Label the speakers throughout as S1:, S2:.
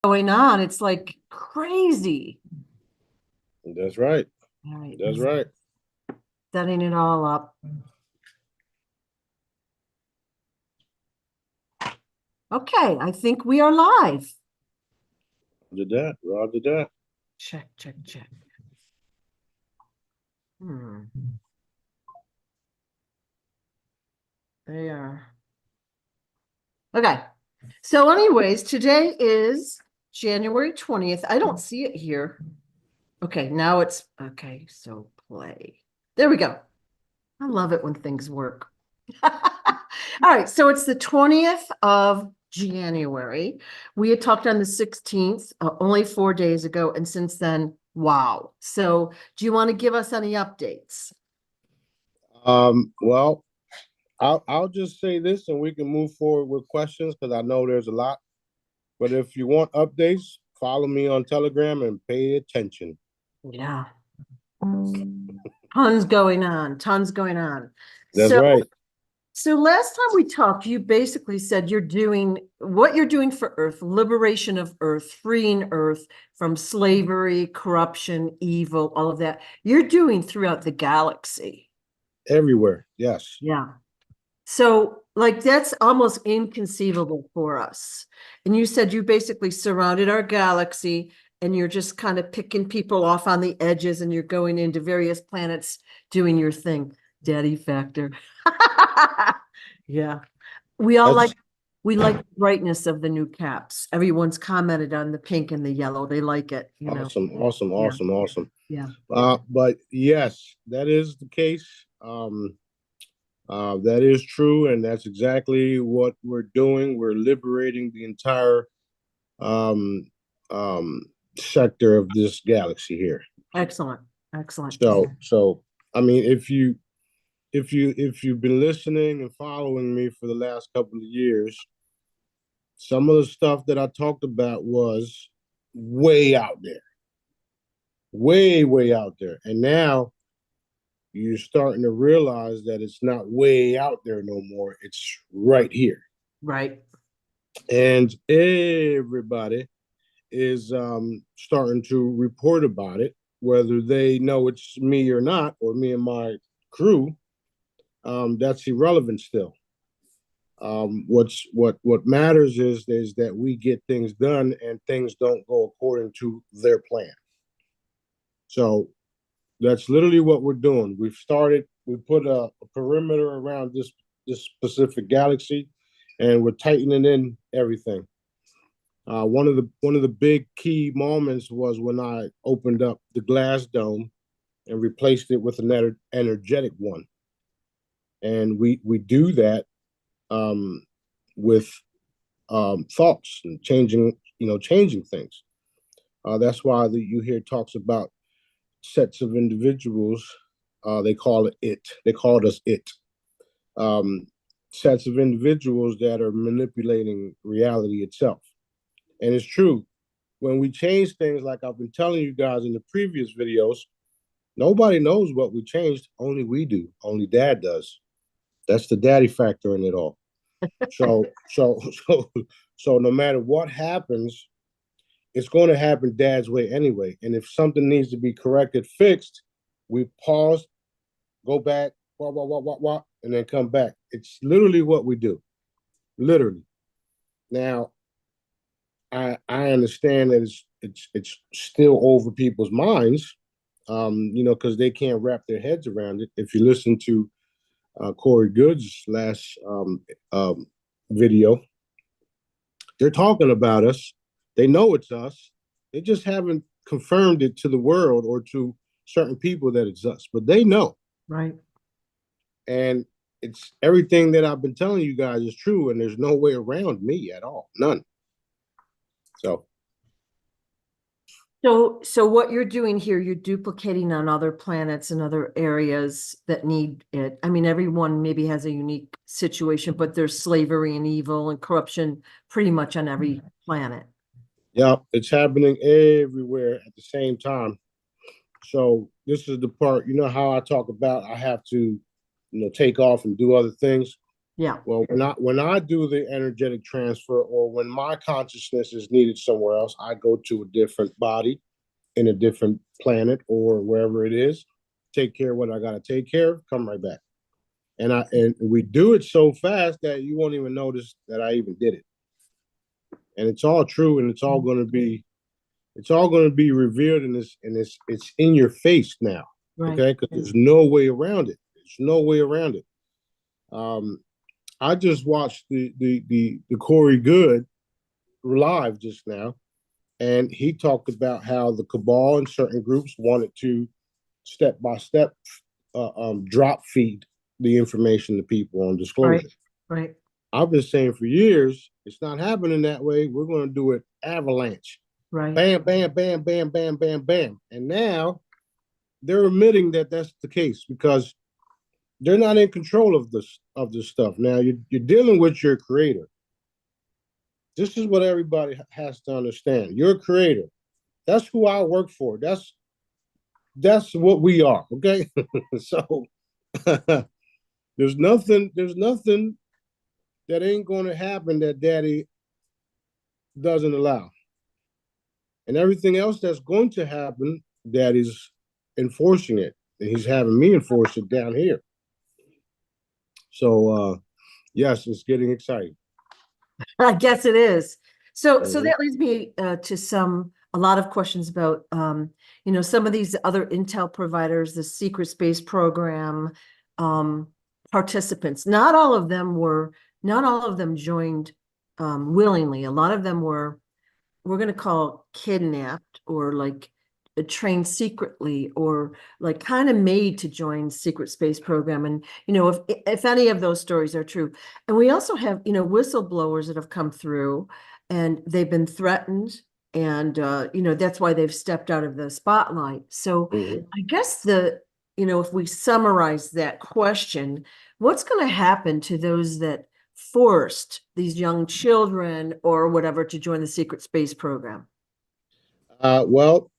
S1: going on. It's like crazy.
S2: That's right.
S1: All right.
S2: That's right.
S1: Setting it all up. Okay, I think we are live.
S2: Roger that. Roger that.
S1: Check, check, check. They are. Okay. So anyways, today is January 20th. I don't see it here. Okay, now it's okay. So play. There we go. I love it when things work. All right, so it's the 20th of January. We had talked on the 16th, only 4 days ago, and since then, wow. So do you want to give us any updates?
S2: Well, I'll just say this and we can move forward with questions because I know there's a lot. But if you want updates, follow me on Telegram and pay attention.
S1: Yeah. Tons going on, tons going on.
S2: That's right.
S1: So last time we talked, you basically said you're doing what you're doing for Earth, liberation of Earth, freeing Earth from slavery, corruption, evil, all of that. You're doing throughout the galaxy.
S2: Everywhere, yes.
S1: Yeah. So like that's almost inconceivable for us. And you said you basically surrounded our galaxy and you're just kind of picking people off on the edges and you're going into various planets doing your thing. Daddy factor. Yeah. We like the brightness of the new caps. Everyone's commented on the pink and the yellow. They like it, you know.
S2: Awesome.
S1: Yeah.
S2: But yes, that is the case. That is true, and that's exactly what we're doing. We're liberating the entire sector of this galaxy here.
S1: Excellent.
S2: So I mean, if you've been listening and following me for the last couple of years, some of the stuff that I talked about was way out there, way out there, and now you're starting to realize that it's not way out there no more. It's right here.
S1: Right.
S2: And everybody is starting to report about it, whether they know it's me or not, or me and my crew. That's irrelevant still. What matters is that we get things done and things don't go according to their plan. So that's literally what we're doing. We put a perimeter around this specific galaxy, and we're tightening in everything. One of the big key moments was when I opened up the glass dome and replaced it with an energetic one, and we do that with thoughts and changing things. That's why you hear talks about sets of individuals. They call it it. They called us it. Sets of individuals that are manipulating reality itself. And it's true. When we change things, like I've been telling you guys in the previous videos, nobody knows what we changed. Only we do. Only Dad does. That's the daddy factor in it all. So no matter what happens, it's going to happen Dad's way anyway. And if something needs to be corrected, fixed, we pause, go back, and then come back. It's literally what we do. Literally. Now, I understand that it's still over people's minds, because they can't wrap their heads around it. If you listen to Corey Good's last video, they're talking about us. They know it's us. They just haven't confirmed it to the world or to certain people that it's us, but they know.
S1: Right.
S2: And it's everything that I've been telling you guys is true, and there's no way around me at all. None.
S1: So what you're doing here, you're duplicating on other planets and other areas that need it. I mean, everyone maybe has a unique situation, but there's slavery and evil and corruption pretty much on every planet.
S2: Yeah, it's happening everywhere at the same time. So this is the part, how I talk about I have to, take off and do other things.
S1: Yeah.
S2: Well, when I do the energetic transfer, or when my consciousness is needed somewhere else, I go to a different body in a different planet or wherever it is, take care of what I gotta take care of, come right back. And we do it so fast that you won't even notice that I even did it. And it's all true, and it's all gonna be revealed, and it's in your face now.
S1: Right.
S2: Okay, because there's no way around it. There's no way around it. I just watched the Corey Good live just now, and he talked about how the cabal and certain groups wanted to step by step drop feed the information to people on disclosure.
S1: Right.
S2: I've been saying for years, it's not happening that way. We're going to do it avalanche.
S1: Right.
S2: Bam, bam, bam, bam, bam, bam, bam. And now they're admitting that that's the case because they're not in control of this stuff. Now you're dealing with your creator. This is what everybody has to understand. Your creator. That's who I work for. That's what we are. Okay. So there's nothing that ain't going to happen that Daddy doesn't allow. And everything else that's going to happen, Daddy's enforcing it. And he's having me enforce it down here. So yes, it's getting exciting.
S1: I guess it is. So that leads me to a lot of questions about some of these other intel providers, the secret space program participants. Not all of them joined willingly. A lot of them we're going to call kidnapped or like trained secretly or like kind of made to join secret space program. And if any of those stories are true. And we also have whistleblowers that have come through and they've been threatened, and that's why they've stepped out of the spotlight. So I guess if we summarize that question, what's going to happen to those that forced these young children or whatever to join the secret space program?
S2: Well,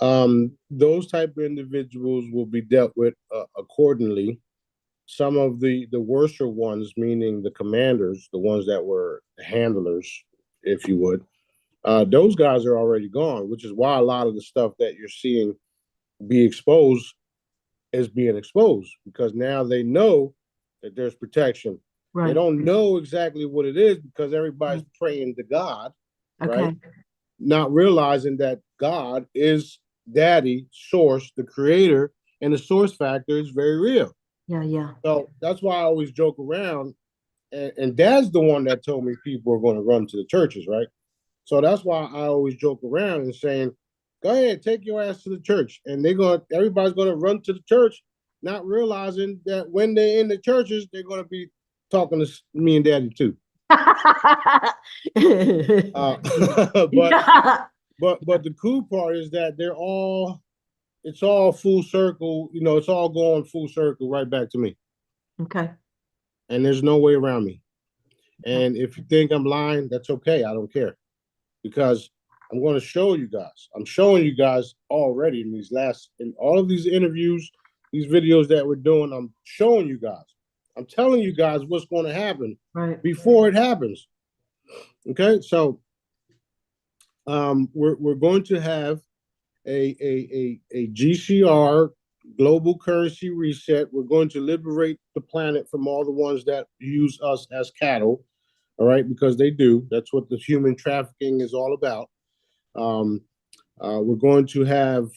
S2: those type of individuals will be dealt with accordingly. Some of the worser ones, meaning the commanders, the ones that were handlers, if you would, those guys are already gone, which is why a lot of the stuff that you're seeing be exposed is being exposed, because now they know that there's protection. Right. They don't know exactly what it is because everybody's praying to God, right? Not realizing that God is Daddy, source, the creator, and the source factor is very real.
S1: Yeah.
S2: So that's why I always joke around, and Dad's the one that told me people are going to run to the churches, right? So that's why I always joke around and saying, go ahead, take your ass to the church. And everybody's going to run to the church, not realizing that when they're in the churches, they're going to be talking to me and Daddy too. But the cool part is that it's all full circle. It's all going full circle right back to me.
S1: Okay.
S2: And there's no way around me. And if you think I'm lying, that's okay. I don't care, because I'm going to show you guys. I'm showing you guys already in all of these interviews, these videos that we're doing. I'm showing you guys. I'm telling you guys what's going to happen before it happens. Okay, so we're going to have a GCR global currency reset. We're going to liberate the planet from all the ones that use us as cattle. All right, because they do. That's what the human trafficking is all about. We're going to have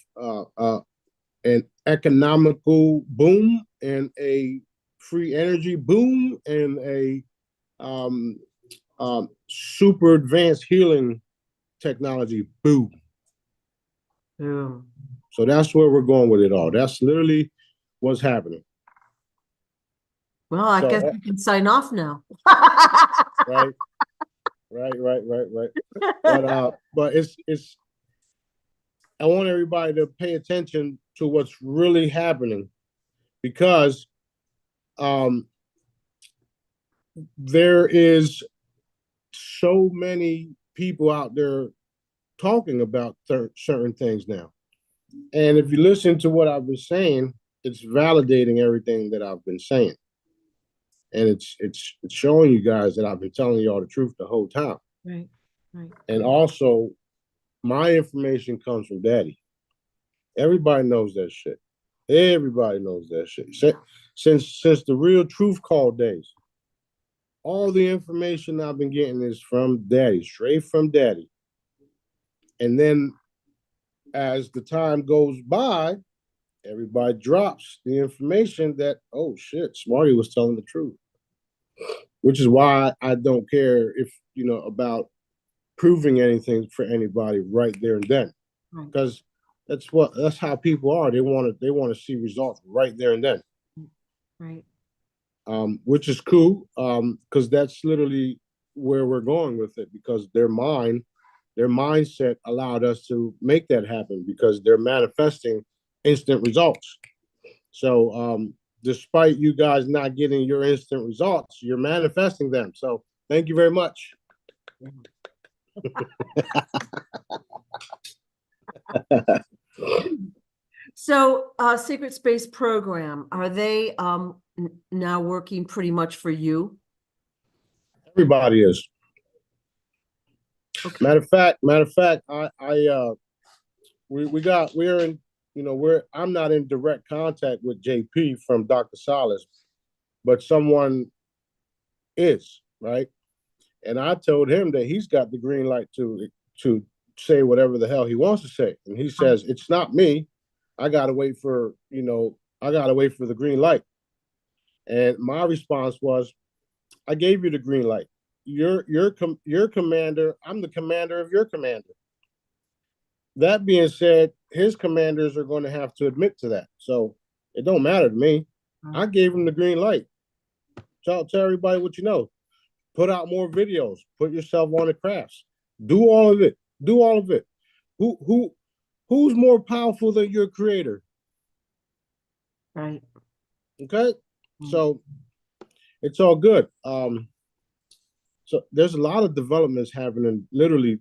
S2: an economical boom and a free energy boom and a super advanced healing technology boom. So that's where we're going with it all. That's literally what's happening.
S1: Well, I guess we can sign off now.
S2: Right. But it's I want everybody to pay attention to what's really happening, because there is so many people out there talking about certain things now. And if you listen to what I've been saying, it's validating everything that I've been saying. And it's showing you guys that I've been telling y'all the truth the whole time.
S1: Right. Right.
S2: And also, my information comes from Daddy. Everybody knows that shit. Everybody knows that shit. Since the real truth call days, all the information I've been getting is from Daddy, straight from Daddy. And then as the time goes by, everybody drops the information that, oh shit, Smarty was telling the truth. Which is why I don't care if, about proving anything for anybody right there and then. Because that's how people are. They want to see results right there and then.
S1: Right.
S2: Which is cool. Because that's literally where we're going with it, because their mindset allowed us to make that happen, because they're manifesting instant results. So despite you guys not getting your instant results, you're manifesting them. So thank you very much.
S1: So Secret Space Program, are they now working pretty much for you?
S2: Everybody is.
S1: Okay.
S2: Matter of fact, we're in, I'm not in direct contact with JP from Dr. Solace, but someone is, right? And I told him that he's got the green light to say whatever the hell he wants to say. And he says, it's not me. I gotta wait for the green light. And my response was, I gave you the green light. You're commander. I'm the commander of your commander. That being said, his commanders are going to have to admit to that. So it don't matter to me. I gave him the green light. Tell everybody what you know. Put out more videos. Put yourself on the crafts. Do all of it. Do all of it. Who's more powerful than your creator?
S1: Right.
S2: Okay. So it's all good. So there's a lot of developments happening literally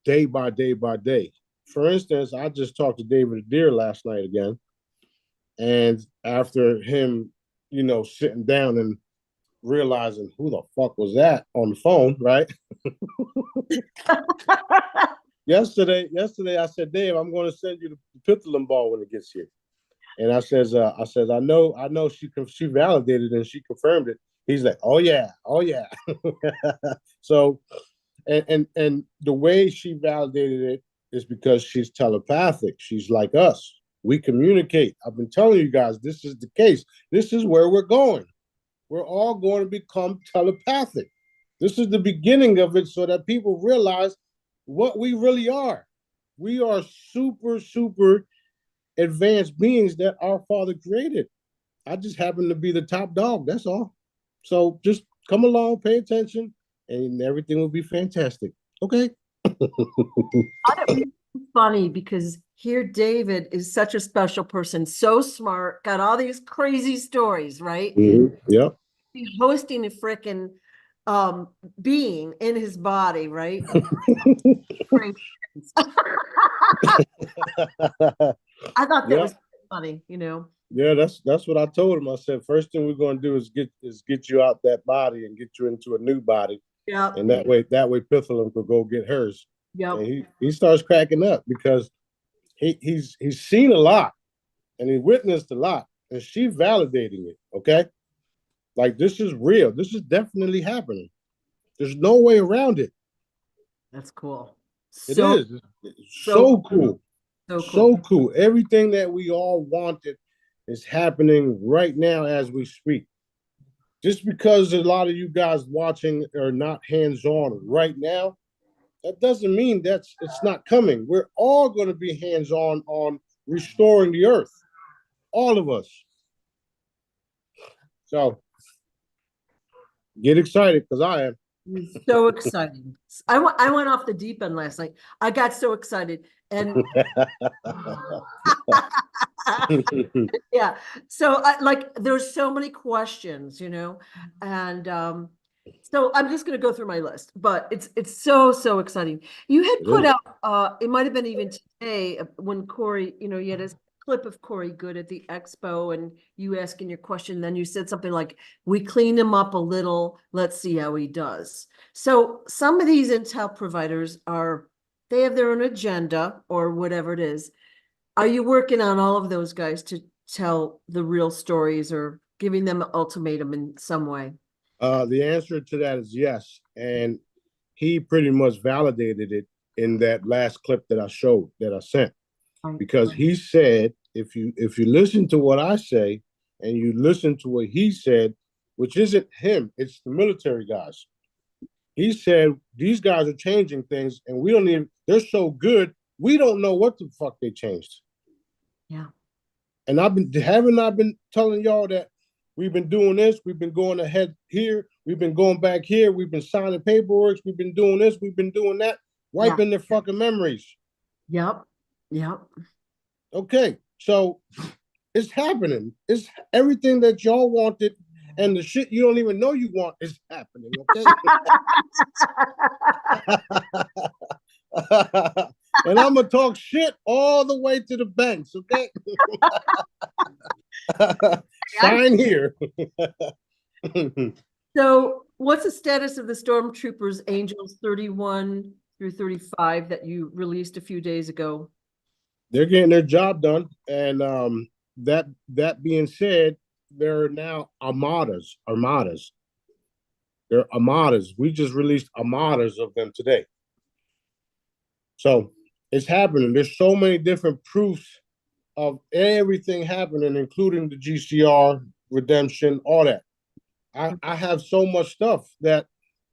S2: day by day by day. For instance, I just talked to David Adair last night again. And after him, sitting down and realizing who the fuck was that on the phone, right? Yesterday I said, Dave, I'm going to send you the Pithelum ball when it gets here. And I says, I know she validated and she confirmed it. He's like, oh yeah. So, and the way she validated it is because she's telepathic. She's like us. We communicate. I've been telling you guys, this is the case. This is where we're going. We're all going to become telepathic. This is the beginning of it, so that people realize what we really are. We are super, super advanced beings that our Father created. I just happen to be the top dog. That's all. So just come along, pay attention, and everything will be fantastic. Okay.
S1: It's funny because here David is such a special person, so smart, got all these crazy stories, right?
S2: Mm-hmm. Yep.
S1: He's hosting a freaking being in his body, right? I thought that was funny,
S2: Yeah, that's what I told him. I said, first thing we're gonna do is get you out that body and get you into a new body.
S1: Yeah.
S2: And that way Pithelum could go get hers.
S1: Yeah.
S2: And he starts cracking up because he's seen a lot and he witnessed a lot, and she validating it. Okay. Like, this is real. This is definitely happening. There's no way around it.
S1: That's cool.
S2: It is. It's so cool. So cool. Everything that we all wanted is happening right now as we speak. Just because a lot of you guys watching are not hands-on right now, that doesn't mean it's not coming. We're all going to be hands-on on restoring the earth. All of us. So get excited, because I am.
S1: So exciting. I went off the deep end last night. I got so excited. And yeah, so there's so many questions, and so I'm just going to go through my list, but it's so exciting. You had put out, it might have been even today when Corey, he had his clip of Corey Good at the expo and you asking your question, then you said something like, we cleaned him up a little, let's see how he does. So some of these intel providers they have their own agenda or whatever it is. Are you working on all of those guys to tell the real stories or giving them an ultimatum in some way?
S2: The answer to that is yes. And he pretty much validated it in that last clip that I sent. Because he said, if you listen to what I say and you listen to what he said, which isn't him, it's the military guys. He said, these guys are changing things and they're so good, we don't know what the fuck they changed.
S1: Yeah.
S2: And haven't I been telling y'all that we've been doing this, we've been going ahead here, we've been going back here, we've been signing paperwork, we've been doing this, we've been doing that, wiping their fucking memories.
S1: Yep.
S2: Okay, so it's happening. It's everything that y'all wanted and the shit you don't even know you want is happening, okay? And I'm gonna talk shit all the way to the banks, okay? Sign here.
S1: So what's the status of the Stormtroopers Angels 31 through 35 that you released a few days ago?
S2: They're getting their job done. And that being said, there are now armadas. They're armadas. We just released armadas of them today. So it's happening. There's so many different proofs of everything happening, including the GCR, redemption, all that. I have so much stuff that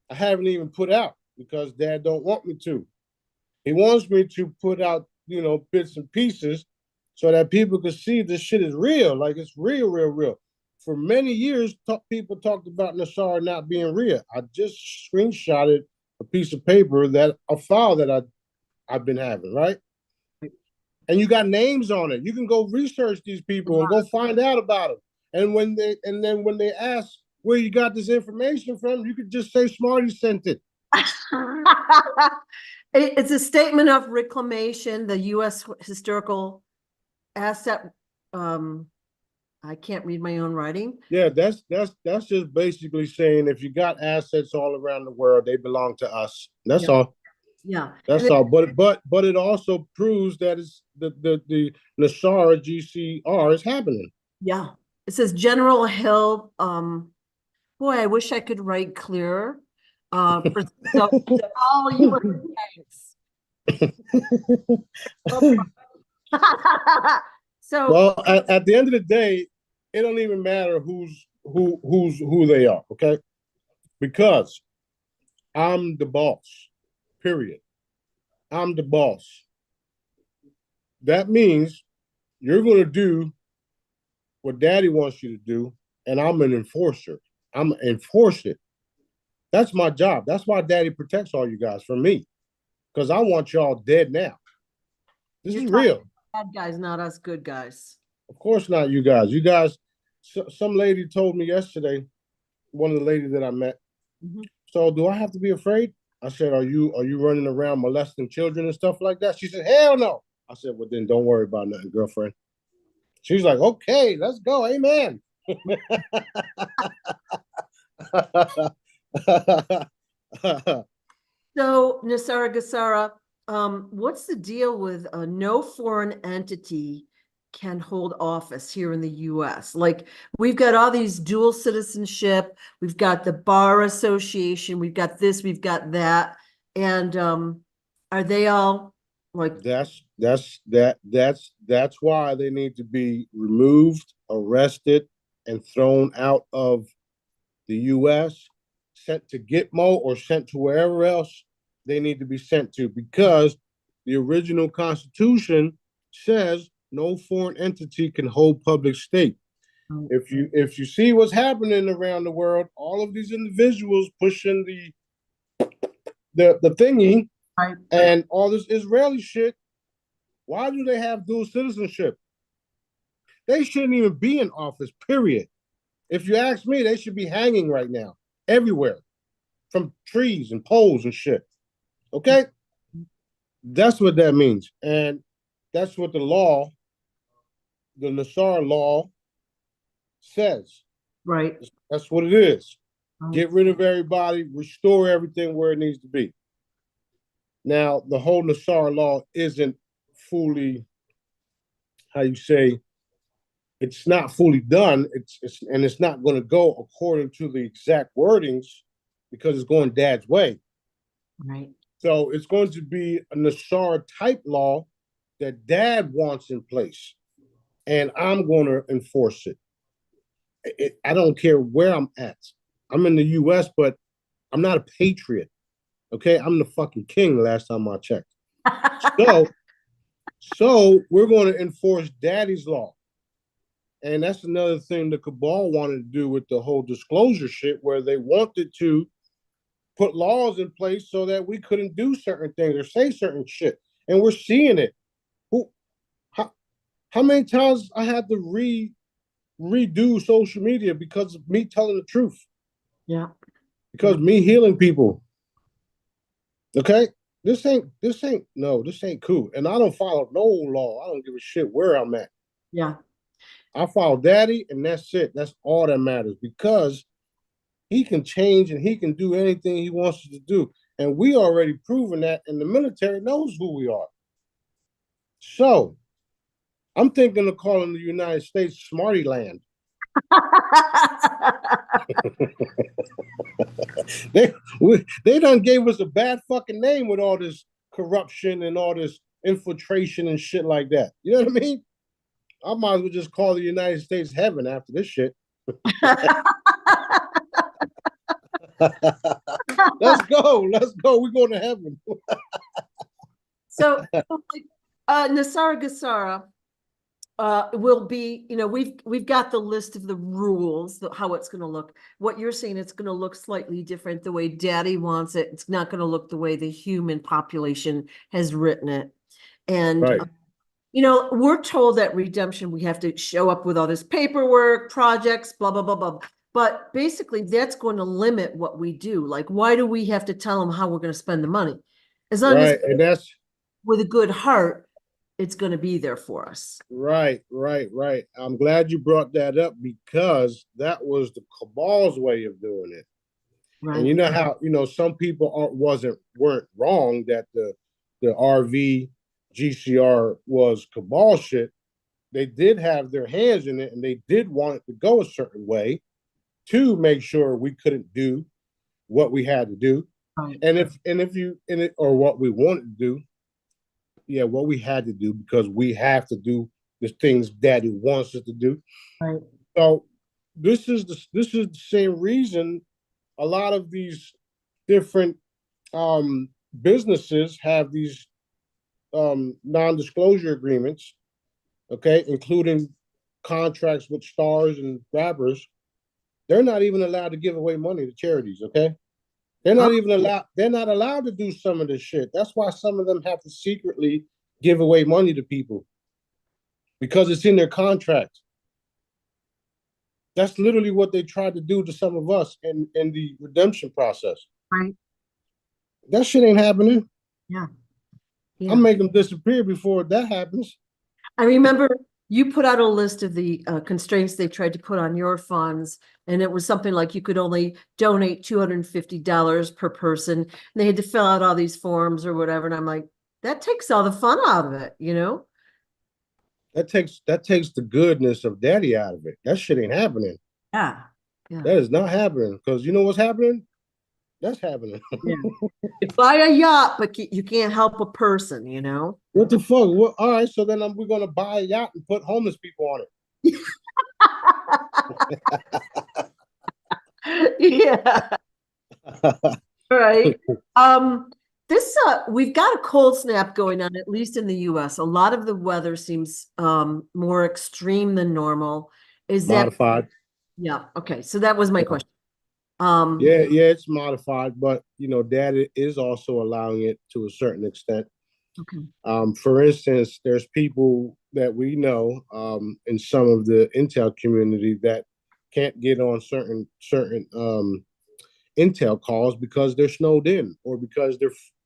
S2: I haven't even put out because Dad don't want me to. He wants me to put out, bits and pieces so that people can see this shit is real. Like it's real, real, real. For many years, people talked about Nassar not being real. I just screenshotted a piece of paper a file that I've been having, right? And you got names on it. You can go research these people and go find out about them. And then when they ask where you got this information from, you could just say Smarty sent it.
S1: It's a statement of reclamation, the U.S. historical asset. I can't read my own writing.
S2: Yeah, that's just basically saying if you got assets all around the world, they belong to us. That's all.
S1: Yeah,
S2: that's all. But it also proves that it's the Nassar GCR is happening.
S1: Yeah, it says General Hill. Boy, I wish I could write clearer. For all you So
S2: well, at the end of the day, it don't even matter who they are, okay? Because I'm the boss. Period. I'm the boss. That means you're going to do what Daddy wants you to do, and I'm an enforcer. I'm an enforcer. That's my job. That's why Daddy protects all you guys from me, because I want y'all dead now. This is real.
S1: Bad guys, not us good guys.
S2: Of course not, you guys. You guys. Some lady told me yesterday, one of the ladies that I met. Mm-hmm. So, do I have to be afraid? I said, "Are you running around molesting children and stuff like that?" She said, "Hell no." I said, "Well, then don't worry about nothing, girlfriend." She's like, "Okay, let's go, amen."
S1: So, Nassar Gassara, what's the deal with no foreign entity can hold office here in the U.S.? Like, we've got all these dual citizenship, we've got the Bar Association, we've got this, we've got that, and are they all like? That's
S2: why they need to be removed, arrested, and thrown out of the U.S., sent to Gitmo or sent to wherever else they need to be sent to, because the original Constitution says no foreign entity can hold public state. If you see what's happening around the world, all of these individuals pushing the thingy, right, and all this Israeli shit, why do they have dual citizenship? They shouldn't even be in office, period. If you ask me, they should be hanging right now, everywhere, from trees and poles and shit. Okay? That's what that means. And that's what the law the Nassar law says.
S1: Right.
S2: That's what it is.
S1: Right.
S2: Get rid of everybody, restore everything where it needs to be. Now, the whole Nassar law isn't fully, how you say, it's not fully done. It's not going to go according to the exact wordings because it's going Dad's way.
S1: Right.
S2: So it's going to be a Nassar type law that Dad wants in place, and I'm going to enforce it. I don't care where I'm at. I'm in the U.S., but I'm not a patriot. Okay, I'm the fucking king. Last time I checked. So we're going to enforce Daddy's law, and that's another thing the cabal wanted to do with the whole disclosure shit, where they wanted to put laws in place so that we couldn't do certain things or say certain shit, and we're seeing it. How many times I had to redo social media because of me telling the truth?
S1: Yeah.
S2: Because me healing people. Okay? This ain't cool. And I don't follow no law. I don't give a shit where I'm at.
S1: Yeah.
S2: I follow Daddy, and that's it. That's all that matters, because he can change and he can do anything he wants us to do. And we already proven that, and the military knows who we are. So I'm thinking of calling the United States Smarty Land. They done gave us a bad fucking name with all this corruption and all this infiltration and shit like that. You know what I mean? I might as well just call the United States heaven after this shit. Let's go. We're going to heaven.
S1: So, Nassar Gassara will be, we've got the list of the rules, how it's going to look. What you're saying, it's going to look slightly different the way Daddy wants it. It's not going to look the way the human population has written it. And,
S2: right.
S1: We're told that redemption, we have to show up with all this paperwork, projects, blah, blah, blah, blah. But basically, that's going to limit what we do. Like, why do we have to tell them how we're going to spend the money? As long as
S2: and that's
S1: with a good heart, it's going to be there for us.
S2: Right. I'm glad you brought that up, because that was the cabal's way of doing it. Right. And you know how, some people weren't wrong that the RV GCR was cabal shit. They did have their hands in it, and they did want it to go a certain way to make sure we couldn't do what we had to do. Right. Or what we wanted to do. Yeah, what we had to do, because we have to do the things Daddy wants us to do. Right. So this is the same reason a lot of these different businesses have these non-disclosure agreements, okay, including contracts with stars and grabbers. They're not even allowed to give away money to charities, okay? They're not allowed to do some of this shit. That's why some of them have to secretly give away money to people, because it's in their contract. That's literally what they tried to do to some of us in the redemption process.
S1: Right.
S2: That shit ain't happening.
S1: Yeah.
S2: I'll make them disappear before that happens.
S1: I remember you put out a list of the constraints they tried to put on your funds, and it was something like you could only donate $250 per person. And they had to fill out all these forms or whatever. And I'm like, that takes all the fun out of it, That
S2: takes the goodness of Daddy out of it. That shit ain't happening.
S1: Yeah.
S2: That is not happening, because you know what's happening? That's happening.
S1: Yeah. You buy a yacht, but you can't help a person,
S2: What the fuck? All right, so then we're going to buy a yacht and put homeless people on it.
S1: Yeah. Right. We've got a cold snap going on, at least in the US. A lot of the weather seems more extreme than normal. Is that
S2: modified?
S1: Yeah. Okay. So that was my question.
S2: Yeah, it's modified, but Daddy is also allowing it to a certain extent.
S1: Okay.
S2: For instance, there's people that we know in some of the intel community that can't get on certain intel calls because they're snowed in, or because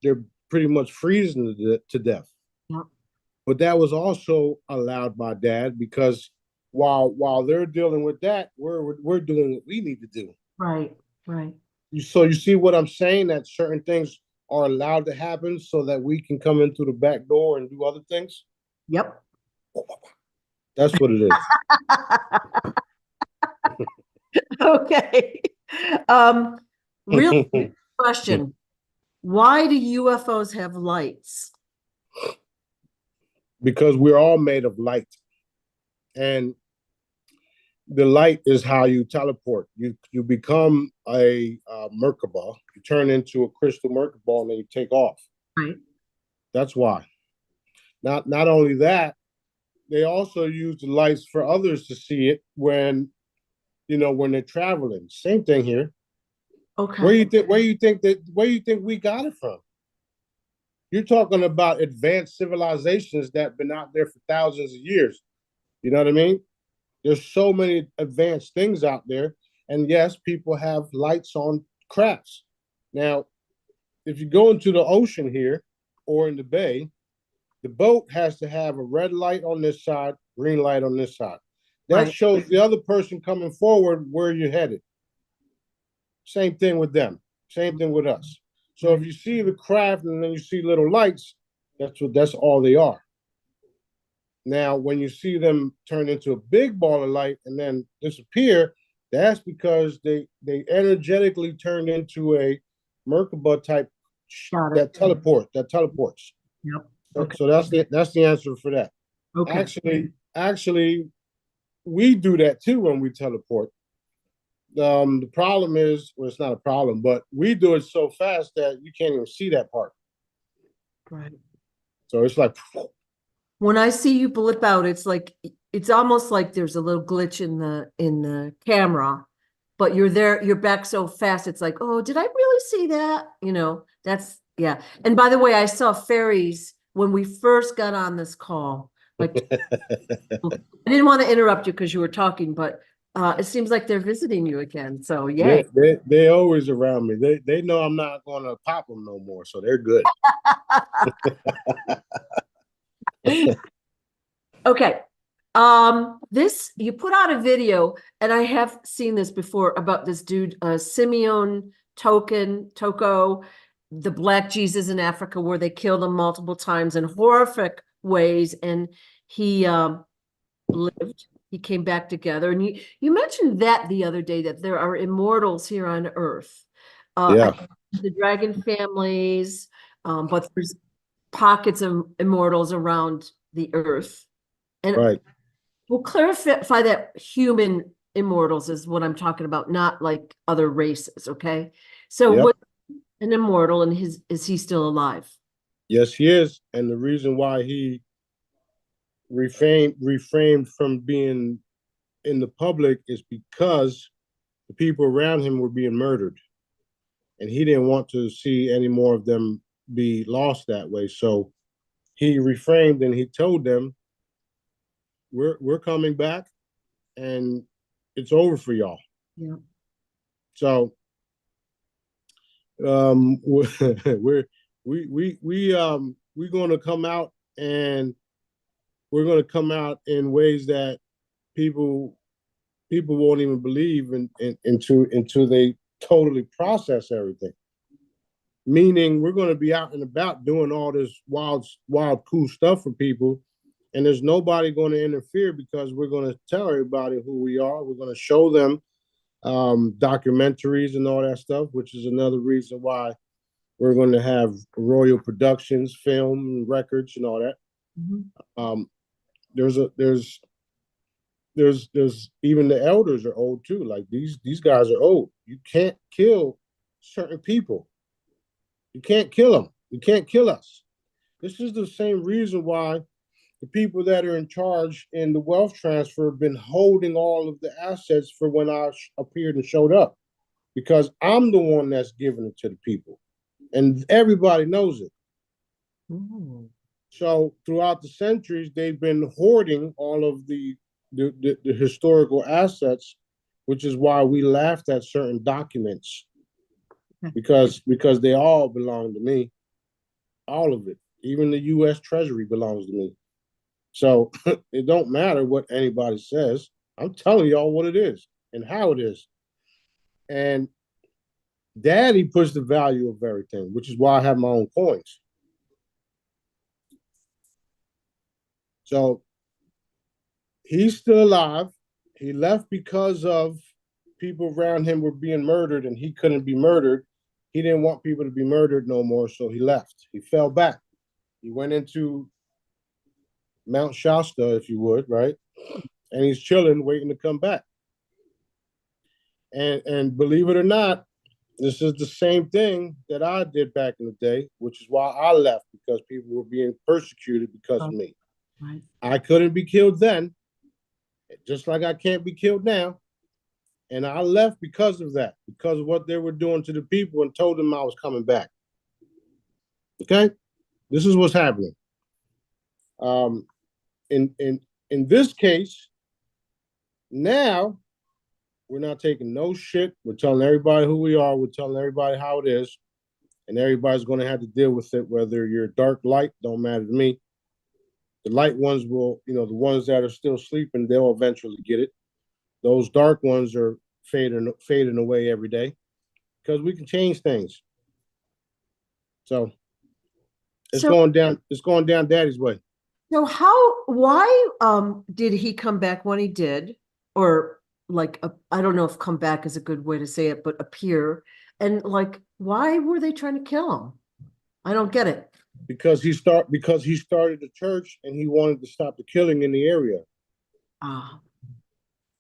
S2: they're pretty much freezing to death.
S1: Yeah.
S2: But that was also allowed by Dad because while they're dealing with that, we're doing what we need to do.
S1: Right, right.
S2: So you see what I'm saying? That certain things are allowed to happen so that we can come in through the back door and do other things.
S1: Yep.
S2: That's what it is.
S1: Okay. Real question. Why do UFOs have lights?
S2: Because we're all made of light. And the light is how you teleport. You become a Merkaba. You turn into a crystal Merkaba and then you take off.
S1: Right.
S2: That's why. Not only that, they also use the lights for others to see it when they're traveling. Same thing here.
S1: Okay.
S2: Where you think we got it from? You're talking about advanced civilizations that have been out there for thousands of years. You know what I mean? There's so many advanced things out there. And yes, people have lights on crafts. Now, if you go into the ocean here or in the bay, the boat has to have a red light on this side, green light on this side. That
S1: Right.
S2: shows the other person coming forward where you're headed. Same thing with them. Same thing with us. So if you see the craft and then you see little lights, that's all they are. Now, when you see them turn into a big ball of light and then disappear, that's because they energetically turned into a Merkaba type that teleports.
S1: Yep.
S2: Okay. So that's the answer for that. Okay. Actually, we do that too when we teleport. The problem is, well, it's not a problem, but we do it so fast that you can't even see that part.
S1: Right.
S2: So it's like
S1: when I see you blip out, it's almost like there's a little glitch in the camera, but you're back so fast. It's like, oh, did I really see that? That's yeah. And by the way, I saw fairies when we first got on this call. Like, I didn't want to interrupt you because you were talking, but it seems like they're visiting you again. So yay.
S2: They always around me. They know I'm not going to pop them no more, so they're good.
S1: Okay. You put out a video, and I have seen this before about this dude, Simeon Toko, the Black Jesus in Africa, where they killed him multiple times in horrific ways, and he lived. He came back together, and you mentioned that the other day that there are immortals here on Earth.
S2: Yeah.
S1: The dragon families, but there's pockets of immortals around the Earth. And
S2: right.
S1: We'll clarify that human immortals is what I'm talking about, not like other races, okay? So
S2: Yep.
S1: what an immortal, and is he still alive?
S2: Yes, he is. And the reason why he refrained from being in the public is because the people around him were being murdered. And he didn't want to see any more of them be lost that way. So he refrained and he told them, we're coming back and it's over for y'all.
S1: Yeah.
S2: So we're going to come out, and we're going to come out in ways that people won't even believe until they totally process everything. Meaning we're going to be out and about doing all this wild cool stuff for people, and there's nobody going to interfere because we're going to tell everybody who we are. We're going to show them documentaries and all that stuff, which is another reason why we're going to have Royal Productions, film, records, and all that. Mm-hmm. There's even the elders are old too. Like these guys are old. You can't kill certain people. You can't kill them. You can't kill us. This is the same reason why the people that are in charge in the wealth transfer have been holding all of the assets for when I appeared and showed up, because I'm the one that's giving it to the people, and everybody knows it. Ooh. So throughout the centuries, they've been hoarding all of the historical assets, which is why we laughed at certain documents, because they all belong to me, all of it. Even the U.S. Treasury belongs to me. So it don't matter what anybody says. I'm telling y'all what it is and how it is. And Daddy puts the value of everything, which is why I have my own coins. So he's still alive. He left because of people around him were being murdered and he couldn't be murdered. He didn't want people to be murdered no more, so he left. He fell back. He went into Mount Shasta, if you would, right? And he's chilling, waiting to come back. And believe it or not, this is the same thing that I did back in the day, which is why I left, because people were being persecuted because of me.
S1: Right.
S2: I couldn't be killed then, just like I can't be killed now. And I left because of that, because of what they were doing to the people, and told them I was coming back. Okay? This is what's happening. In this case, now we're not taking no shit. We're telling everybody who we are. We're telling everybody how it is. And everybody's going to have to deal with it, whether you're dark, light, don't matter to me. The light ones will, the ones that are still sleeping, they'll eventually get it. Those dark ones are fading away every day because we can change things. So it's going down Daddy's way.
S1: So why did he come back when he did? Or I don't know if come back is a good way to say it, but appear. And why were they trying to kill him? I don't get it.
S2: Because he started a church and he wanted to stop the killing in the area.
S1: Ah.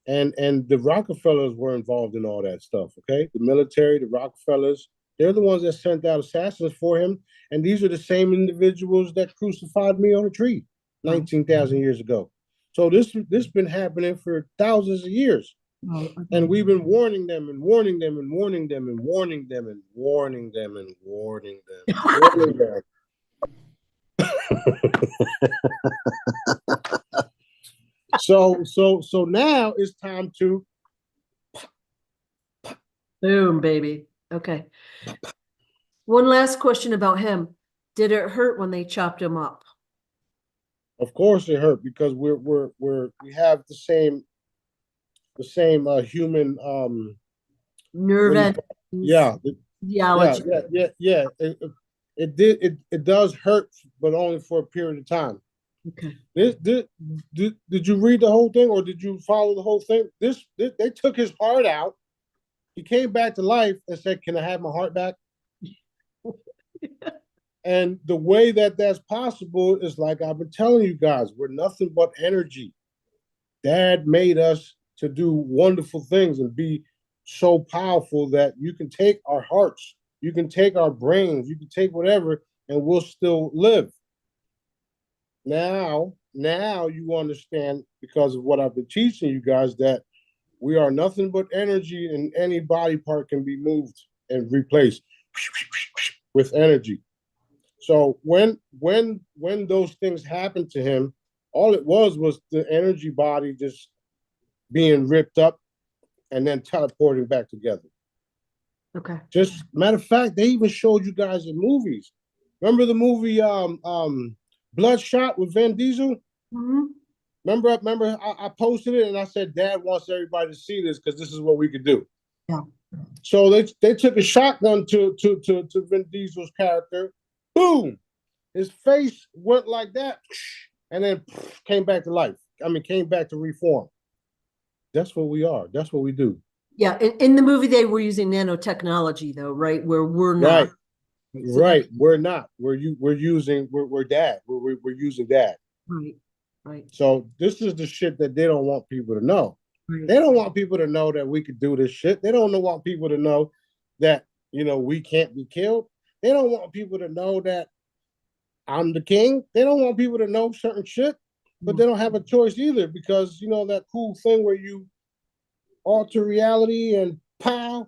S2: And the Rockefellers were involved in all that stuff, okay? The military, the Rockefellers, they're the ones that sent out assassins for him. And these are the same individuals that crucified me on a tree 19,000 years ago. So this been happening for thousands of years.
S1: Oh, okay.
S2: And we've been warning them and warning them and warning them and warning them and warning them and warning them and warning them. So now it's time to
S1: boom, baby. Okay. One last question about him. Did it hurt when they chopped him up?
S2: Of course it hurt, because we have the same human
S1: nerve endings.
S2: Yeah.
S1: Yeah.
S2: It does hurt, but only for a period of time.
S1: Okay.
S2: Did you read the whole thing, or did you follow the whole thing? They took his heart out. He came back to life and said, "Can I have my heart back?" And the way that that's possible is, like I've been telling you guys, we're nothing but energy. Dad made us to do wonderful things and be so powerful that you can take our hearts, you can take our brains, you can take whatever, and we'll still live. Now you understand, because of what I've been teaching you guys, that we are nothing but energy, and any body part can be moved and replaced with energy. So when those things happened to him, all it was the energy body just being ripped up and then teleporting back together.
S1: Okay.
S2: Just matter of fact, they even showed you guys in movies. Remember the movie Bloodshot with Vin Diesel?
S1: Mm-hmm.
S2: Remember I posted it and I said, Dad wants everybody to see this because this is what we could do.
S1: Yeah.
S2: So they took a shotgun to Vin Diesel's character. Boom! His face went like that, and then came back to life. Came back to reform. That's what we are. That's what we do.
S1: Yeah. In the movie, they were using nanotechnology, though, right? Where we're not.
S2: Right. We're not. We're using Dad. We're using Dad.
S1: Right.
S2: So this is the shit that they don't want people to know.
S1: Right.
S2: They don't want people to know that we could do this shit. They don't want people to know that, we can't be killed. They don't want people to know that I'm the king. They don't want people to know certain shit, but they don't have a choice either, because, that cool thing where you alter reality and pow,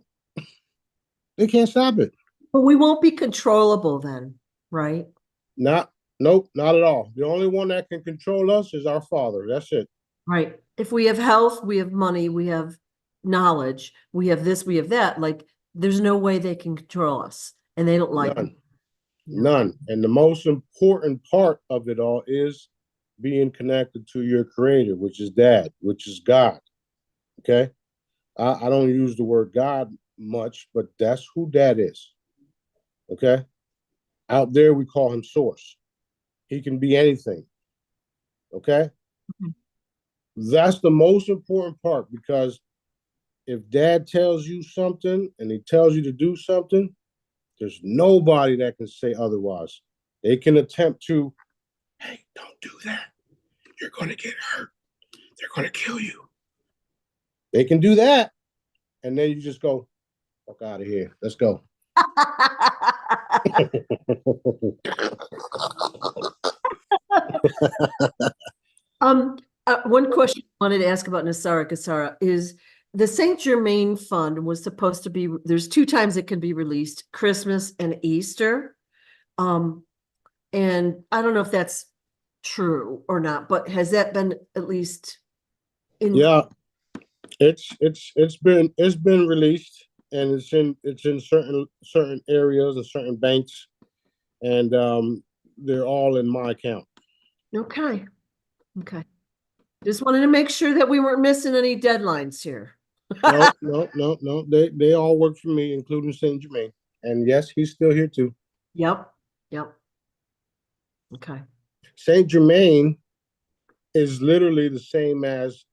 S2: they can't stop it.
S1: But we won't be controllable then, right?
S2: Nope, not at all. The only one that can control us is our Father. That's it.
S1: Right. If we have health, we have money, we have knowledge, we have this, we have that. There's no way they can control us, and they don't like it.
S2: None. And the most important part of it all is being connected to your creator, which is dad, which is God. Okay. I don't use the word God much, but that's who dad is. Okay. Out there, we call him source. He can be anything. Okay. That's the most important part, because if dad tells you something and he tells you to do something, there's nobody that can say otherwise. They can attempt to, hey, don't do that. You're going to get hurt. They're going to kill you. They can do that. And then you just go, fuck out of here. Let's go.
S1: One question I wanted to ask about Nasara Kasara is the St. Germain Fund was supposed to be, there's 2 times it can be released, Christmas and Easter. And I don't know if that's true or not, but has that been at least in?
S2: Yeah, it's been released, and it's in certain areas and certain banks, and they're all in my account.
S1: Okay. Okay. Just wanted to make sure that we weren't missing any deadlines here.
S2: No. They all work for me, including St. Germain. And yes, he's still here too.
S1: Yep. Okay.
S2: St. Germain is literally the same as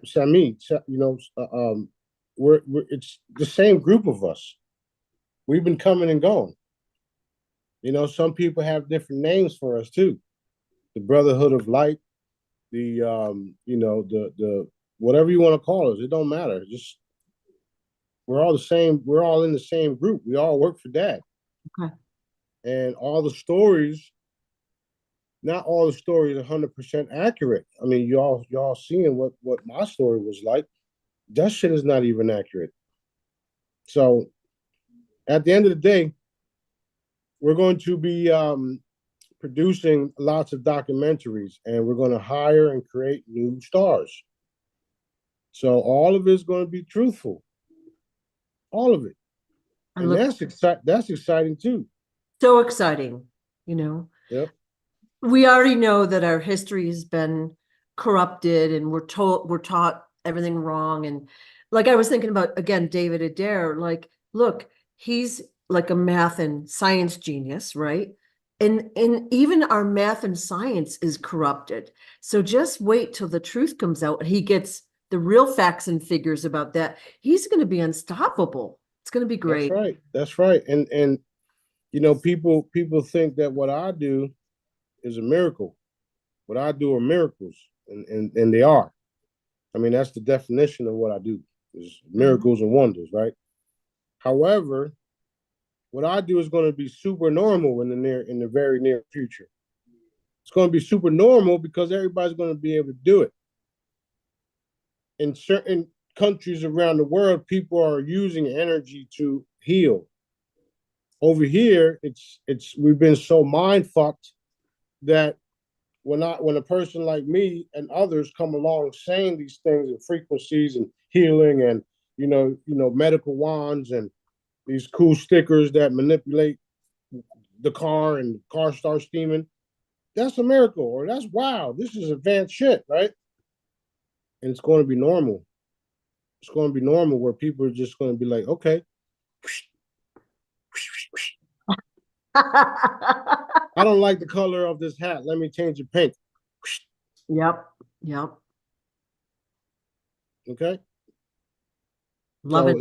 S2: Sami. We're it's the same group of us. We've been coming and going. Some people have different names for us too. The Brotherhood of Light, the the whatever you want to call us. It don't matter. Just we're all the same. We're all in the same group. We all work for dad.
S1: Okay.
S2: And all the stories, not all the stories are 100% accurate. I mean, y'all seeing what my story was like. That shit is not even accurate. So at the end of the day, we're going to be producing lots of documentaries, and we're going to hire and create new stars. So all of it's going to be truthful. All of it. And that's exciting too.
S1: So exciting, you know.
S2: Yep.
S1: We already know that our history has been corrupted and we're taught everything wrong. And like I was thinking about, again, David Adair, like, look, he's like a math and science genius, right? And even our math and science is corrupted. So just wait till the truth comes out and he gets the real facts and figures about that. He's going to be unstoppable. It's going to be great.
S2: That's right. And people think that what I do is a miracle. What I do are miracles, and they are. I mean, that's the definition of what I do, is miracles and wonders, right? However, what I do is going to be super normal in the very near future. It's going to be super normal because everybody's going to be able to do it. In certain countries around the world, people are using energy to heal. Over here, it's we've been so mind fucked that when a person like me and others come along saying these things and frequencies and healing and medical wands and these cool stickers that manipulate the car and the car starts steaming, that's a miracle, or that's wow, this is advanced shit, right? And it's going to be normal. It's going to be normal where people are just going to be like, okay, I don't like the color of this hat. Let me change it pink.
S1: Yep.
S2: Okay.
S1: Love it.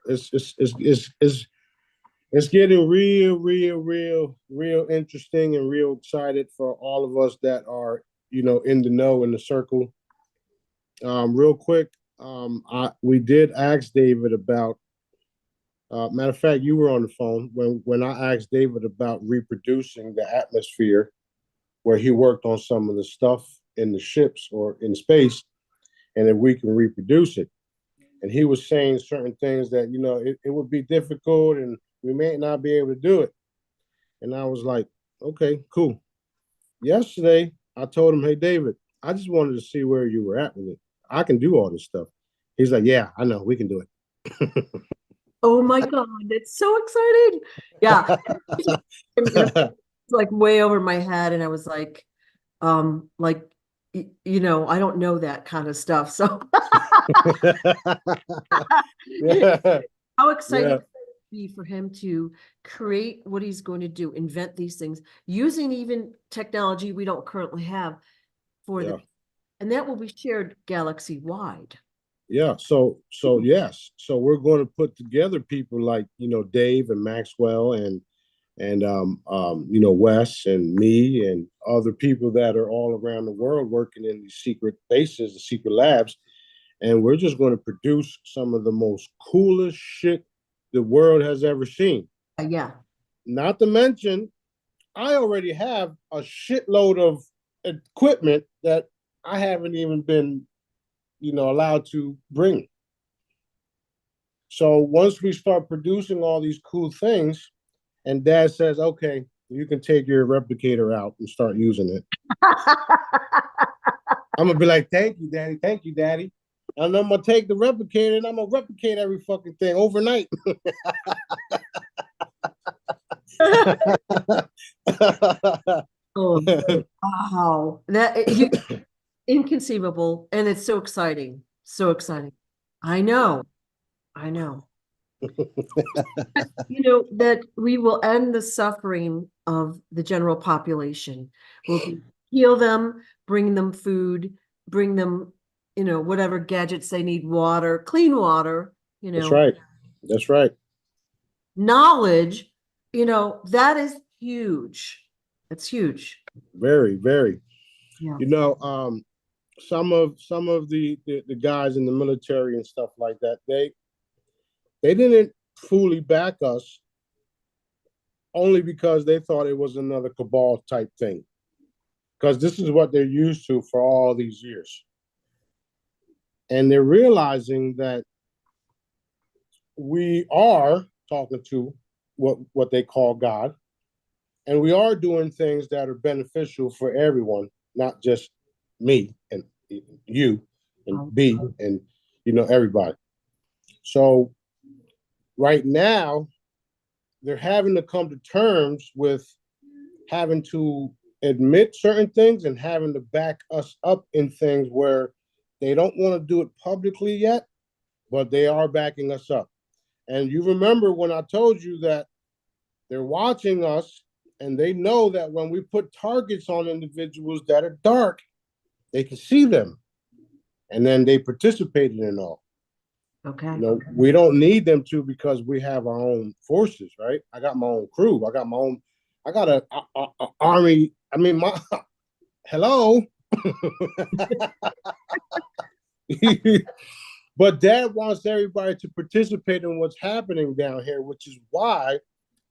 S2: It's getting real interesting and real excited for all of us that are in the know, in the circle. Real quick, we did ask David about. Matter of fact, you were on the phone when I asked David about reproducing the atmosphere, where he worked on some of the stuff in the ships or in space, and if we can reproduce it. And he was saying certain things that it would be difficult and we may not be able to do it. And I was like, okay, cool. Yesterday, I told him, hey, David, I just wanted to see where you were at with it. I can do all this stuff. He's like, yeah, I know, we can do it.
S1: Oh my God, it's so exciting. Yeah. It's like way over my head. And I was like, like, you know, I don't know that kind of stuff. So
S2: Yeah,
S1: how exciting
S2: yeah,
S1: would it be for him to create what he's going to do, invent these things using even technology we don't currently have for
S2: yeah.
S1: the, and that will be shared galaxy wide.
S2: Yeah, so yes, so we're going to put together people like Dave and Maxwell and Wes and me and other people that are all around the world working in these secret bases, the secret labs, and we're just going to produce some of the most coolest shit the world has ever seen.
S1: Yeah.
S2: Not to mention, I already have a shitload of equipment that I haven't even been allowed to bring. So once we start producing all these cool things, and Dad says, "Okay, you can take your replicator out and start using it," I'm gonna be like, "Thank you, Daddy. Thank you, Daddy." And I'm gonna take the replicator and I'm gonna replicate every fucking thing overnight.
S1: Oh, wow. That you inconceivable. And it's so exciting. So exciting. I know. I know. You know, that we will end the suffering of the general population. We'll heal them, bring them food, bring them, you know, whatever gadgets they need, water, clean water, you
S2: That's
S1: know,
S2: right. That's right.
S1: knowledge, you know, that is huge. It's huge.
S2: Very, very.
S1: Yeah.
S2: You know, some of the guys in the military and stuff like that, they didn't fully back us only because they thought it was another cabal type thing. Because this is what they're used to for all these years. And they're realizing that we are talking to what they call God, and we are doing things that are beneficial for everyone, not just me and you and B and everybody. So right now, they're having to come to terms with having to admit certain things and having to back us up in things where they don't want to do it publicly yet, but they are backing us up. And you remember when I told you that they're watching us and they know that when we put targets on individuals that are dark, they can see them. And then they participated in all.
S1: Okay.
S2: We don't need them to because we have our own forces, right? I got my own crew. I got a army. I mean, hello. But Dad wants everybody to participate in what's happening down here, which is why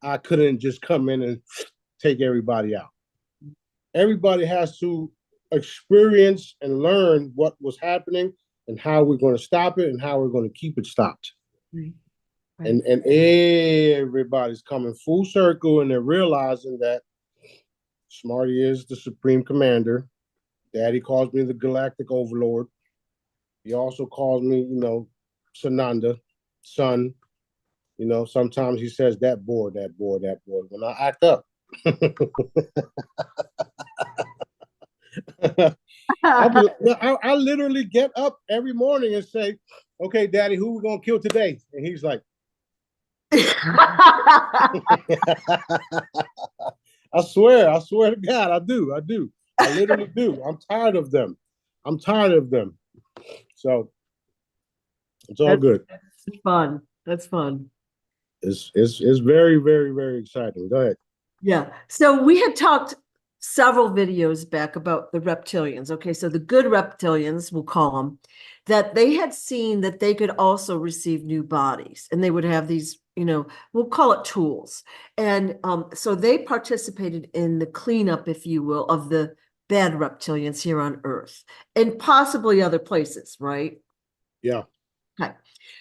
S2: I couldn't just come in and take everybody out. Everybody has to experience and learn what was happening and how we're going to stop it and how we're going to keep it stopped.
S1: Right. Right.
S2: And everybody's coming full circle and they're realizing that Smarty is the supreme commander. Daddy calls me the galactic overlord. He also calls me, Sananda, son. Sometimes he says that boy, that boy, that boy. When I act up. I literally get up every morning and say, "Okay, Daddy, who we gonna kill today?" And he's like, I swear to God, I do. I literally do. I'm tired of them. So it's all good.
S1: That's fun. That's fun.
S2: It's very, very, very exciting. Go ahead.
S1: Yeah. So we had talked several videos back about the reptilians. Okay. So the good reptilians, we'll call them, that they had seen that they could also receive new bodies and they would have these, you know, we'll call it tools. And so they participated in the cleanup, if you will, of the bad reptilians here on Earth and possibly other places, right?
S2: Yeah.
S1: Okay.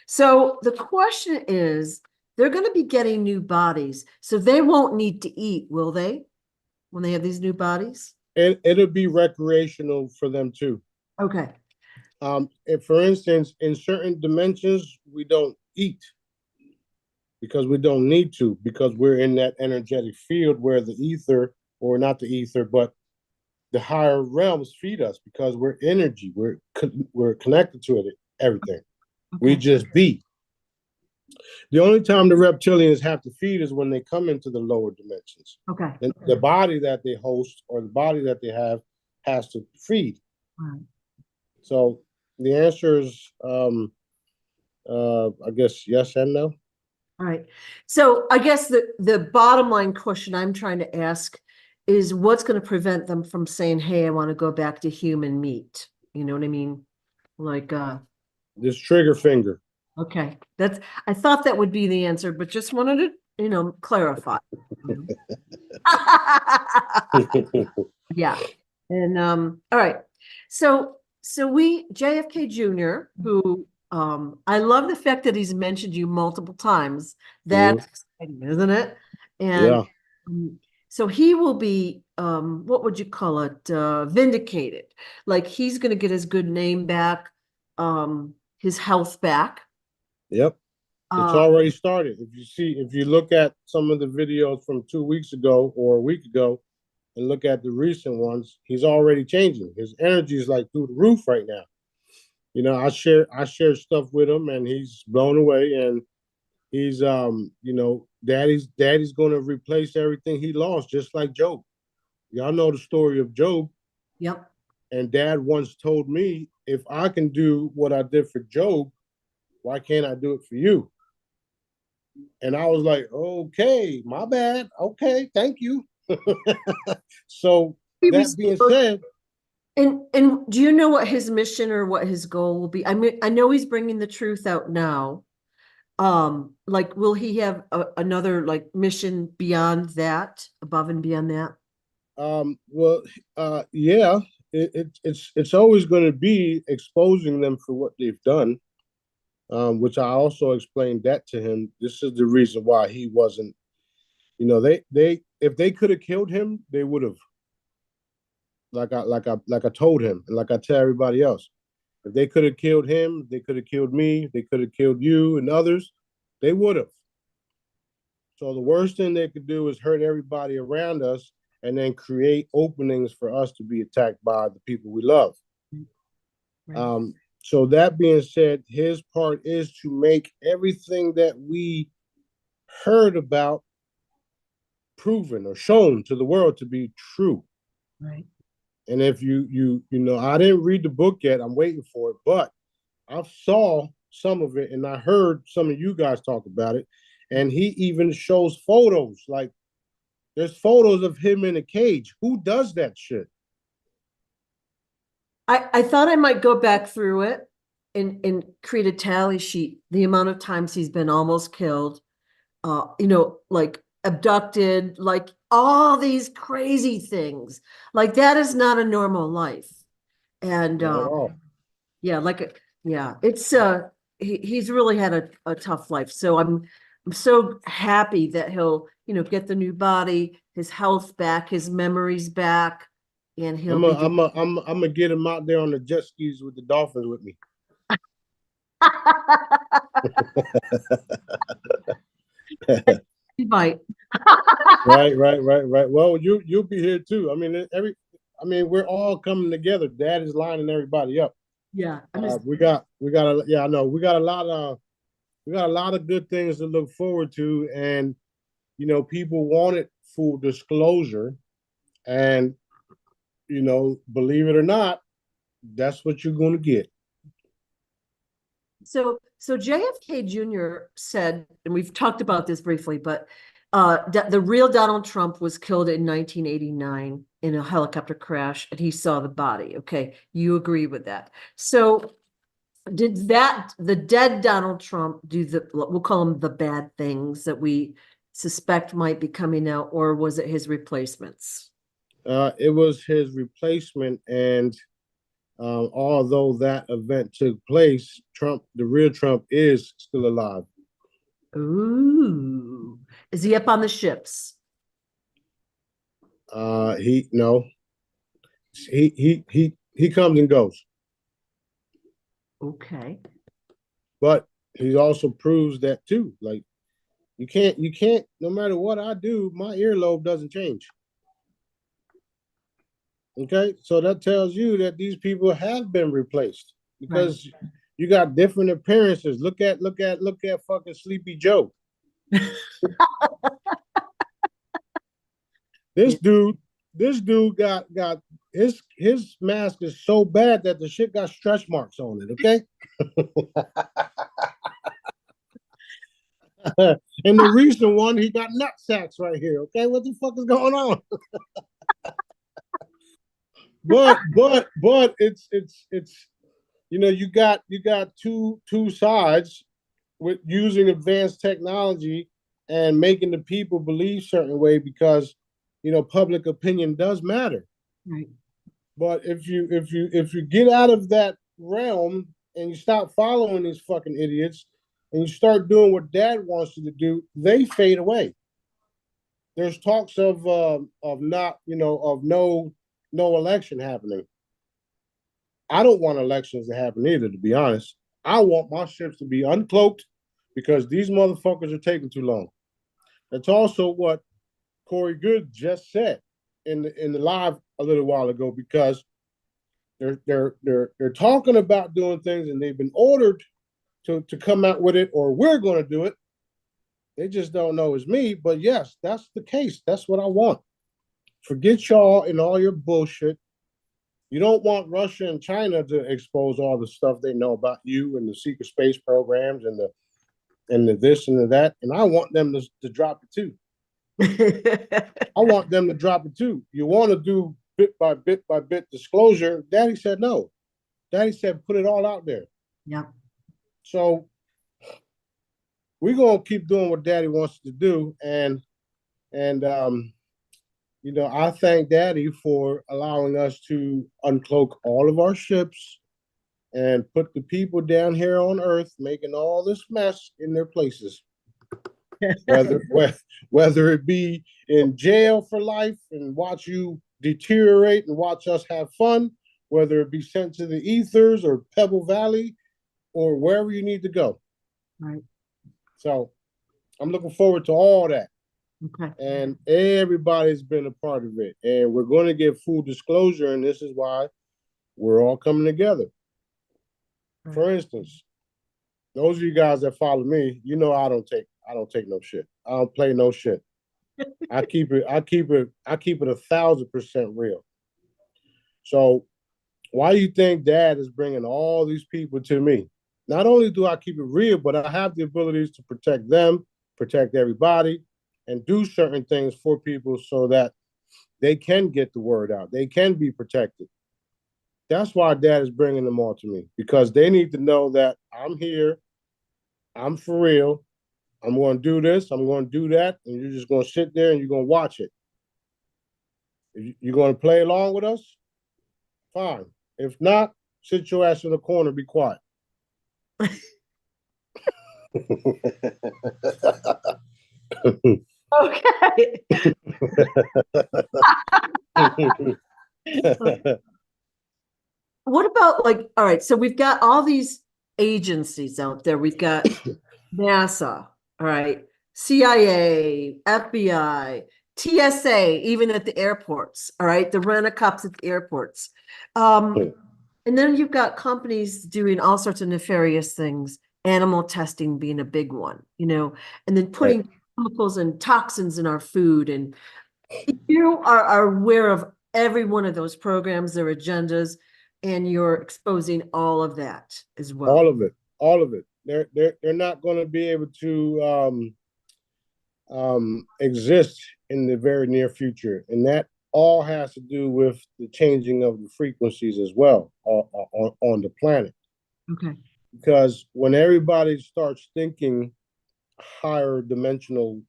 S1: So the question is, they're going to be getting new bodies, so they won't need to eat, will they, when they have these new bodies?
S2: And it'll be recreational for them too.
S1: Okay.
S2: If, for instance, in certain dimensions, we don't eat because we don't need to, because we're in that energetic field where the ether, or not the ether, but the higher realms feed us because we're energy. We're connected to it. Everything. We just be. The only time the reptilians have to feed is when they come into the lower dimensions.
S1: Okay.
S2: The body that they host or the body that they have has to feed.
S1: Right.
S2: So the answer is, I guess, yes and no.
S1: All right. So I guess the bottom line question I'm trying to ask is what's going to prevent them from saying, hey, I want to go back to human meat. You know what I mean? Like,
S2: this trigger finger.
S1: okay. I thought that would be the answer, but just wanted to, clarify. Yeah. And all right. So JFK Jr., who I love the fact that he's mentioned you multiple times. That's exciting, isn't it? And so he will be what would you call it? Vindicated. Like he's gonna get his good name back, his health back.
S2: Yep. It's already started. If you look at some of the videos from 2 weeks ago or a week ago and look at the recent ones, he's already changing. His energy is like through the roof right now. I share stuff with him and he's blown away and he's daddy's gonna replace everything he lost, just like Jobe. Y'all know the story of Jobe.
S1: Yep.
S2: And dad once told me, if I can do what I did for Jobe, why can't I do it for you? And I was like, okay, my bad. Okay, thank you. So that being said,
S1: and do you know what his mission or what his goal will be? I mean, I know he's bringing the truth out now. Like, will he have another like mission beyond that, above and beyond that?
S2: Yeah, it's always going to be exposing them for what they've done. Which I also explained that to him. This is the reason why he wasn't, they if they could have killed him, they would have. Like I told him, and like I tell everybody else. If they could have killed him, they could have killed me, they could have killed you and others, they would have. So the worst thing they could do is hurt everybody around us and then create openings for us to be attacked by the people we love. Right. So that being said, his part is to make everything that we heard about proven or shown to the world to be true.
S1: Right.
S2: And if I didn't read the book yet, I'm waiting for it, but I saw some of it and I heard some of you guys talk about it. And he even shows photos, like there's photos of him in a cage. Who does that shit?
S1: I thought I might go back through it and create a tally sheet, the amount of times he's been almost killed, like abducted, like all these crazy things. Like that is not a normal life. And it's he's really had a tough life. So I'm so happy that he'll, get the new body, his health back, his memories back. And
S2: I'm gonna get him out there on the jet skis with the dolphins with me.
S1: He might.
S2: Right. Well, you'll be here too. I mean, we're all coming together. Dad is lining everybody up.
S1: Yeah.
S2: We got I know we got a lot of good things to look forward to, and people wanted full disclosure, and believe it or not, that's what you're going to get.
S1: So JFK Jr. said, and we've talked about this briefly, but the real Donald Trump was killed in 1989 in a helicopter crash, and he saw the body. Okay, you agree with that? So did the dead Donald Trump do we'll call them the bad things that we suspect might be coming out, or was it his replacements?
S2: It was his replacement, and although that event took place, the real Trump, is still alive.
S1: Ooh, is he up on the ships?
S2: He comes and goes.
S1: Okay.
S2: But he also proves that too. Like you can't, no matter what I do, my earlobe doesn't change. Okay, so that tells you that these people have been replaced because
S1: Right.
S2: you got different appearances. Look at fucking Sleepy Joe. This
S1: Yeah.
S2: dude, this dude got his mask is so bad that the shit got stretch marks on it. Okay, and the recent one, he got nut sacks right here. Okay, what the fuck is going on? But it's you got two sides with using advanced technology and making the people believe certain way because public opinion does matter.
S1: Right.
S2: But if you get out of that realm and you stop following these fucking idiots and you start doing what dad wants you to do, they fade away. There's talks of not of no election happening. I don't want elections to happen either, to be honest. I want my ships to be uncloaked because these motherfuckers are taking too long. That's also what Corey Good just said in the live a little while ago because they're talking about doing things and they've been ordered to come out with it or we're going to do it. They just don't know it's me. But yes, that's the case. That's what I want. Forget y'all and all your bullshit. You don't want Russia and China to expose all the stuff they know about you and the secret space programs and the this and the that. And I want them to drop it too. I want them to drop it too. You want to do bit by bit disclosure. Daddy said no. Daddy said put it all out there.
S1: Yeah.
S2: So we're gonna keep doing what Daddy wants to do, and I thank Daddy for allowing us to uncloak all of our ships and put the people down here on Earth making all this mess in their places. whether whether it be in jail for life and watch you deteriorate and watch us have fun, whether it be sent to the ethers or Pebble Valley or wherever you need to go.
S1: Right.
S2: So I'm looking forward to all that.
S1: Okay.
S2: And everybody's been a part of it. And we're going to get full disclosure, and this is why we're all coming together. Right. For instance, those of you guys that follow me, I don't take no shit. I don't play no shit. I keep it 1,000% real. So why do you think Dad is bringing all these people to me? Not only do I keep it real, but I have the abilities to protect them, protect everybody, and do certain things for people so that they can get the word out. They can be protected. That's why Dad is bringing them all to me, because they need to know that I'm here, I'm for real, I'm going to do this, I'm going to do that, and you're just going to sit there and you're going to watch it. If you're going to play along with us, fine. If not, sit your ass in the corner, be quiet.
S1: Okay. What about all right, so we've got all these agencies out there. We've got NASA, all right, CIA, FBI, TSA, even at the airports, all right, the rent-a-cops at the airports. And then you've got companies doing all sorts of nefarious things, animal testing being a big one, and then putting chemicals and toxins in our food. And you are aware of every one of those programs, their agendas, and you're exposing all of that as well.
S2: All of it. They're not going to be able to exist in the very near future, and that all has to do with the changing of the frequencies as well on the planet.
S1: Okay.
S2: Because when everybody starts thinking higher dimensional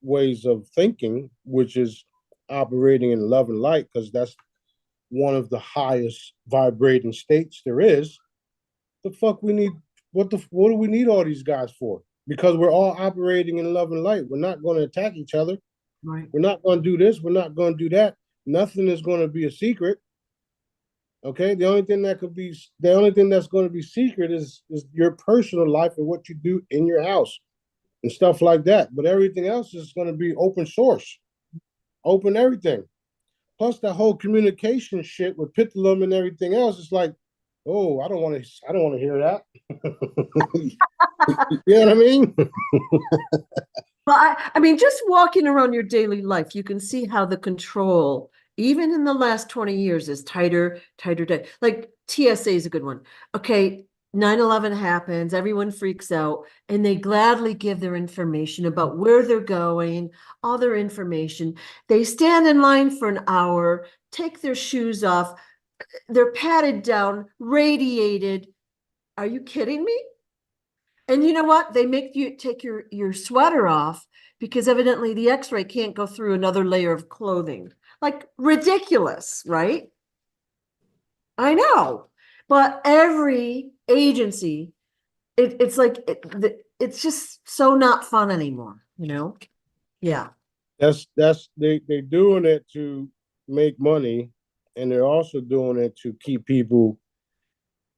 S2: ways of thinking, which is operating in love and light, because that's one of the highest vibrating states there is, the fuck we need, what do we need all these guys for? Because we're all operating in love and light. We're not going to attack each other.
S1: Right.
S2: We're not going to do this. We're not going to do that. Nothing is going to be a secret. Okay. The only thing that's going to be secret is your personal life and what you do in your house and stuff like that. But everything else is going to be open source, open everything. plus that whole communication shit with Pitulum and everything else. It's like, oh, I don't want to hear that. You know what I mean?
S1: Well, I mean, just walking around your daily life, you can see how the control, even in the last 20 years, is tighter. Like TSA is a good one. Okay, 9/11 happens, everyone freaks out, and they gladly give their information about where they're going, all their information. They stand in line for an hour, take their shoes off, they're patted down, radiated. Are you kidding me? And you know what? They make you take your sweater off because evidently the x-ray can't go through another layer of clothing. Like ridiculous, right? I know. But every agency, it's like it's just so not fun anymore, you know? Yeah.
S2: They're doing it to make money, and they're also doing it to keep people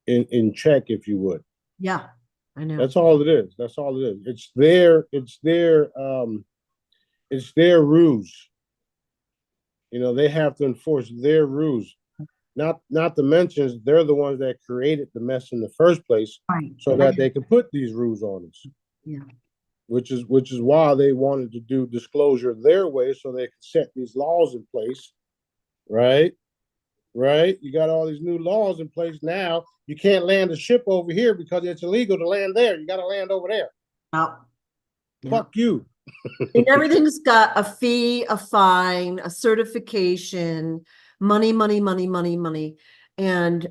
S2: in check, if you would.
S1: Yeah. I know.
S2: That's all it is. That's all it is. It's their rules. You know, they have to enforce their rules. Not to mention they're the ones that created the mess in the first place,
S1: Right.
S2: so that they can put these rules on us.
S1: Yeah.
S2: Which is why they wanted to do disclosure their way, so they could set these laws in place, right? Right? You got all these new laws in place now. You can't land a ship over here because it's illegal to land there. You got to land over there.
S1: Oh.
S2: Fuck you.
S1: And everything's got a fee, a fine, a certification, money. And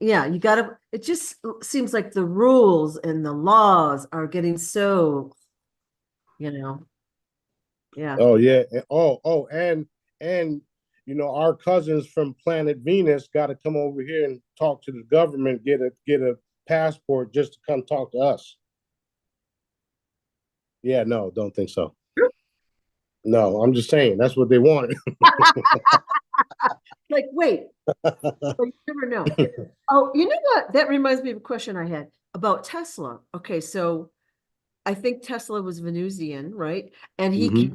S1: yeah, you gotta, it just seems like the rules and the laws are getting so, yeah.
S2: Oh yeah. And you know, our cousins from planet Venus got to come over here and talk to the government, get a passport just to come talk to us. Yeah, no, don't think so. No, I'm just saying that's what they wanted.
S1: Like, wait, you never know. Oh, you know what? That reminds me of a question I had about Tesla. Okay, so I think Tesla was Venusian, right? And he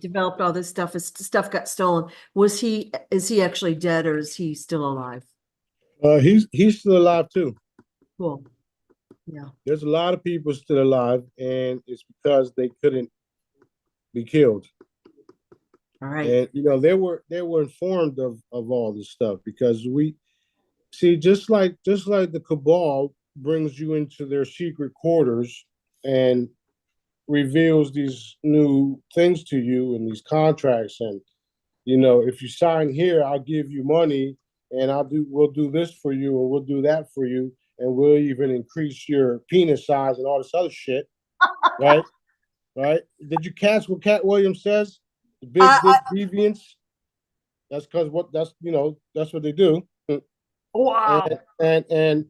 S1: developed all this stuff. His stuff got stolen. Is he actually dead or is he still alive?
S2: He's still alive too.
S1: Cool. Yeah.
S2: There's a lot of people still alive, and it's because they couldn't be killed.
S1: All right.
S2: And you know, they were informed of all this stuff, because we see, just like the cabal brings you into their secret quarters and reveals these new things to you and these contracts, and you know, if you sign here, I'll give you money, and we'll do this for you, and we'll do that for you, and we'll even increase your penis size and all this other shit. Right? Right? Did you catch what Cat Williams says? The big deviants. That's because that's what they do.
S1: Wow.
S2: And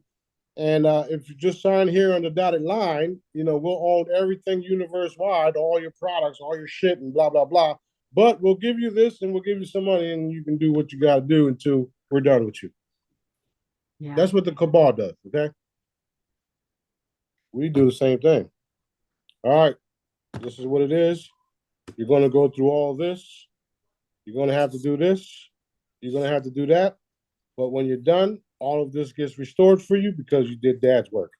S2: if you just sign here on the dotted line, you know, we'll own everything universe wide, all your products, all your shit, and blah blah blah. But we'll give you this, and we'll give you some money, and you can do what you got to do until we're done with you. Yeah. That's what the cabal does. Okay. We do the same thing. All right. This is what it is. You're going to go through all this. You're going to have to do this. You're going to have to do that. But when you're done, all of this gets restored for you because you did Dad's work.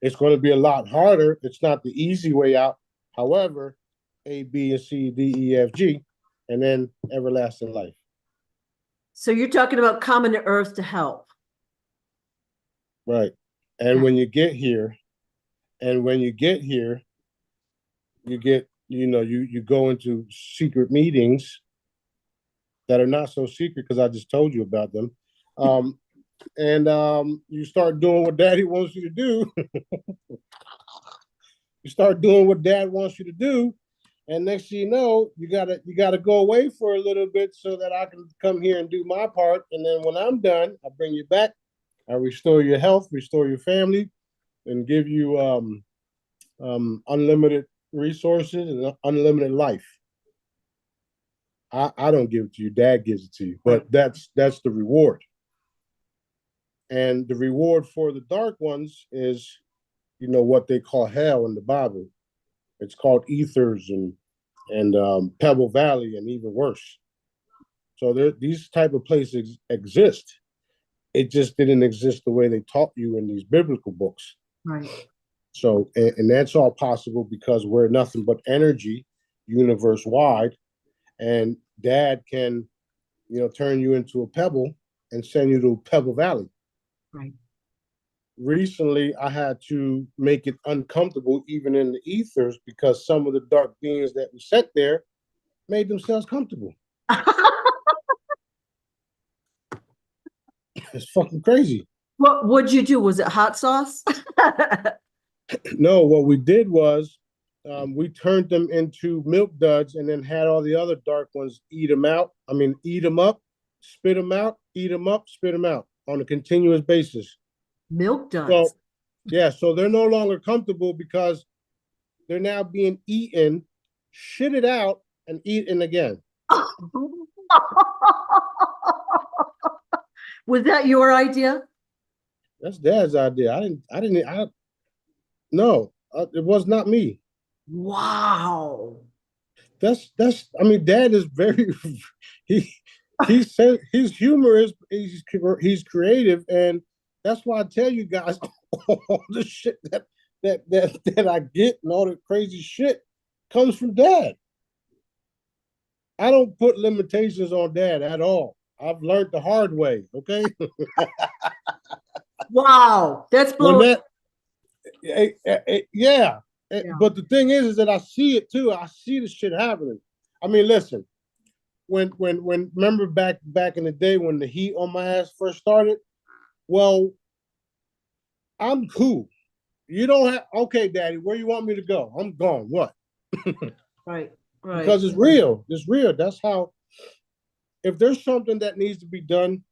S2: It's going to be a lot harder. It's not the easy way out. However, A, B, and C, D, E, F, G, and then everlasting life.
S1: So you're talking about coming to Earth to help.
S2: Right. And when you get here, you get, you go into secret meetings that are not so secret because I just told you about them. And you start doing what Daddy wants you to do. You start doing what Dad wants you to do. And next thing you know, you gotta go away for a little bit so that I can come here and do my part. And then when I'm done, I bring you back. I restore your health, restore your family, and give you unlimited resources and unlimited life. I don't give it to you. Dad gives it to you. But that's the reward. And the reward for the dark ones is, what they call hell in the Bible. It's called ethers and Pebble Valley, and even worse. So these type of places exist. It just didn't exist the way they taught you in these biblical books.
S1: Right.
S2: So, and that's all possible because we're nothing but energy, universe wide, and Dad can, turn you into a pebble and send you to Pebble Valley.
S1: Right.
S2: Recently, I had to make it uncomfortable, even in the ethers, because some of the dark beings that we sent there made themselves comfortable. It's fucking crazy.
S1: What would you do? Was it hot sauce?
S2: No, what we did was we turned them into milk duds and then had all the other dark ones eat them out. I mean, eat them up, spit them out, eat them up, spit them out on a continuous basis.
S1: Milk duds.
S2: So, yeah, so they're no longer comfortable because they're now being eaten, shitted out, and eaten again.
S1: Was that your idea?
S2: That's Dad's idea. No, it was not me.
S1: Wow.
S2: I mean, Dad is very, his humor is, he's creative. And that's why I tell you guys all the shit that I get and all the crazy shit comes from Dad. I don't put limitations on Dad at all. I've learned the hard way. Okay.
S1: Wow, that's blowing.
S2: Yeah. But the thing is that I see it too. I see the shit happening. I mean, listen, when remember back in the day when the heat on my ass first started? Well, I'm cool. You don't have, okay, Daddy, where you want me to go? I'm gone. What?
S1: Right.
S2: Because it's real. It's real. That's how, if there's something that needs to be done,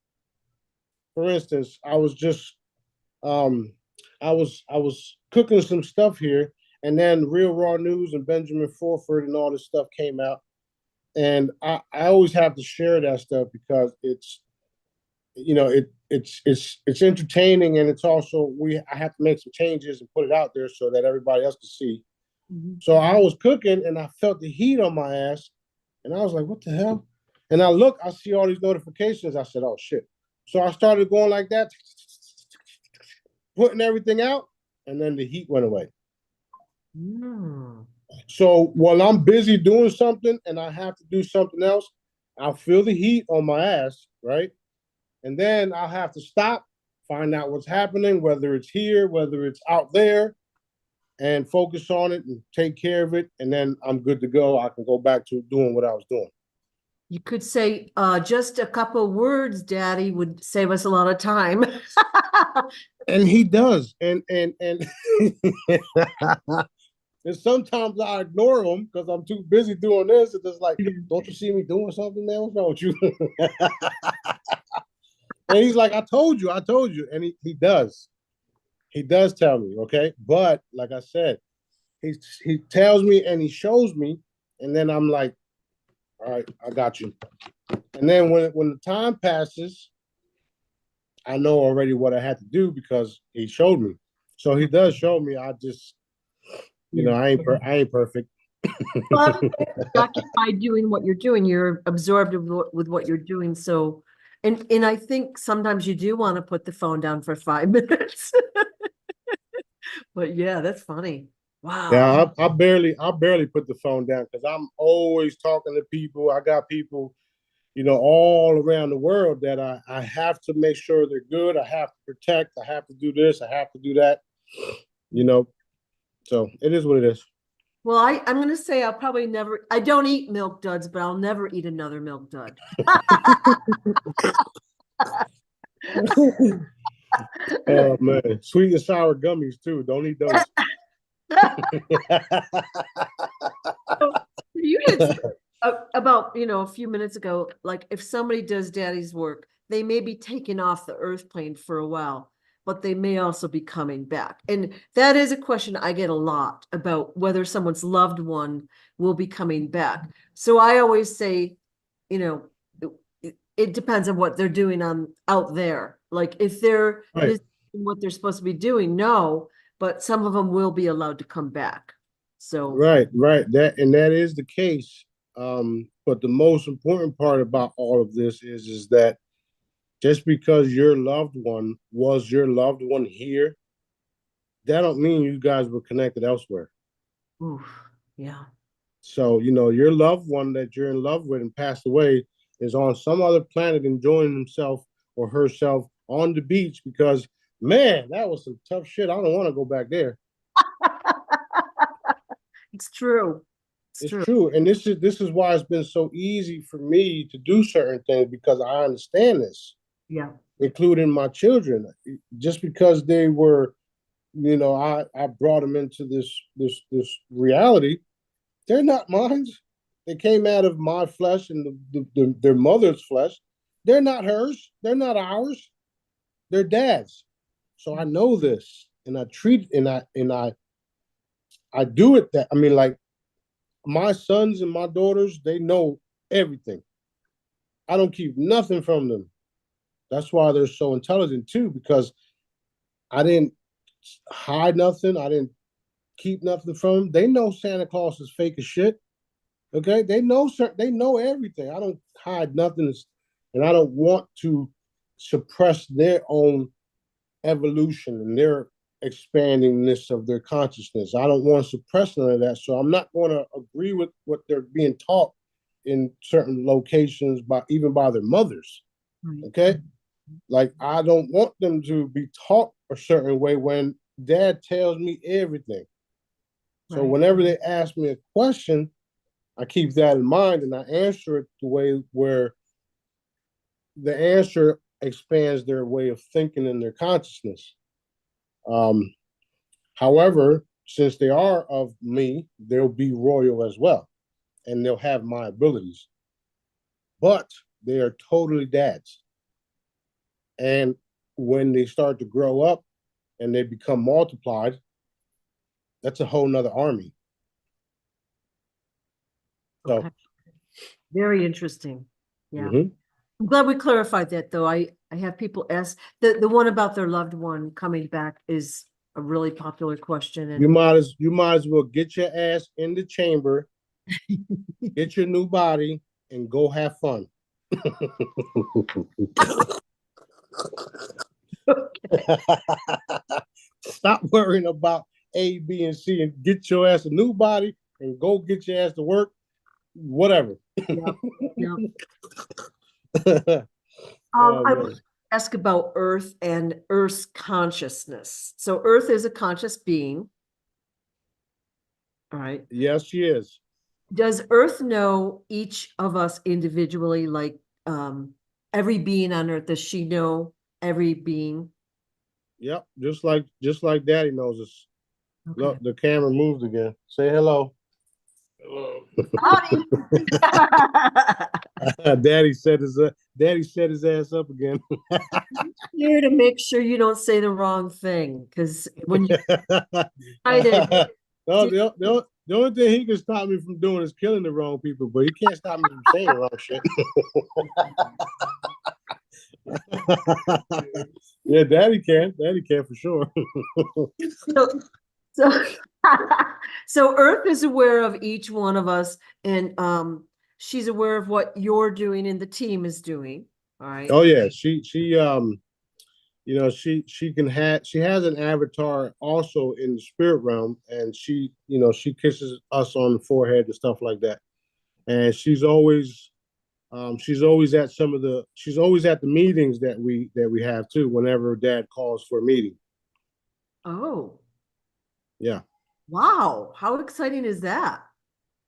S2: for instance, I was just I was cooking some stuff here, and then Real Raw News and Benjamin Forford and all this stuff came out. And I always have to share that stuff because it's it's entertaining, and it's also I have to make some changes and put it out there so that everybody else can see. Mm-hmm. So I was cooking and I felt the heat on my ass, and I was like, what the hell? And I see all these notifications. I said, oh shit. So I started going like that, putting everything out, and then the heat went away. Mm. So while I'm busy doing something and I have to do something else, I'll feel the heat on my ass, right? And then I'll have to stop, find out what's happening, whether it's here, whether it's out there, and focus on it and take care of it. And then I'm good to go. I can go back to doing what I was doing.
S1: You could say just a couple words, Daddy, would save us a lot of time.
S2: And he does. And and sometimes I ignore him because I'm too busy doing this. It's just like, don't you see me doing something, man? What's wrong with you? And he's like, I told you. And he does. He does tell me, okay? But like I said, he tells me and he shows me, and then I'm like, all right, I got you. And then when the time passes, I know already what I had to do because he showed me. So he does show me. I just, I ain't perfect.
S1: Well, you're occupied doing what you're doing. You're absorbed with what you're doing. So, and I think sometimes you do want to put the phone down for 5 minutes. But yeah, that's funny. Wow.
S2: Yeah, I barely put the phone down because I'm always talking to people. I got people, all around the world that I have to make sure they're good. I have to protect. I have to do this. I have to do that. So it is what it is.
S1: Well, I'm going to say I'll probably never, I don't eat milk duds, but I'll never eat another milk dud.
S2: Oh, man. Sweet and sour gummies, too. Don't eat those.
S1: You had about, a few minutes ago, like if somebody does Daddy's work, they may be taken off the earth plane for a while, but they may also be coming back. And that is a question I get a lot about whether someone's loved one will be coming back. So I always say, it depends on what they're doing out there. Like if they're
S2: right.
S1: What they're supposed to be doing, no, but some of them will be allowed to come back. So
S2: right. That is the case. But the most important part about all of this is that just because your loved one was your loved one here, that don't mean you guys were connected elsewhere.
S1: Oof, yeah.
S2: So, your loved one that you're in love with and passed away is on some other planet enjoying himself or herself on the beach because, man, that was some tough shit. I don't want to go back there.
S1: It's true. It's
S2: It's
S1: true.
S2: true. And this is why it's been so easy for me to do certain things because I understand this,
S1: Yeah.
S2: including my children. Just because they were, I brought them into this reality. They're not mine. They came out of my flesh and their mother's flesh. They're not hers. They're not ours. They're dad's. So I know this, and I treat and I do it that. I mean, like my sons and my daughters, they know everything. I don't keep nothing from them. That's why they're so intelligent too, because I didn't hide nothing. I didn't keep nothing from them. They know Santa Claus is fake as shit. Okay, they know everything. I don't hide nothing, and I don't want to suppress their own evolution and their expandingness of their consciousness. I don't want to suppress none of that. So I'm not going to agree with what they're being taught in certain locations by their mothers. Okay, like I don't want them to be taught a certain way when dad tells me everything. So whenever they ask me a question, I keep that in mind and I answer it the way where the answer expands their way of thinking and their consciousness. However, since they are of me, they'll be royal as well, and they'll have my abilities. But they are totally dads. And when they start to grow up and they become multiplied, that's a whole nother army.
S1: Okay. So, very interesting. Yeah.
S2: Mm-hmm.
S1: I'm glad we clarified that though. I have people ask the one about their loved one coming back is a really popular question. And
S2: you might as well get your ass in the chamber, get your new body, and go have fun. Stop worrying about A, B, and C, and get your ass a new body and go get your ass to work. Whatever.
S1: Yep. I would ask about Earth and Earth's consciousness. So Earth is a conscious being. All right.
S2: Yes, she is.
S1: Does Earth know each of us individually, like every being on Earth? Does she know every being?
S2: Yep, just like Daddy knows us. Okay. Look, the camera moved again. Say hello. Hello. Howdy. Daddy set his ass up again.
S1: Here to make sure you don't say the wrong thing, because when you the
S2: only thing he can stop me from doing is killing the wrong people, but he can't stop me from saying the wrong shit. Yeah, Daddy can for sure.
S1: So Earth is aware of each one of us, and she's aware of what you're doing and the team is doing. All right.
S2: Oh yeah, she has an avatar also in the spirit realm, and she kisses us on the forehead and stuff like that. And she's always at the meetings that we have too, whenever Dad calls for a meeting.
S1: Oh.
S2: Yeah.
S1: Wow, how exciting is that?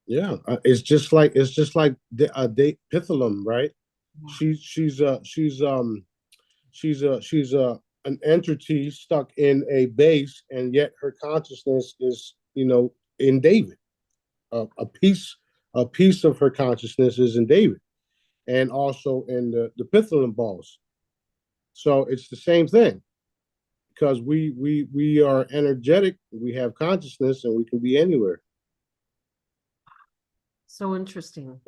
S2: Yeah, it's just like the Pithalum, right? Yeah. She's an entity stuck in a base, and yet her consciousness is in David. A piece of her consciousness is in David, and also in the Pithalum balls. So it's the same thing, because we are energetic, we have consciousness, and we can be anywhere.
S1: So interesting.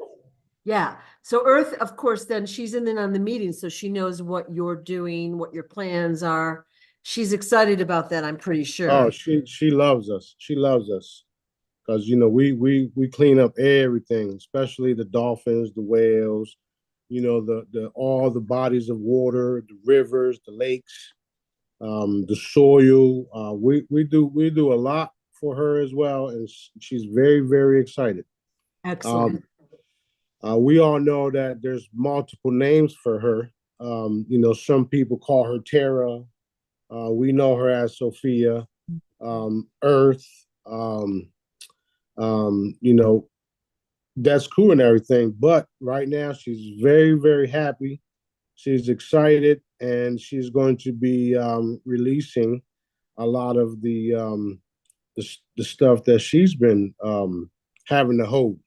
S1: Yeah. So Earth, of course, then she's in on the meeting, so she knows what you're doing, what your plans are. She's excited about that, I'm pretty sure.
S2: Oh, she loves us. She loves us. because we clean up everything, especially the dolphins, the whales, the all the bodies of water, the rivers, the lakes, the soil. We do a lot for her as well, and she's very, very excited.
S1: Excellent.
S2: We all know that there's multiple names for her. Some people call her Terra. We know her as Sophia, Earth. You know, that's cool and everything. But right now, she's very, very happy. She's excited, and she's going to be releasing a lot of the stuff that she's been having to hold.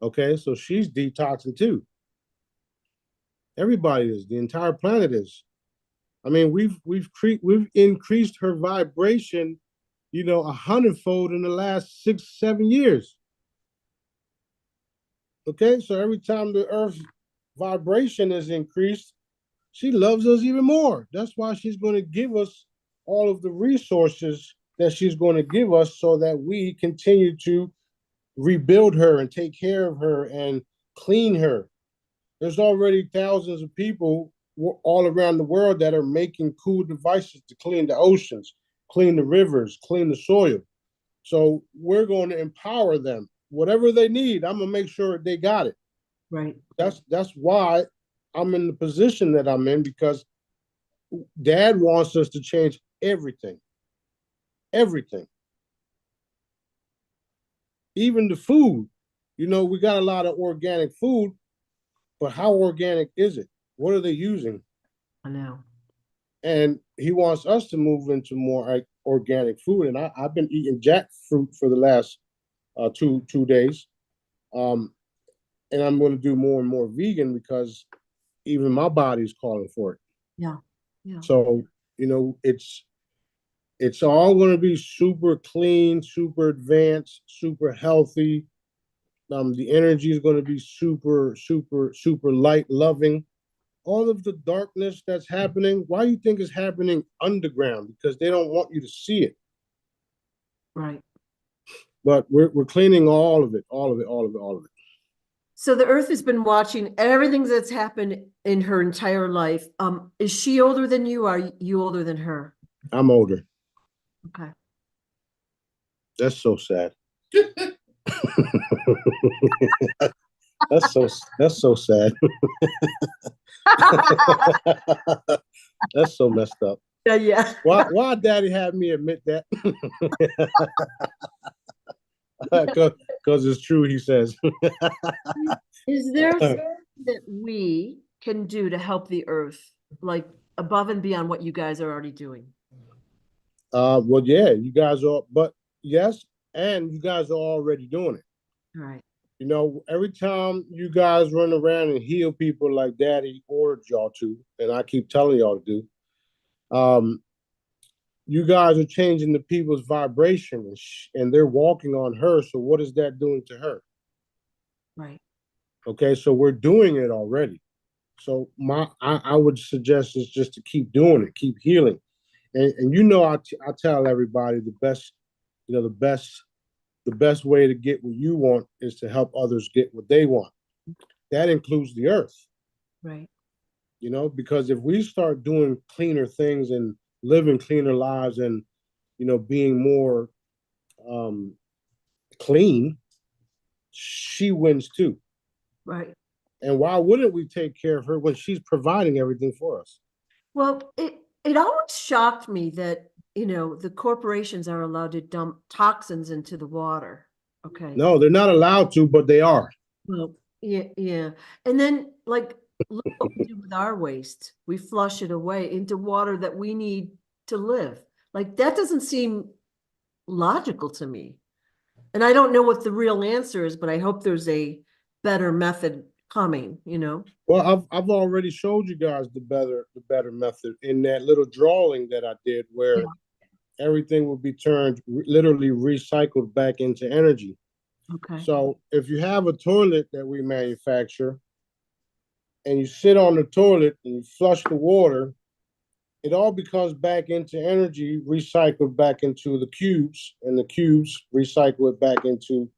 S2: Okay, so she's detoxing too. Everybody is. The entire planet is. I mean, we've increased her vibration, 100-fold in the last 6, 7 years. Okay, so every time the Earth's vibration is increased, she loves us even more. That's why she's going to give us all of the resources that she's going to give us, so that we continue to rebuild her and take care of her and clean her. There's already thousands of people all around the world that are making cool devices to clean the oceans, clean the rivers, clean the soil. So we're going to empower them. Whatever they need, I'm gonna make sure they got it.
S1: Right.
S2: That's why I'm in the position that I'm in, because Dad wants us to change everything. Everything. Even the food. We got a lot of organic food, but how organic is it? What are they using?
S1: I know.
S2: And he wants us to move into more organic food. And I've been eating jackfruit for the last two days. And I'm going to do more and more vegan, because even my body's calling for it.
S1: Yeah. Yeah.
S2: So, it's all going to be super clean, super advanced, super healthy. The energy is going to be super, super, super light, loving. All of the darkness that's happening, why do you think it's happening underground? Because they don't want you to see it.
S1: Right.
S2: But we're cleaning all of it, all of it, all of it, all of it.
S1: So the Earth has been watching everything that's happened in her entire life. Is she older than you? Are you older than her?
S2: I'm older.
S1: Okay.
S2: That's so sad. that's so sad. That's so messed up.
S1: Yeah.
S2: Why Daddy had me admit that? Because it's true, he says.
S1: Is there something that we can do to help the Earth, like above and beyond what you guys are already doing?
S2: Well, yeah, you guys are, but yes, and you guys are already doing it.
S1: All right.
S2: Every time you guys run around and heal people like Daddy ordered y'all to, and I keep telling y'all to do, you guys are changing the people's vibration, and they're walking on her. So what is that doing to her?
S1: Right.
S2: Okay, so we're doing it already. So I would suggest is just to keep doing it, keep healing, and I tell everybody the best way to get what you want is to help others get what they want. That includes the Earth.
S1: Right.
S2: Because if we start doing cleaner things and living cleaner lives and, being more clean, she wins too.
S1: Right.
S2: And why wouldn't we take care of her when she's providing everything for us?
S1: Well, it always shocked me that, the corporations are allowed to dump toxins into the water. Okay.
S2: No, they're not allowed to, but they are.
S1: Well, yeah, yeah. And then, like, look what we do with our waste. We flush it away into water that we need to live. Like, that doesn't seem logical to me. And I don't know what the real answer is, but I hope there's a better method coming,
S2: Well, I've already showed you guys the better method in that little drawing that I did, where everything will be turned literally recycled back into energy.
S1: Okay.
S2: So if you have a toilet that we manufacture and you sit on the toilet and you flush the water, it all becomes back into energy, recycled back into the cubes, and the cubes recycle it back into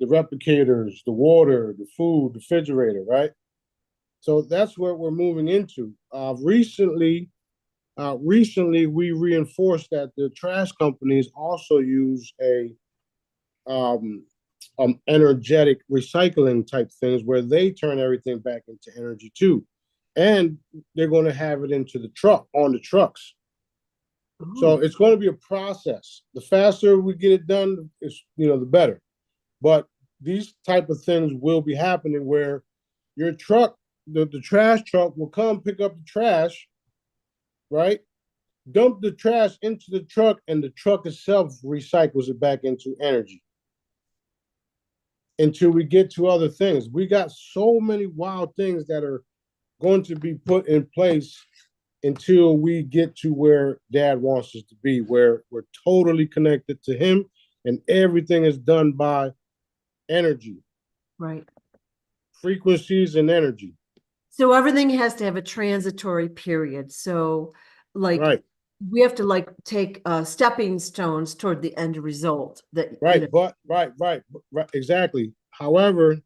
S2: the replicators, the water, the food, the refrigerator, right? So that's what we're moving into. Recently, we reinforced that the trash companies also use a um, energetic recycling type things where they turn everything back into energy too, and they're going to have it into the truck on the trucks. So
S1: Ooh,
S2: it's going to be a process. The faster we get it done, is the better. But these type of things will be happening where your truck, the trash truck, will come pick up the trash, right? Dump the trash into the truck, and the truck itself recycles it back into energy until we get to other things. We got so many wild things that are going to be put in place until we get to where Dad wants us to be, where we're totally connected to him and everything is done by energy,
S1: right.
S2: frequencies and energy.
S1: So everything has to have a transitory period. So like
S2: Right,
S1: we have to like take stepping stones toward the end result that,
S2: right, but right, exactly. However,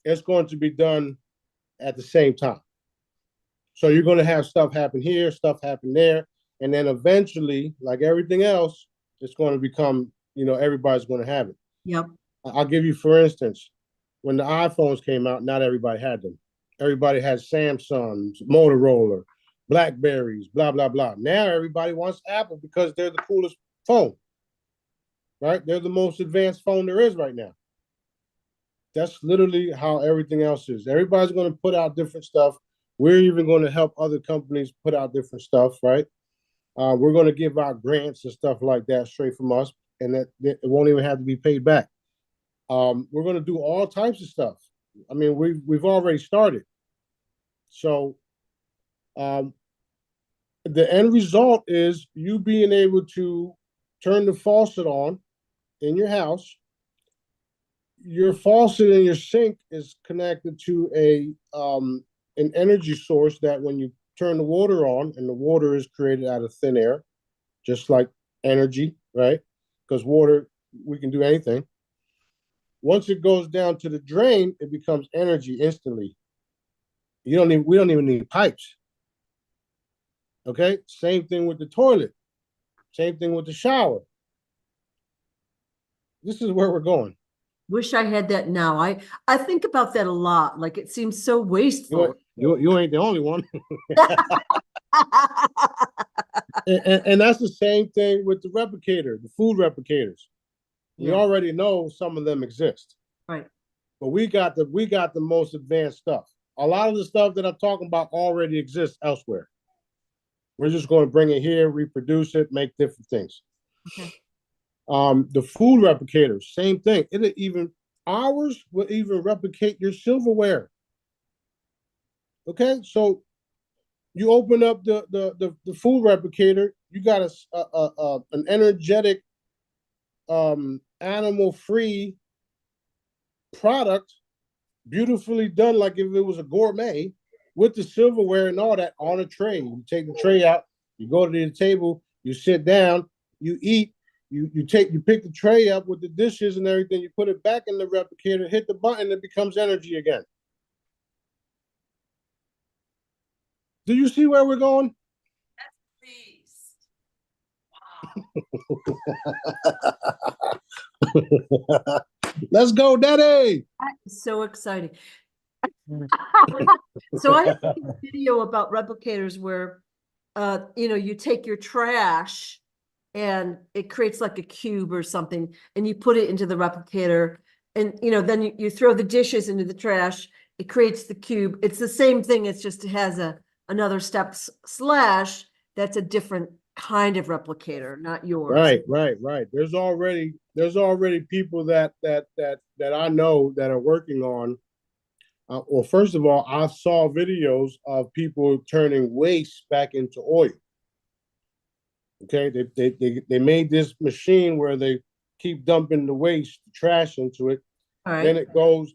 S2: it's going to be done at the same time. So you're going to have stuff happen here, stuff happen there, and then eventually, like everything else, it's going to become, everybody's going to have it.
S1: yep.
S2: I'll give you, for instance, when the iPhones came out, not everybody had them. Everybody had Samsungs, Motorola, Blackberries, blah, blah, blah. Now everybody wants Apple because they're the coolest phone, right? They're the most advanced phone there is right now. That's literally how everything else is. Everybody's going to put out different stuff. We're even going to help other companies put out different stuff, right? We're going to give out grants and stuff like that straight from us, and that it won't even have to be paid back. We're going to do all types of stuff. I mean, we've already started. So the end result is you being able to turn the faucet on in your house. Your faucet in your sink is connected to an energy source that when you turn the water on, and the water is created out of thin air, just like energy, right? Because water, we can do anything. Once it goes down to the drain, it becomes energy instantly. We don't even need pipes. Okay. Same thing with the toilet. Same thing with the shower. This is where we're going.
S1: Wish I had that now. I think about that a lot. Like it seems so wasteful.
S2: You ain't the only one. And that's the same thing with the replicator, the food replicators. We
S1: Yeah,
S2: already know some of them exist,
S1: right.
S2: but we got the most advanced stuff. A lot of the stuff that I'm talking about already exists elsewhere. We're just going to bring it here, reproduce it, make different things.
S1: Okay.
S2: The food replicators, same thing. Ours will even replicate your silverware. Okay, so you open up the food replicator, you got an energetic animal free product, beautifully done, like if it was a gourmet, with the silverware and all that on a tray. You take the tray out, you go to the table, you sit down, you eat, you pick the tray up with the dishes and everything, you put it back in the replicator, hit the button, it becomes energy again. Do you see where we're going? Let's go, Daddy.
S1: So exciting. So I have a video about replicators where you take your trash and it creates like a cube or something, and you put it into the replicator, and then you throw the dishes into the trash, it creates the cube. It's the same thing, it's just it has another step slash that's a different kind of replicator, not yours.
S2: Right. There's already people that I know that are working on. Well, first of all, I saw videos of people turning waste back into oil. Okay, they made this machine where they keep dumping the waste, the trash into it.
S1: All right.
S2: Then it goes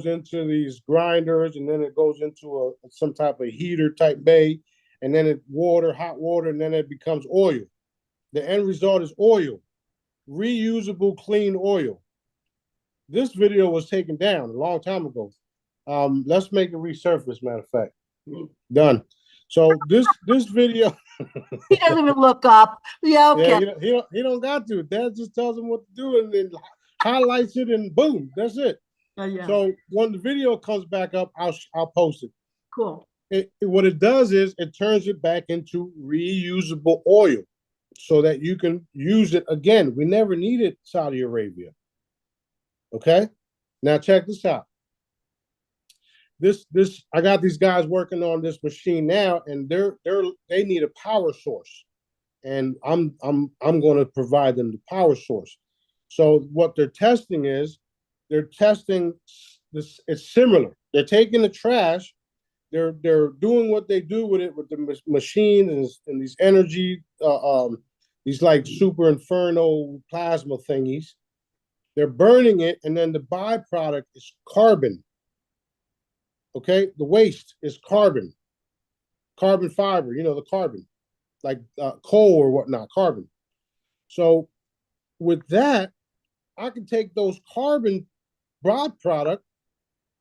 S2: into these grinders, and then it goes into some type of heater type bay, and then hot water, and then it becomes oil. The end result is oil, reusable, clean oil. This video was taken down a long time ago. Let's make it resurface, matter of fact. Done. So this video.
S1: He doesn't even look up. Yeah, okay.
S2: Yeah, he don't got to. Dad just tells him what to do and then highlights it and boom, that's it.
S1: Yeah.
S2: So when the video comes back up, I'll post it.
S1: Cool.
S2: What it does is it turns it back into reusable oil so that you can use it again. We never needed Saudi Arabia. Okay? Now check this out. This I got these guys working on this machine now, and they need a power source. And I'm going to provide them the power source. So what they're testing is they're testing this. It's similar. They're taking the trash. They're doing what they do with it with the machine and these energy, these like super inferno plasma thingies. They're burning it, and then the byproduct is carbon. Okay, the waste is carbon fiber. You know, the carbon, like coal or whatnot, carbon. So with that, I can take those carbon byproduct,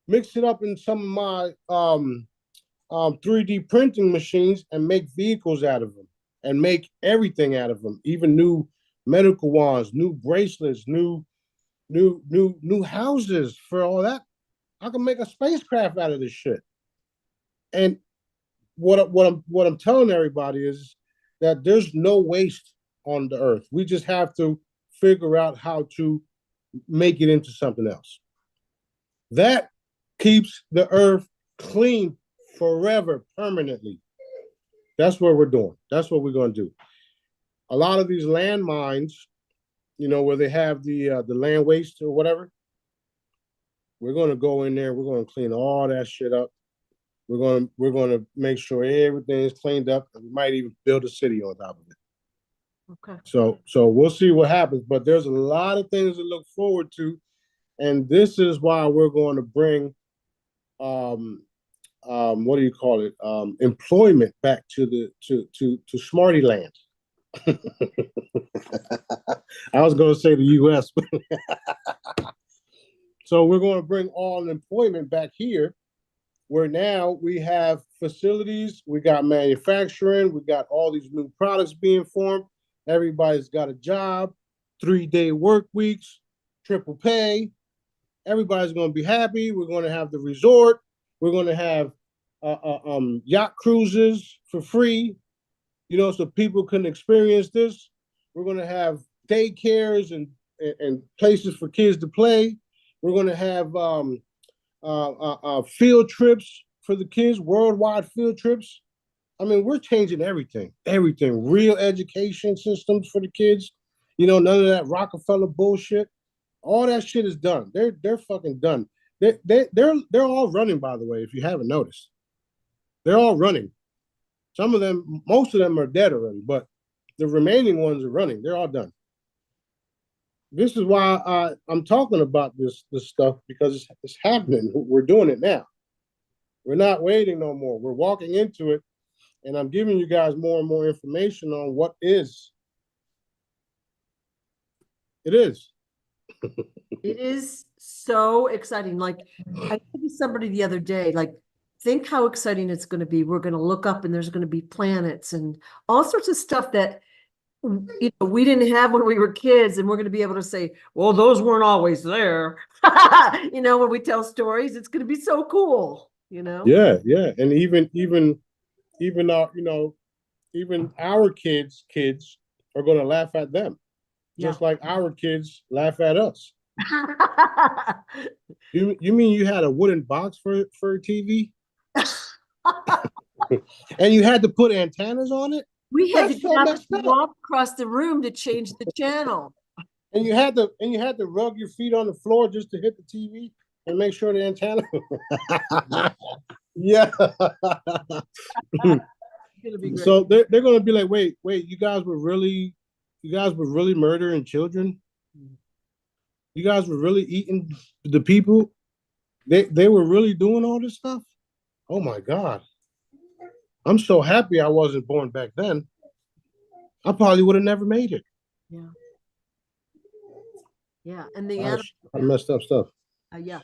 S2: mix it up in some of my 3D printing machines, and make vehicles out of them, and make everything out of them, even new medical wands, new bracelets, new houses for all that. I can make a spacecraft out of this shit. And what I'm telling everybody is that there's no waste on the earth. We just have to figure out how to make it into something else. That keeps the earth clean forever, permanently. That's what we're doing. That's what we're going to do. A lot of these landmines, you know, where they have the land waste or whatever, we're going to go in there. We're going to clean all that shit up. We're going to make sure everything is cleaned up, and we might even build a city on top of it.
S1: Okay.
S2: So we'll see what happens, but there's a lot of things to look forward to, and this is why we're going to bring what do you call it? Employment back to Smarty land. I was going to say the U.S. So we're going to bring all employment back here, where now we have facilities, we got manufacturing, we got all these new products being formed. Everybody's got a job, 3-day work weeks, triple pay. Everybody's going to be happy. We're going to have the resort. We're going to have yacht cruises for free, you know, so people can experience this. We're going to have daycares and places for kids to play. We're going to have field trips for the kids, worldwide field trips. I mean, we're changing everything. Real education systems for the kids. You know, none of that Rockefeller bullshit. All that shit is done. They're fucking done. They're all running, by the way, if you haven't noticed. They're all running. Some of them, most of them are dead already, but the remaining ones are running. They're all done. This is why I'm talking about this stuff, because it's happening. We're doing it now. We're not waiting no more. We're walking into it, and I'm giving you guys more and more information on what is. It is.
S1: It is so exciting. Like, I told somebody the other day, like, think how exciting it's going to be. We're going to look up and there's going to be planets and all sorts of stuff that, you know, we didn't have when we were kids, and we're going to be able to say, well, those weren't always there. You know, when we tell stories, it's going to be so cool, you know?
S2: Yeah. And even our, you know, even our kids are going to laugh at them, just like our kids laugh at us. You mean you had a wooden box for a TV? And you had to put antennas on it?
S1: We had to walk across the room to change the channel.
S2: And you had to rub your feet on the floor just to hit the TV and make sure the antenna. Yeah. So they're going to be like, wait, you guys were really murdering children? You guys were really eating the people? They were really doing all this stuff? Oh my God. I'm so happy I wasn't born back then. I probably would have never made it.
S1: Yeah. Yeah. And the
S2: I messed up stuff.
S1: yeah.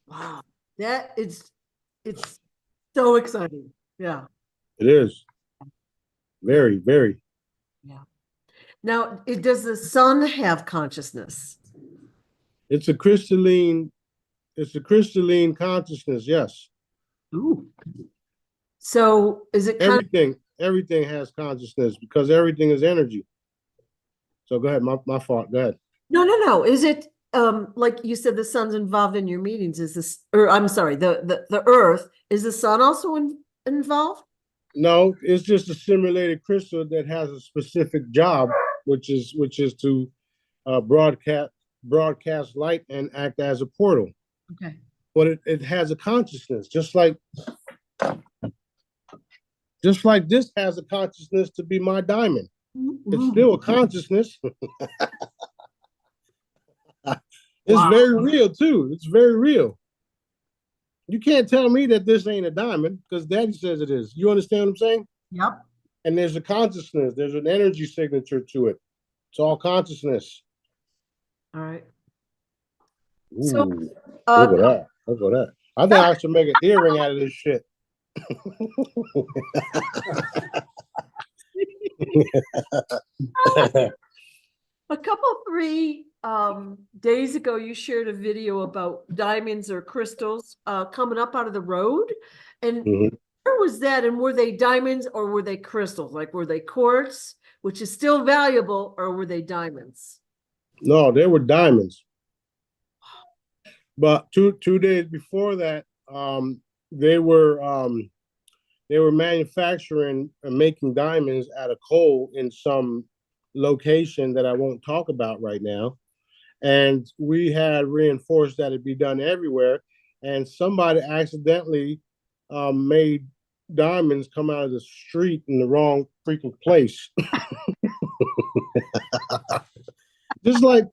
S1: Wow. It's so exciting. Yeah.
S2: It is. Very, very.
S1: Yeah. Now, does the sun have consciousness?
S2: It's a crystalline consciousness, yes.
S1: Ooh. So is it kind
S2: everything has consciousness because everything is energy. So go ahead, my fault. Go ahead.
S1: No. Is it like you said the sun's involved in your meetings? Is this, or I'm sorry, the earth, is the sun also involved?
S2: No, it's just a simulated crystal that has a specific job, which is to broadcast light and act as a portal.
S1: Okay.
S2: But it has a consciousness, just like this has a consciousness to be my diamond. It's still a consciousness. It's very real too. It's very real. You can't tell me that this ain't a diamond because Daddy says it is. You understand what I'm saying?
S1: Yep.
S2: And there's a consciousness. There's an energy signature to it. It's all consciousness.
S1: All right.
S2: Ooh, so, look at that. Look at that. I think I should make an earring out of this shit.
S1: A couple, 3 days ago, you shared a video about diamonds or crystals coming up out of the road. And where was that? And were they diamonds or were they crystals? Like, were they quartz, which is still valuable, or were they diamonds?
S2: No, they were diamonds. But two days before that, they were manufacturing and making diamonds out of coal in some location that I won't talk about right now. And we had reinforced that it be done everywhere. And somebody accidentally made diamonds come out of the street in the wrong freaking place. just like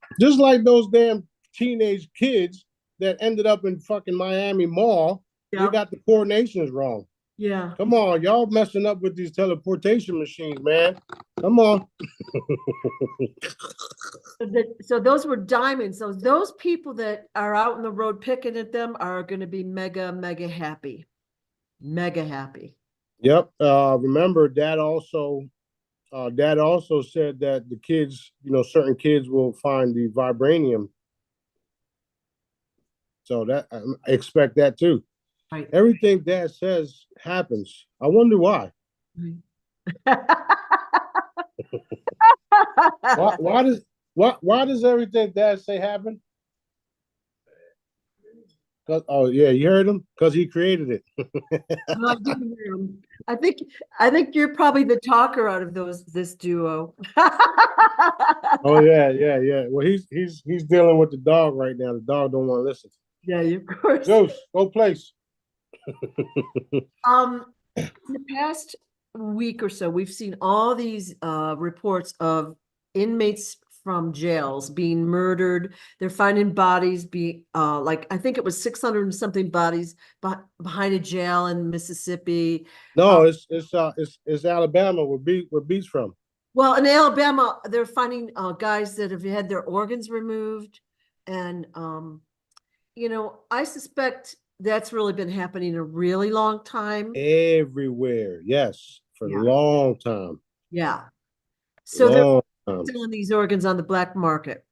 S2: those damn teenage kids that ended up in fucking Miami Mall. Yep. They got the coordinations wrong.
S1: Yeah.
S2: Come on, y'all messing up with these teleportation machines, man. Come on.
S1: So those were diamonds. So those people that are out in the road picking at them are going to be mega, mega happy. Mega happy.
S2: Yep. Remember, Dad also said that the kids, certain kids will find the vibranium. So that I expect that too. Right. Everything Dad says happens. I wonder why. Why does everything Dad say happen? Oh yeah, you heard him? Because he created it.
S1: No, I didn't hear him. I think you're probably the talker out of this duo.
S2: Oh yeah. Well, he's dealing with the dog right now. The dog don't want to listen.
S1: Yeah, of course.
S2: Ghost, go place.
S1: In the past week or so, we've seen all these reports of inmates from jails being murdered. They're finding bodies like I think it was 600 and something bodies behind a jail in Mississippi.
S2: No, it's Alabama where Beats from.
S1: Well, in Alabama, they're finding guys that have had their organs removed, and I suspect that's really been happening a really long time.
S2: Everywhere, yes, for a long time.
S1: Yeah. So they're selling these organs on the black market.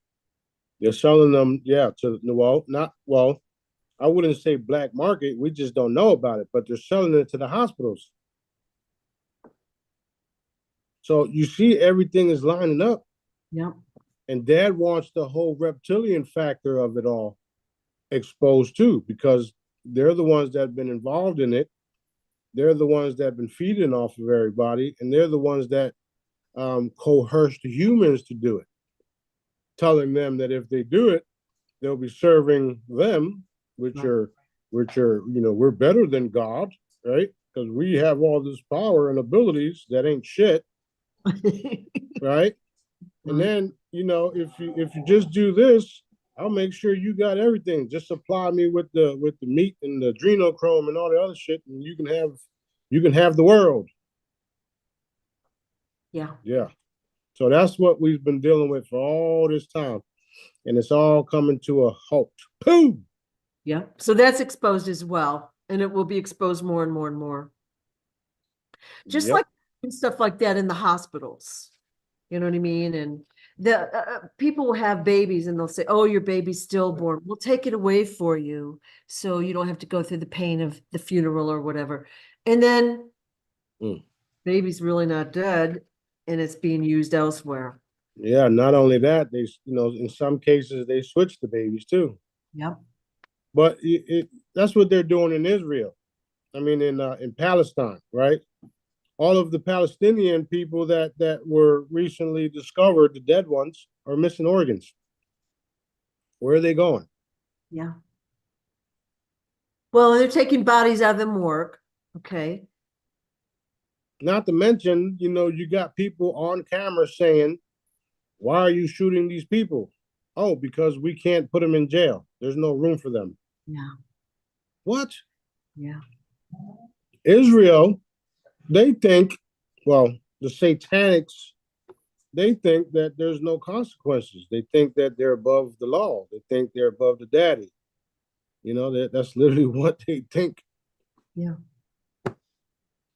S2: They're selling them, I wouldn't say black market. We just don't know about it, but they're selling it to the hospitals. So you see, everything is lining up.
S1: Yeah.
S2: And Dad wants the whole reptilian factor of it all exposed too, because they're the ones that have been involved in it. They're the ones that have been feeding off of everybody, and they're the ones that coerce the humans to do it, telling them that if they do it, they'll be serving them, which are we're better than God, right? Because we have all this power and abilities that ain't shit, right? And then if you just do this, I'll make sure you got everything. Just supply me with the meat and the adrenochrome and all the other shit, and you can have You can have the world.
S1: Yeah.
S2: Yeah. So that's what we've been dealing with for all this time. And it's all coming to a halt. Boom.
S1: Yeah. So that's exposed as well. And it will be exposed more and more and more. Just
S2: Yep.
S1: like stuff like that in the hospitals. You know what I mean? And the people will have babies and they'll say, "Oh, your baby's stillborn. We'll take it away for you, so you don't have to go through the pain of the funeral or whatever." And then baby's really not dead, and it's being used elsewhere.
S2: Yeah. Not only that, they, in some cases they switch the babies too.
S1: Yep.
S2: But that's what they're doing in Israel. I mean, in Palestine, right? All of the Palestinian people that were recently discovered, the dead ones, are missing organs. Where are they going?
S1: Yeah. Well, they're taking bodies out of the morgue. Okay.
S2: Not to mention, you got people on camera saying, "Why are you shooting these people?" Oh, because we can't put them in jail. There's no room for them.
S1: Yeah.
S2: What?
S1: Yeah.
S2: Israel, they think, well, the satanics, they think that there's no consequences. They think that they're above the law. They think they're above the daddy. That's literally what they think.
S1: Yeah.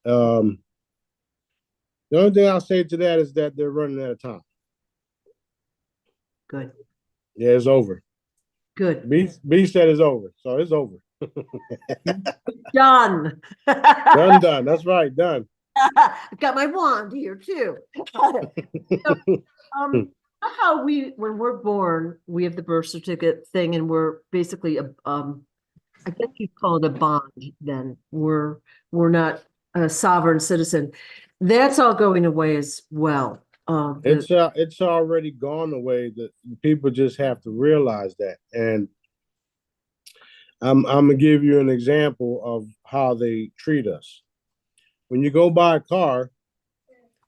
S2: The only thing I'll say to that is that they're running out of time.
S1: Good.
S2: Yeah, it's over.
S1: Good.
S2: B said it's over, so it's over.
S1: Done.
S2: Done. That's right, done.
S1: I've got my wand here too. How when we're born, we have the birth certificate thing, and we're basically I guess you'd call it a bond. Then we're not a sovereign citizen. That's all going away as well.
S2: It's already gone away. That people just have to realize that. And I'm gonna give you an example of how they treat us. When you go buy a car,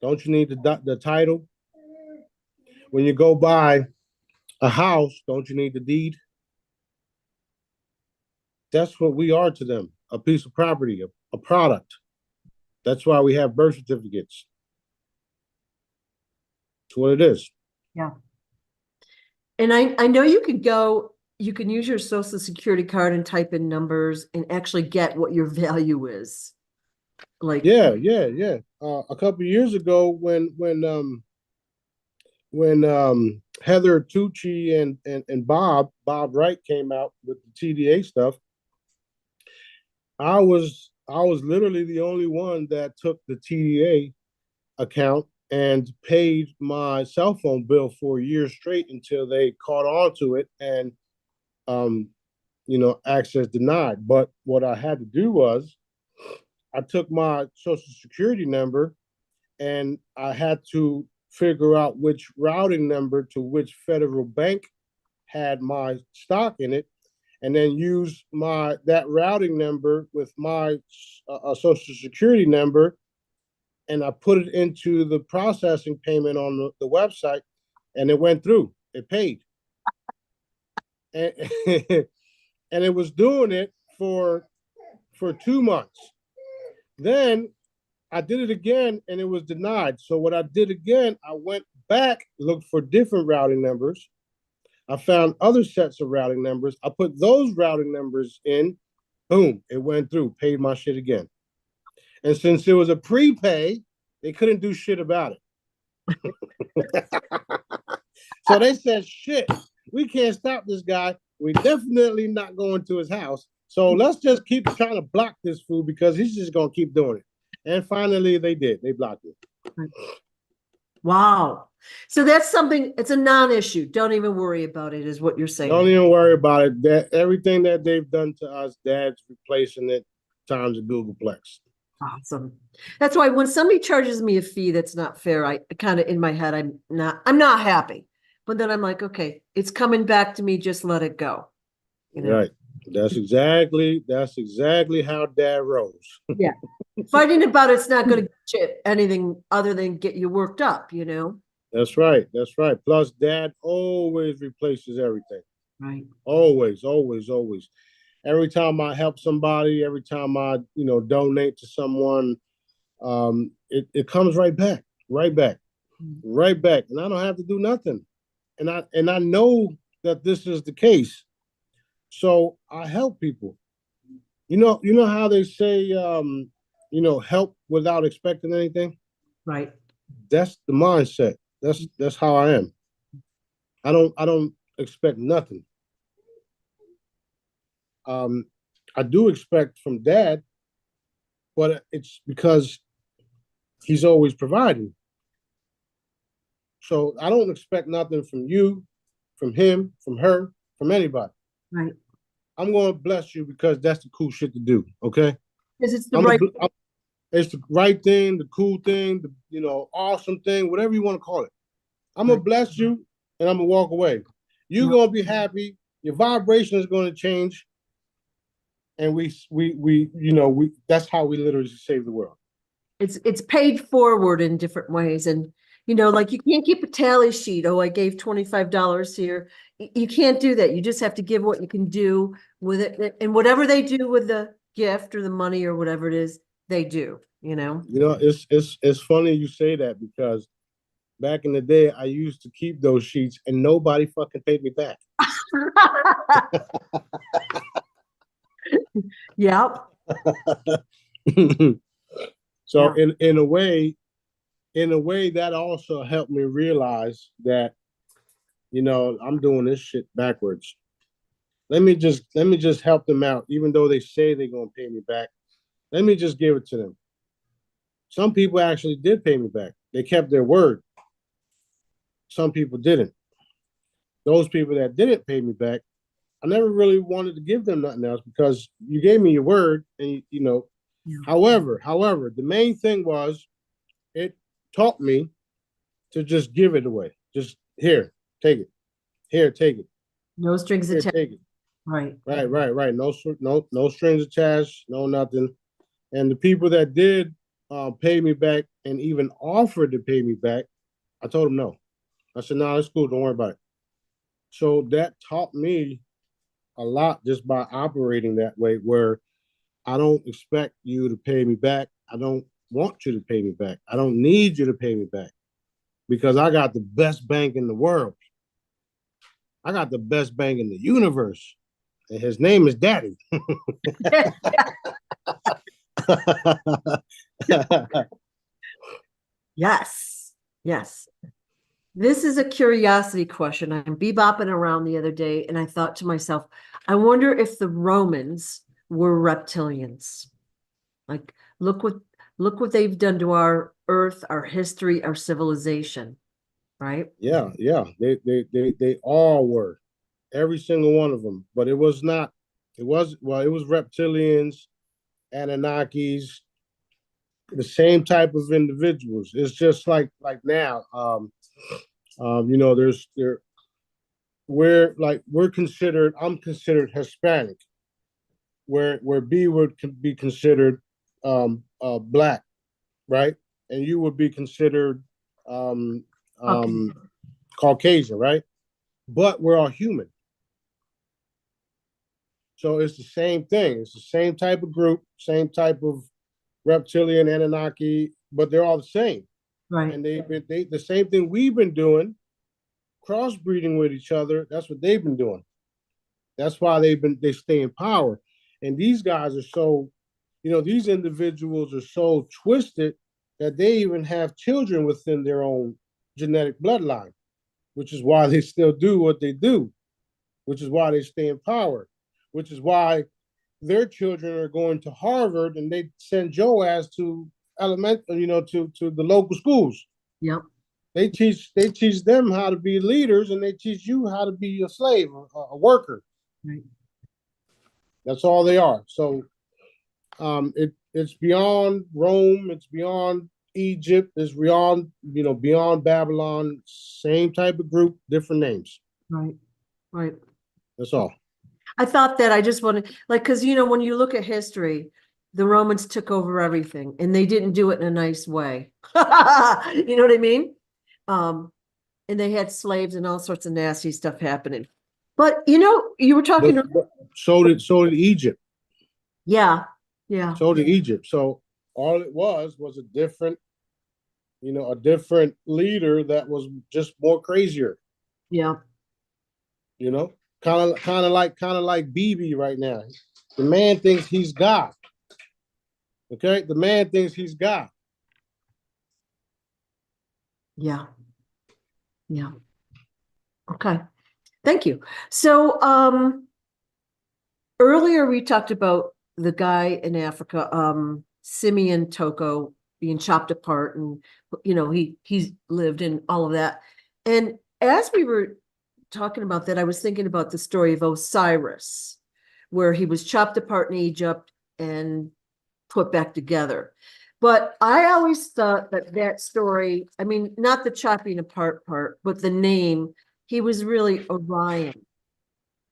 S2: don't you need the title? When you go buy a house, don't you need the deed? That's what we are to them, a piece of property, a product. That's why we have birth certificates. That's what it is.
S1: Yeah. And I know you can use your social security card and type in numbers and actually get what your value is. Like,
S2: yeah. A couple of years ago, when Heather Tucci and Bob Wright came out with the TDA stuff, I was literally the only one that took the TDA account and paid my cell phone bill for a year straight until they caught on to it and access denied. But what I had to do was I took my social security number and I had to figure out which routing number to which federal bank had my stock in it, and then use that routing number with my social security number, and I put it into the processing payment on the website, and it went through. It paid, and and it was doing it for 2 months. Then I did it again and it was denied. So what I did again, I went back, looked for different routing numbers. I found other sets of routing numbers. I put those routing numbers in. Boom, it went through, paid my shit again. And since it was a prepay, they couldn't do shit about it. So they said, shit, we can't stop this guy. We're definitely not going to his house. So let's just keep trying to block this fool because he's just going to keep doing it. And finally, they did. They blocked it.
S1: wow. So that's something, it's a non-issue. Don't even worry about it, is what you're saying.
S2: Don't even worry about it. That everything that they've done to us, Dad's replacing it times a Googleplex.
S1: Awesome. That's why when somebody charges me a fee that's not fair, I kind of in my head, I'm not happy. But then I'm like, okay, it's coming back to me, just let it go.
S2: Right. That's exactly how Dad rolls.
S1: Yeah. Fighting about it's not going to get you anything other than get you worked up,
S2: That's right. That's right. Plus, Dad always replaces everything.
S1: Right.
S2: Always, always, always. every time I help somebody, every time I, donate to someone, it comes right back, right back, right back. And I don't have to do nothing. And I know that this is the case. So I help people. You know how they say, help without expecting anything?
S1: Right.
S2: That's the mindset. That's how I am. I don't expect nothing. I do expect from dad, but it's because he's always providing. So I don't expect nothing from you, from him, from her, from anybody.
S1: Right.
S2: I'm going to bless you because that's the cool shit to do. Okay.
S1: Because it's the right.
S2: It's the right thing, the cool thing, the awesome thing, whatever you want to call it. I'm gonna bless you, and I'm gonna walk away. You're gonna be happy. Your vibration is going to change, and we that's how we literally save the world.
S1: It's paid forward in different ways, and like you can't keep a tally sheet. Oh, I gave $25 here. You can't do that. You just have to give what you can do with it, and whatever they do with the gift or the money or whatever it is, they do.
S2: It's funny you say that because back in the day, I used to keep those sheets and nobody fucking paid me back.
S1: Yep.
S2: So in a way that also helped me realize that I'm doing this shit backwards. Let me just help them out, even though they say they're gonna pay me back. Let me just give it to them. Some people actually did pay me back. They kept their word. Some people didn't. Those people that didn't pay me back, I never really wanted to give them nothing else because you gave me your word, and However, the main thing was it taught me to just give it away. Just here, take it. Here, take it.
S1: No strings attached.
S2: Take it.
S1: Right.
S2: Right. No strings attached. No nothing. And the people that did pay me back and even offered to pay me back, I told them no. I said, no, it's cool. Don't worry about it. So that taught me a lot just by operating that way, where I don't expect you to pay me back. I don't want you to pay me back. I don't need you to pay me back because I got the best bank in the world. I got the best bank in the universe. And his name is Daddy.
S1: Yes. This is a curiosity question. I'm bebopping around the other day, and I thought to myself, I wonder if the Romans were reptilians. Like, look what they've done to our earth, our history, our civilization, right?
S2: Yeah. They all were, every single one of them. But it was reptilians, Anunnakis, the same type of individuals. It's just like now, I'm considered Hispanic, where B would be considered black, right? And you would be considered Caucasian, right? But we're all human. So it's the same thing. It's the same type of group, same type of reptilian, Anunnaki, but they're all the same.
S1: Right.
S2: And the same thing we've been doing, crossbreeding with each other. That's what they've been doing. That's why they stay in power. And these guys are so, these individuals are so twisted that they even have children within their own genetic bloodline, which is why they still do what they do, which is why they stay in power, which is why their children are going to Harvard and they send Joe ass to to the local schools.
S1: Yep.
S2: They teach them how to be leaders, and they teach you how to be a slave, a worker.
S1: Right.
S2: That's all they are. So it's beyond Rome, it's beyond Egypt, it's beyond beyond Babylon. Same type of group, different names.
S1: Right.
S2: That's all.
S1: I thought that I just wanted, like, because when you look at history, the Romans took over everything, and they didn't do it in a nice way. You know what I mean? And they had slaves and all sorts of nasty stuff happening. But you know, you were talking.
S2: So did Egypt.
S1: Yeah, yeah,
S2: So did Egypt. So all it was a different, a different leader that was just more crazier.
S1: yeah,
S2: You know, kind of like BB right now. The man thinks he's God. Okay, the man thinks he's God.
S1: yeah, yeah. Okay, thank you. So, earlier we talked about the guy in Africa, Simeon Toko, being chopped apart, and he's lived in all of that. And as we were talking about that, I was thinking about the story of Osiris, where he was chopped apart in Egypt and put back together. But I always thought that that story, I mean, not the chopping apart part, but the name, he was really Orion.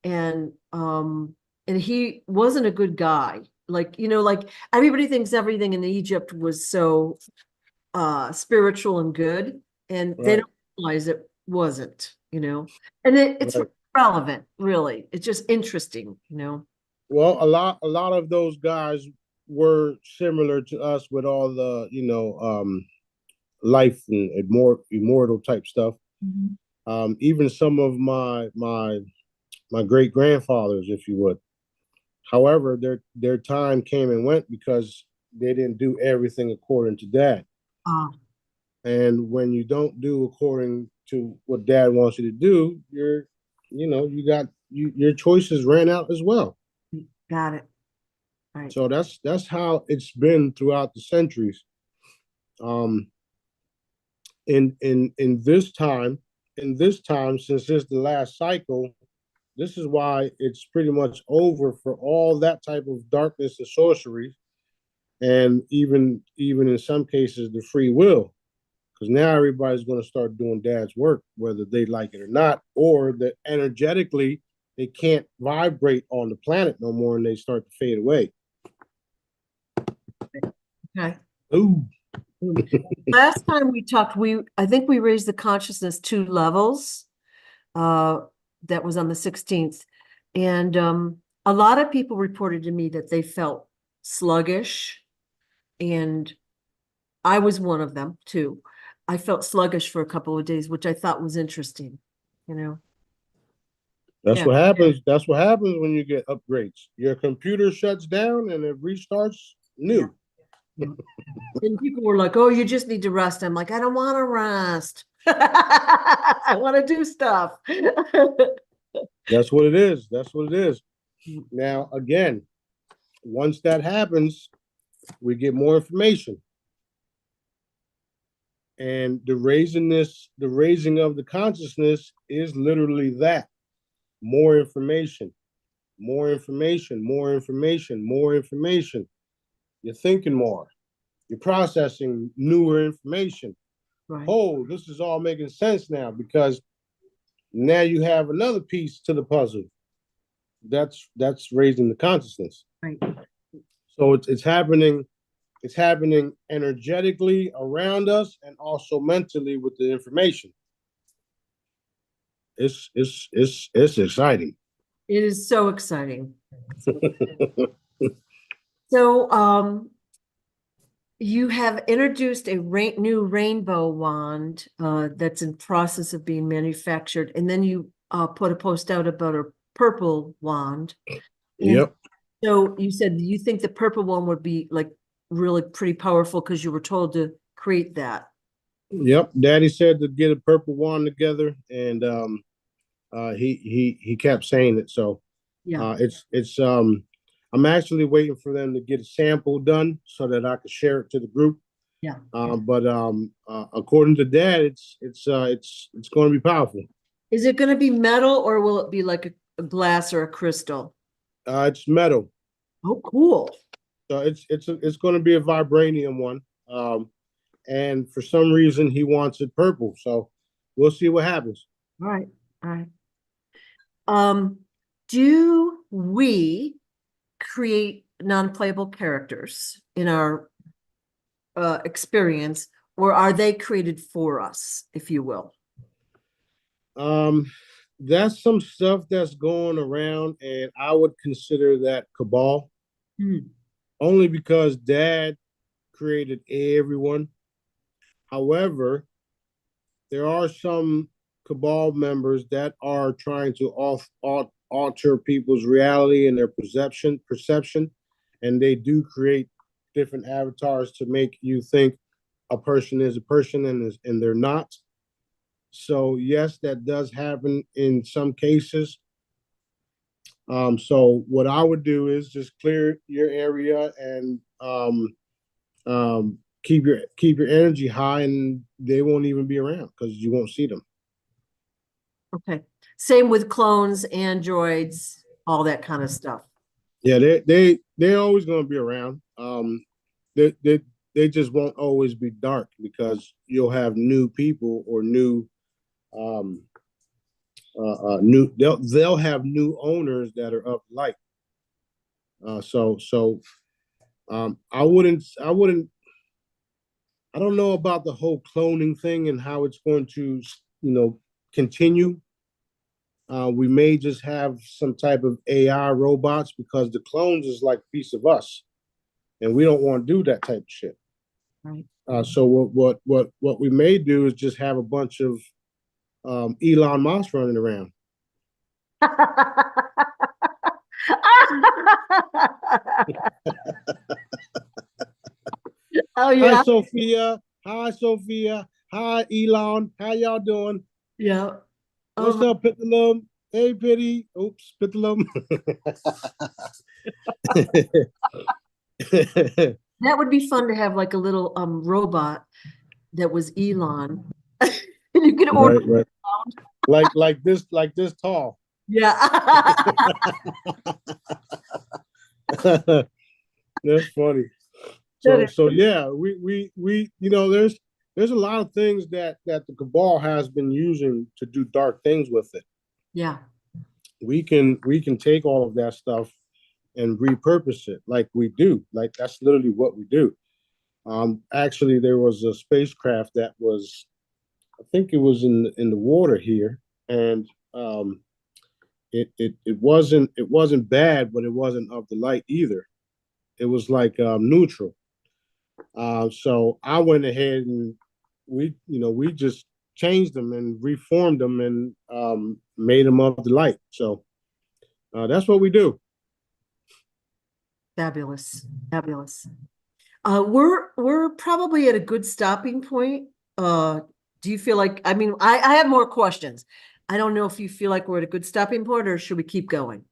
S1: And he wasn't a good guy. Like, like everybody thinks everything in Egypt was so spiritual and good, and they
S2: Right.
S1: don't realize it wasn't, And it's
S2: Right.
S1: relevant, really. It's just interesting.
S2: Well, a lot of those guys were similar to us with all the, life and immortal type stuff.
S1: Mhm.
S2: Even some of my great grandfathers, if you would. However, their time came and went because they didn't do everything according to dad.
S1: Ah,
S2: And when you don't do according to what dad wants you to do, your choices ran out as well.
S1: got it. Right.
S2: So that's how it's been throughout the centuries. Um, in this time, since it's the last cycle, this is why it's pretty much over for all that type of darkness and sorcery, and even in some cases the free will, because now everybody's going to start doing dad's work, whether they like it or not, or that energetically they can't vibrate on the planet no more and they start to fade away.
S1: Okay.
S2: Ooh.
S1: Last time we talked, I think we raised the consciousness 2 levels. That was on the 16th. And a lot of people reported to me that they felt sluggish, and I was one of them too. I felt sluggish for a couple of days, which I thought was interesting, you know.
S2: That's
S1: Yeah.
S2: what happens. That's what happens when you get upgrades. Your computer shuts down and it restarts
S1: Yeah.
S2: new.
S1: And people were like, "Oh, you just need to rest." I'm like, "I don't want to rest. I want to do stuff."
S2: That's what it is. That's what it is. Now, again, once that happens, we get more information. And the raising of the consciousness is literally that. More information, more information, more information, more information. You're thinking more. You're processing newer information.
S1: Right.
S2: Oh, this is all making sense now because now you have another piece to the puzzle. That's raising the consciousness.
S1: Right.
S2: So it's happening energetically around us and also mentally with the information. It's exciting.
S1: It is so exciting. So, you have introduced a new rainbow wand that's in process of being manufactured, and then you put a post out about a purple wand. And
S2: Yep.
S1: so you said you think the purple one would be like really pretty powerful because you were told to create that.
S2: Yep. Daddy said to get a purple wand together, and he kept saying it. So
S1: Yeah.
S2: it's I'm actually waiting for them to get a sample done so that I can share it to the group.
S1: Yeah.
S2: But according to Dad, it's going to be powerful.
S1: Is it going to be metal, or will it be like a glass or a crystal?
S2: It's metal,
S1: Oh, cool.
S2: so it's going to be a vibranium one. And for some reason he wants it purple, so we'll see what happens.
S1: All right. All right. Do we create non-playable characters in our experience, or are they created for us, if you will?
S2: Um, that's some stuff that's going around, and I would consider that cabal only because Dad created everyone. However, there are some cabal members that are trying to alter people's reality and their perception, and they do create different avatars to make you think a person is a person and they're not. So yes, that does happen in some cases. So what I would do is just clear your area and keep your energy high, and they won't even be around because you won't see them.
S1: Okay. Same with clones, androids, all that kind of stuff.
S2: Yeah, they're always going to be around. They just won't always be dark because you'll have new people or new they'll have new owners that are of light. I don't know about the whole cloning thing and how it's going to continue. We may just have some type of AI robots because the clones is like a piece of us, and we don't want to do that type of shit.
S1: Right.
S2: So what we may do is just have a bunch of Elon Musk running around.
S1: Oh yeah.
S2: Hi Sophia. Hi Sophia. Hi Elon. How y'all doing?
S1: Yeah.
S2: What's up, Pitulum? Hey, Pity. Oops, Pitulum.
S1: That would be fun to have like a little robot that was Elon. And you could order
S2: right. Like this tall.
S1: Yeah.
S2: That's funny. So yeah, we there's a lot of things that the cabal has been using to do dark things with it.
S1: Yeah.
S2: We can take all of that stuff and repurpose it like we do. Like that's literally what we do. Actually, there was a spacecraft that was, I think it was in the water here, and it wasn't bad, but it wasn't of the light either. It was like neutral. So I went ahead and we just changed them and reformed them and made them of the light. So that's what we do.
S1: Fabulous. Fabulous. We're probably at a good stopping point. Do you feel like, I mean, I have more questions. I don't know if you feel like we're at a good stopping point or should we keep going?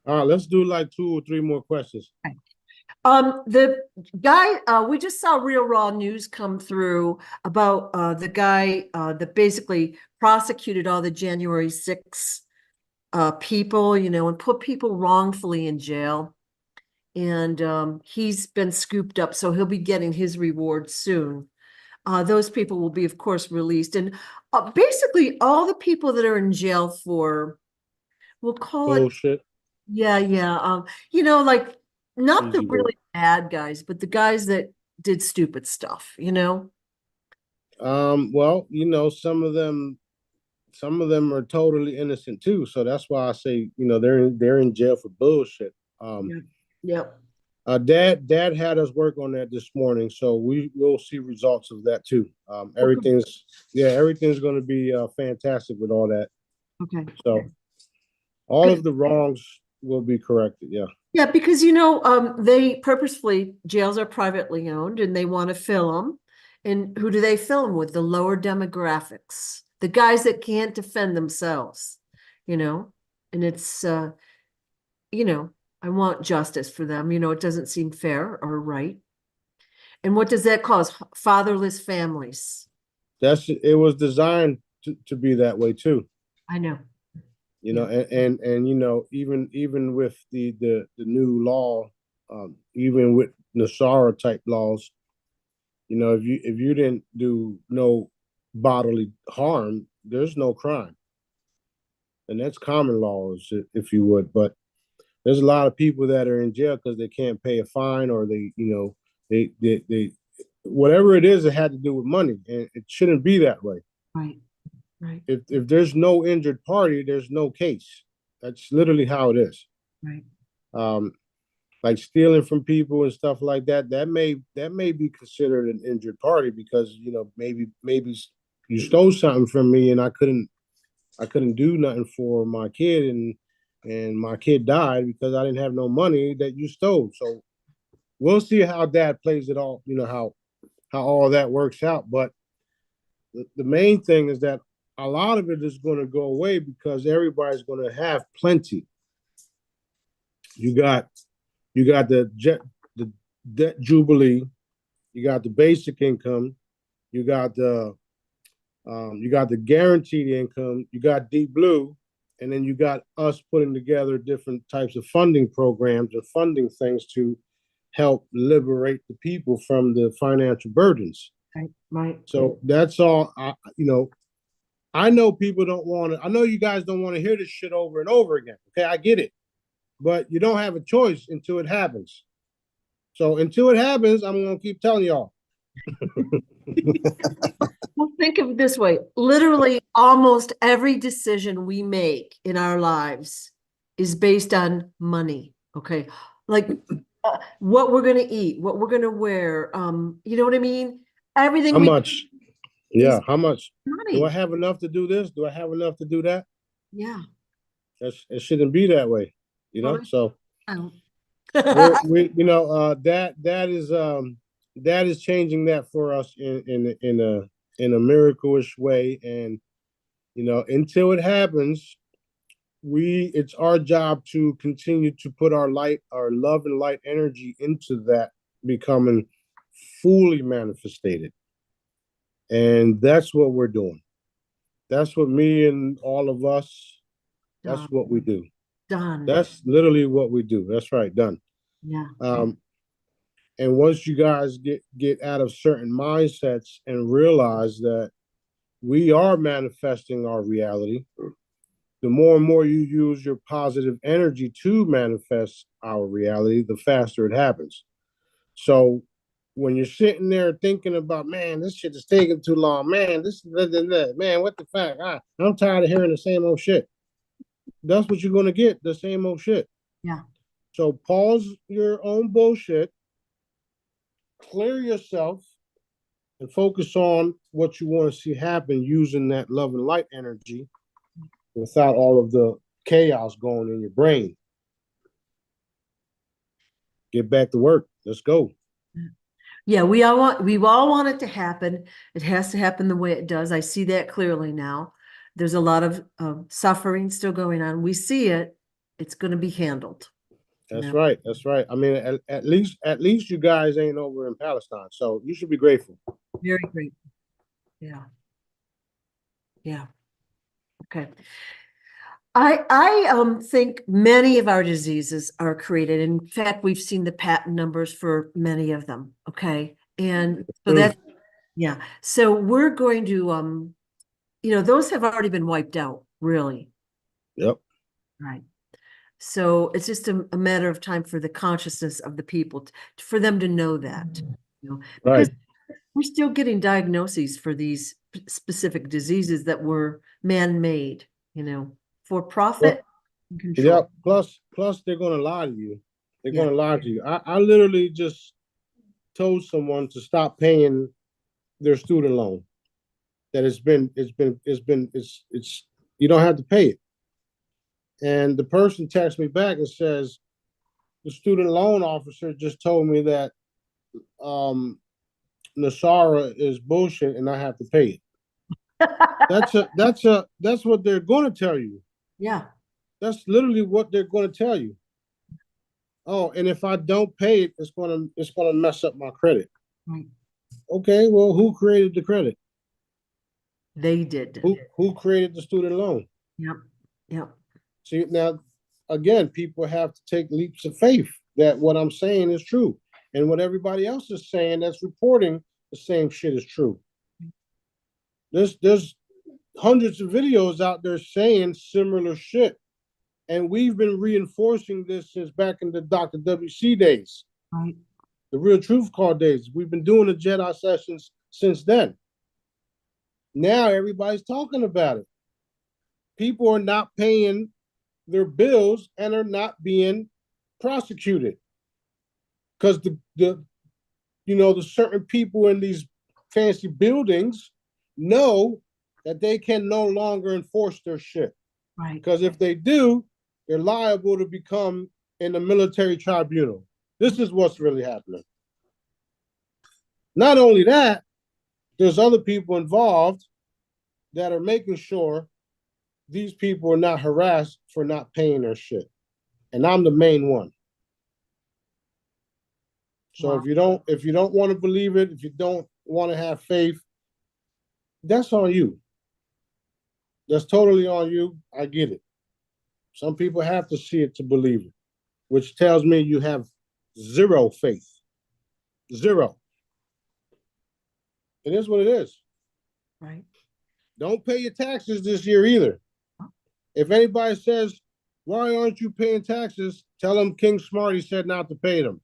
S2: All right, let's do like 2 or 3 more questions.
S1: Okay. The guy, we just saw Real Raw News come through about the guy that basically prosecuted all the January 6 people, and put people wrongfully in jail. And he's been scooped up, so he'll be getting his reward soon. Those people will be, of course, released. And basically all the people that are in jail for, we'll call
S2: Bullshit.
S1: it, yeah, like not the really bad guys, but the guys that did stupid stuff,
S2: Well, some of them are totally innocent too. So that's why I say, they're in jail for bullshit.
S1: Yep.
S2: Dad had us work on that this morning, so we will see results of that too. Everything's going to be fantastic with all that.
S1: Okay.
S2: So all of the wrongs will be corrected. Yeah.
S1: Yeah, because they purposefully, jails are privately owned and they want to fill them. And who do they fill them with? The lower demographics, the guys that can't defend themselves, and it's I want justice for them. It doesn't seem fair or right. And what does that cause? Fatherless families.
S2: It was designed to be that way too.
S1: I know.
S2: And even with the new law, even with Nasara type laws, if you didn't do no bodily harm, there's no crime, and that's common laws, if you would. But there's a lot of people that are in jail because they can't pay a fine, or they whatever it is, it had to do with money, and it shouldn't be that way.
S1: Right. Right.
S2: If there's no injured party, there's no case. That's literally how it is.
S1: Right.
S2: Like stealing from people and stuff like that, that may be considered an injured party because, you know, maybe you stole something from me and I couldn't do nothing for my kid, and my kid died because I didn't have no money that you stole. So we'll see how that plays it all, you know, how all that works out. But the main thing is that a lot of it is going to go away because everybody's going to have plenty. You got the debt jubilee, you got the basic income, you got the guaranteed income, you got Deep Blue, and then you got us putting together different types of funding programs or funding things to help liberate the people from the financial burdens.
S1: Right. Right.
S2: So that's all. You know, I know people don't want to. I know you guys don't want to hear this shit over and over again. Okay, I get it, but you don't have a choice until it happens. So until it happens, I'm gonna keep telling y'all.
S1: Well, think of it this way. Literally, almost every decision we make in our lives is based on money. Okay. Like what we're going to eat, what we're going to wear. You know what I mean? Everything
S2: How
S1: we
S2: much? Yeah, how much?
S1: money.
S2: Do I have enough to do this? Do I have enough to do that?
S1: Yeah.
S2: It shouldn't be that way, you know. So
S1: Oh.
S2: we you know that is changing that for us in a miraculous way, and you know, until it happens, it's our job to continue to put our love and light energy into that becoming fully manifested, and that's what we're doing. That's what me and all of us. That's
S1: Done.
S2: what we do.
S1: Done.
S2: That's literally what we do. That's right. Done.
S1: Yeah.
S2: And once you guys get out of certain mindsets and realize that we are manifesting our reality, the more and more you use your positive energy to manifest our reality, the faster it happens. So when you're sitting there thinking about, man, this shit is taking too long, man, man, what the fuck? I'm tired of hearing the same old shit. That's what you're going to get, the same old shit.
S1: Yeah.
S2: So pause your own bullshit, clear yourself, and focus on what you want to see happen using that love and light energy without all of the chaos going in your brain. Get back to work. Let's go.
S1: Yeah, we all want it to happen. It has to happen the way it does. I see that clearly now. There's a lot of suffering still going on. We see it. It's going to be handled.
S2: That's right. That's right. I mean, at least you guys ain't over in Palestine, so you should be grateful.
S1: Very grateful. Yeah. Yeah. Okay. I think many of our diseases are created. In fact, we've seen the patent numbers for many of them. Okay. And so that's, yeah. So we're going to, you know, those have already been wiped out, really.
S2: Yep.
S1: Right. So it's just a matter of time for the consciousness of the people, for them to know that, you know, because we're still getting diagnoses for these specific diseases that were man-made, you know, for profit and control.
S2: Yeah. Plus, they're going to lie to you. They're going to lie to you. I literally just told someone to stop paying their student loan. That it's you don't have to pay it. And the person texts me back and says, the student loan officer just told me that Nasara is bullshit and I have to pay it. That's what they're going to tell you.
S1: Yeah.
S2: That's literally what they're going to tell you. Oh, and if I don't pay it, it's gonna mess up my credit.
S1: Right.
S2: Okay, well, who created the credit?
S1: They did.
S2: Who created the student loan?
S1: Yep. Yep.
S2: See, now, again, people have to take leaps of faith that what I'm saying is true. And what everybody else is saying that's reporting the same shit is true. There's hundreds of videos out there saying similar shit. And we've been reinforcing this since back in the Dr. WC days.
S1: Right.
S2: The Real Truth Call days. We've been doing the Jedi sessions since then. Now everybody's talking about it. People are not paying their bills and are not being prosecuted because the certain people in these fancy buildings know that they can no longer enforce their shit.
S1: Right.
S2: Because if they do, they're liable to become in a military tribunal. This is what's really happening. Not only that, there's other people involved that are making sure these people are not harassed for not paying their shit. And I'm the main one. So
S1: Wow.
S2: if you don't want to believe it, if you don't want to have faith, that's on you. That's totally on you. I get it. Some people have to see it to believe it, which tells me you have zero faith. Zero. It is what it is.
S1: Right.
S2: Don't pay your taxes this year either. If anybody says, why aren't you paying taxes? Tell them King Smarty said not to pay them.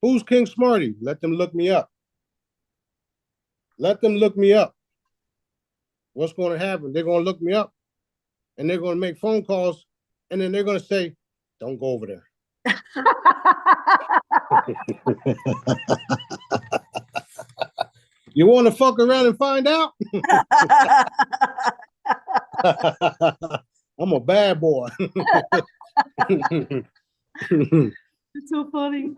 S2: Who's King Smarty? Let them look me up. Let them look me up. What's going to happen? They're going to look me up and they're going to make phone calls and then they're going to say, don't go over there. You want to fuck around and find out? I'm a bad boy.
S1: It's so funny.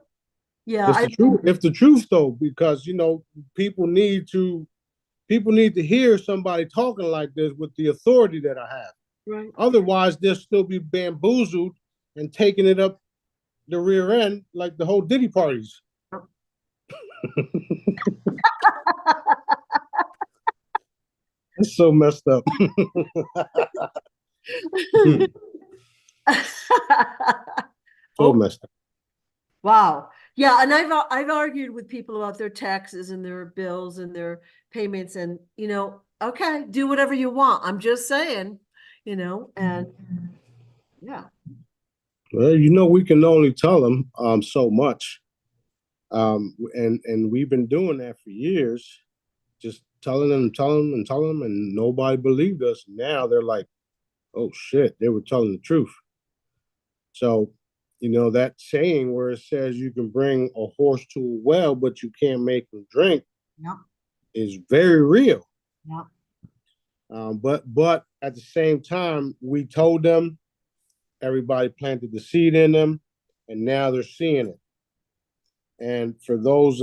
S1: Yeah,
S2: It's the truth though, because people need to hear somebody talking like this with the authority that I have.
S1: Right.
S2: Otherwise, they'll still be bamboozled and taking it up the rear end like the whole Diddy parties. Oh. It's so messed up. So messed up.
S1: Wow. Yeah, and I've argued with people about their taxes and their bills and their payments, and okay, do whatever you want. I'm just saying, and yeah.
S2: Well, we can only tell them so much. And we've been doing that for years, just telling them, and nobody believed us. Now they're like, oh shit, they were telling the truth. So, that saying where it says you can bring a horse to a well, but you can't make him drink,
S1: yep,
S2: is very real.
S1: Yep.
S2: But at the same time, we told them, everybody planted the seed in them, and now they're seeing it. And for those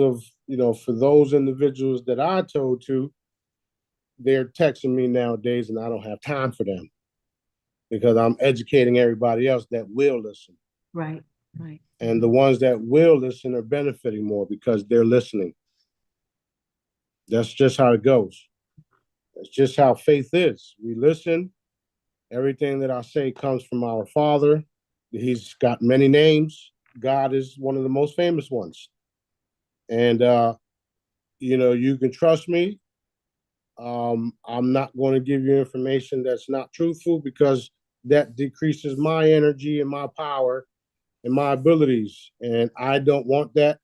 S2: individuals that I told to, they're texting me nowadays, and I don't have time for them because I'm educating everybody else that will listen.
S1: Right, right.
S2: And the ones that will listen are benefiting more because they're listening. That's just how it goes. That's just how faith is. We listen. Everything that I say comes from our Father. He's got many names. God is one of the most famous ones. And, you can trust me. I'm not going to give you information that's not truthful because that decreases my energy and my power and my abilities. And I don't want that.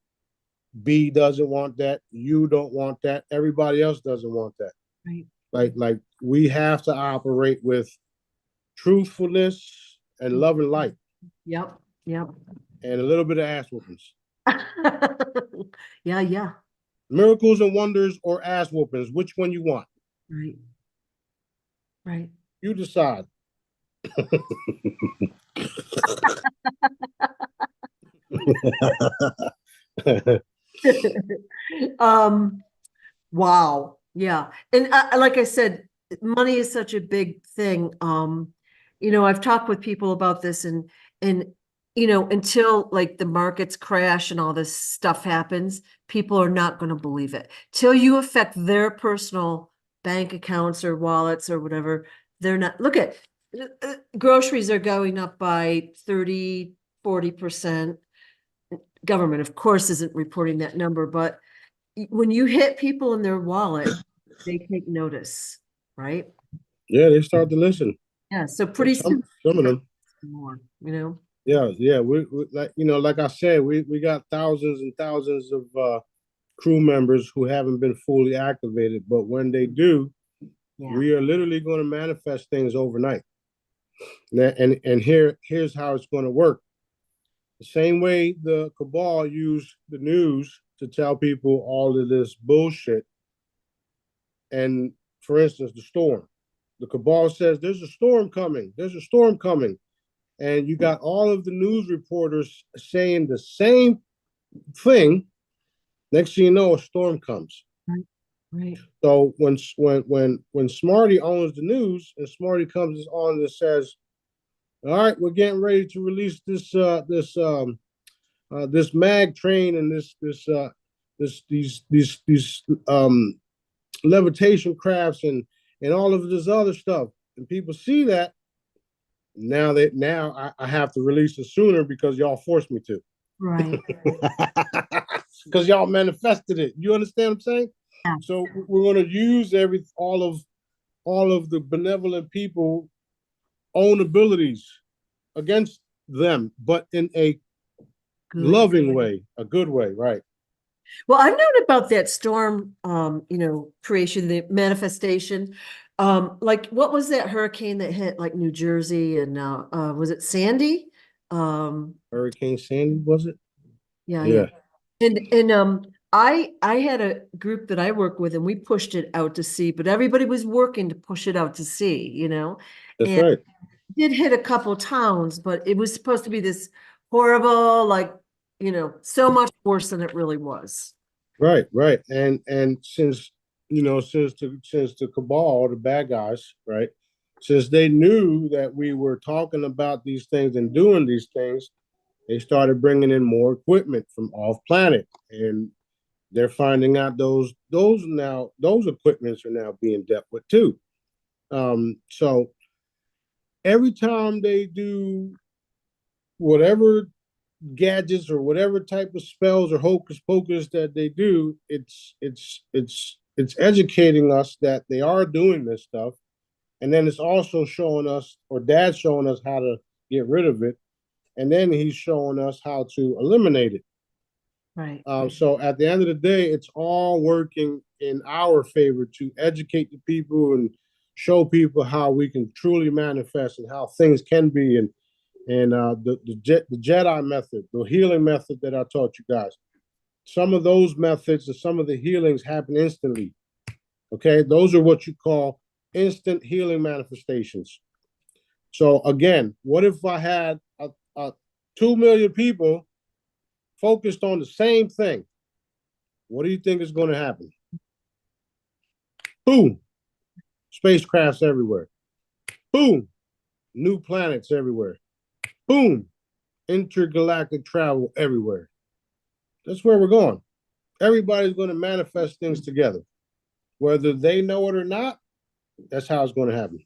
S2: B doesn't want that. You don't want that. Everybody else doesn't want that.
S1: Right.
S2: Like we have to operate with truthfulness and love and light.
S1: Yep. And
S2: a little bit of ass whoopings.
S1: Yeah.
S2: Miracles and wonders or ass whoopings, which one you want?
S1: Right.
S2: You decide.
S1: Wow. Yeah. And like I said, money is such a big thing. I've talked with people about this and until like the markets crash and all this stuff happens, people are not going to believe it. Till you affect their personal bank accounts or wallets or whatever, they're not. Look at groceries are going up by 30-40%. Government, of course, isn't reporting that number, but when you hit people in their wallet, they take notice, right?
S2: Yeah, they start to listen.
S1: Yeah, so pretty soon,
S2: some of them
S1: more,
S2: Yeah, we like like I said, we got thousands and thousands of crew members who haven't been fully activated. But when they do, we are literally going to manifest things overnight. And here's how it's going to work. The same way the cabal used the news to tell people all of this bullshit. And for instance, the storm. The cabal says there's a storm coming. There's a storm coming. And you got all of the news reporters saying the same thing. Next thing you know, a storm comes.
S1: Right.
S2: So when Smarty owns the news and Smarty comes on and says, "All right, we're getting ready to release this this mag train and these levitation crafts and all of this other stuff," and people see that, now I have to release it sooner because y'all forced me to.
S1: Right.
S2: Because y'all manifested it. You understand what I'm saying?
S1: Yeah.
S2: So we're going to use all of the benevolent people own abilities against them, but in a loving way, a good way, right?
S1: Well, I've known about that storm, creation, the manifestation. Like what was that hurricane that hit like New Jersey and was it Sandy?
S2: Hurricane Sandy, was it?
S1: Yeah. And I had a group that I work with and we pushed it out to sea, but everybody was working to push it out to sea,
S2: That's
S1: and
S2: right.
S1: it did hit a couple towns, but it was supposed to be this horrible, like, so much worse than it really was.
S2: Right. And since the cabal, the bad guys, right? Since they knew that we were talking about these things and doing these things, they started bringing in more equipment from off planet, and they're finding out those equipments are now being dealt with too. So every time they do whatever gadgets or whatever type of spells or hocus pocus that they do, it's educating us that they are doing this stuff, and then it's also showing us, or Dad's showing us how to get rid of it, and then he's showing us how to eliminate it.
S1: Right.
S2: So at the end of the day, it's all working in our favor to educate the people and show people how we can truly manifest and how things can be, and the Jedi method, the healing method that I taught you guys. Some of those methods and some of the healings happen instantly. Okay, those are what you call instant healing manifestations. So again, what if I had 2 million people focused on the same thing? What do you think is going to happen? Boom, spacecrafts everywhere. Boom, new planets everywhere. Boom, intergalactic travel everywhere. That's where we're going. Everybody's going to manifest things together. Whether they know it or not, that's how it's going to happen.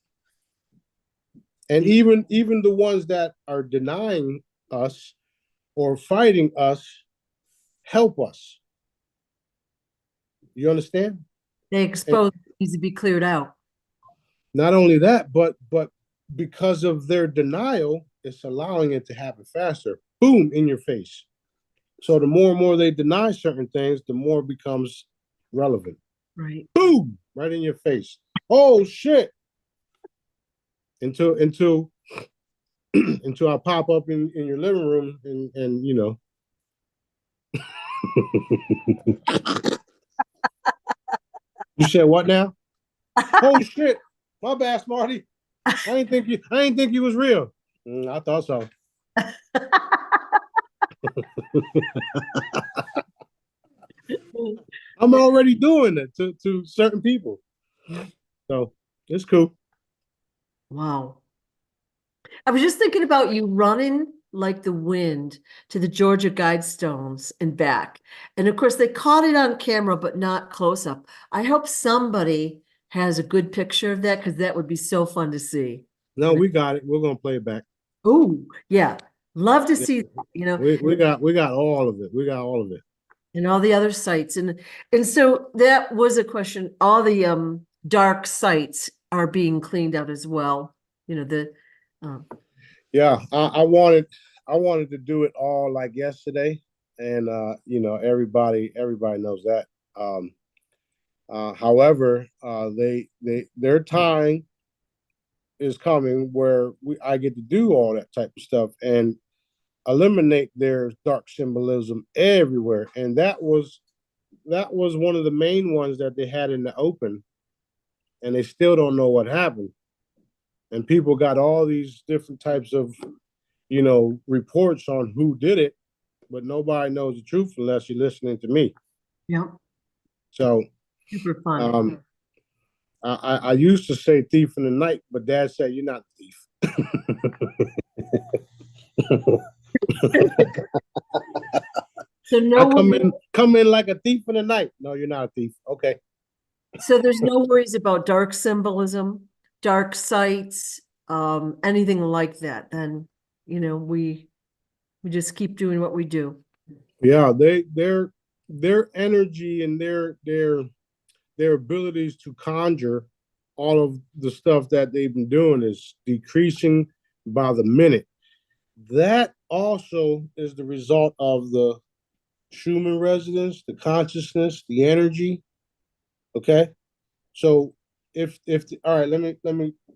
S2: And even the ones that are denying us or fighting us help us. You understand?
S1: They expose needs to be cleared out.
S2: Not only that, but because of their denial, it's allowing it to happen faster. Boom, in your face. So the more and more they deny certain things, the more it becomes relevant.
S1: Right.
S2: Boom, right in your face. Oh shit. Until I pop up in your living room and You said what now? Oh shit. My bad, Smarty. I didn't think you was real. I thought so. I'm already doing it to certain people. So it's cool.
S1: Wow. I was just thinking about you running like the wind to the Georgia Guidestones and back. And of course, they caught it on camera, but not close up. I hope somebody has a good picture of that because that would be so fun to see.
S2: No, we got it. We're gonna play it back.
S1: Oh, yeah. Love to see that,
S2: We got all of it. We got all of it.
S1: And all the other sites. And so that was a question. All the dark sites are being cleaned out as well.
S2: Yeah, I wanted to do it all like yesterday, and you know, everybody knows that. However, their time is coming where I get to do all that type of stuff and eliminate their dark symbolism everywhere. And that was one of the main ones that they had in the open, and they still don't know what happened. And people got all these different types of, you know, reports on who did it, but nobody knows the truth unless you're listening to me.
S1: Yeah.
S2: So
S1: Super fun.
S2: I used to say thief in the night, but Dad said you're not a thief.
S1: So
S2: I come in like a thief in the night. No, you're not a thief. Okay.
S1: So there's no worries about dark symbolism, dark sites, anything like that. Then, you know, we just keep doing what we do.
S2: Yeah, their energy and their abilities to conjure all of the stuff that they've been doing is decreasing by the minute. That also is the result of the Schumann resonance, the consciousness, the energy. Okay, so all right, let me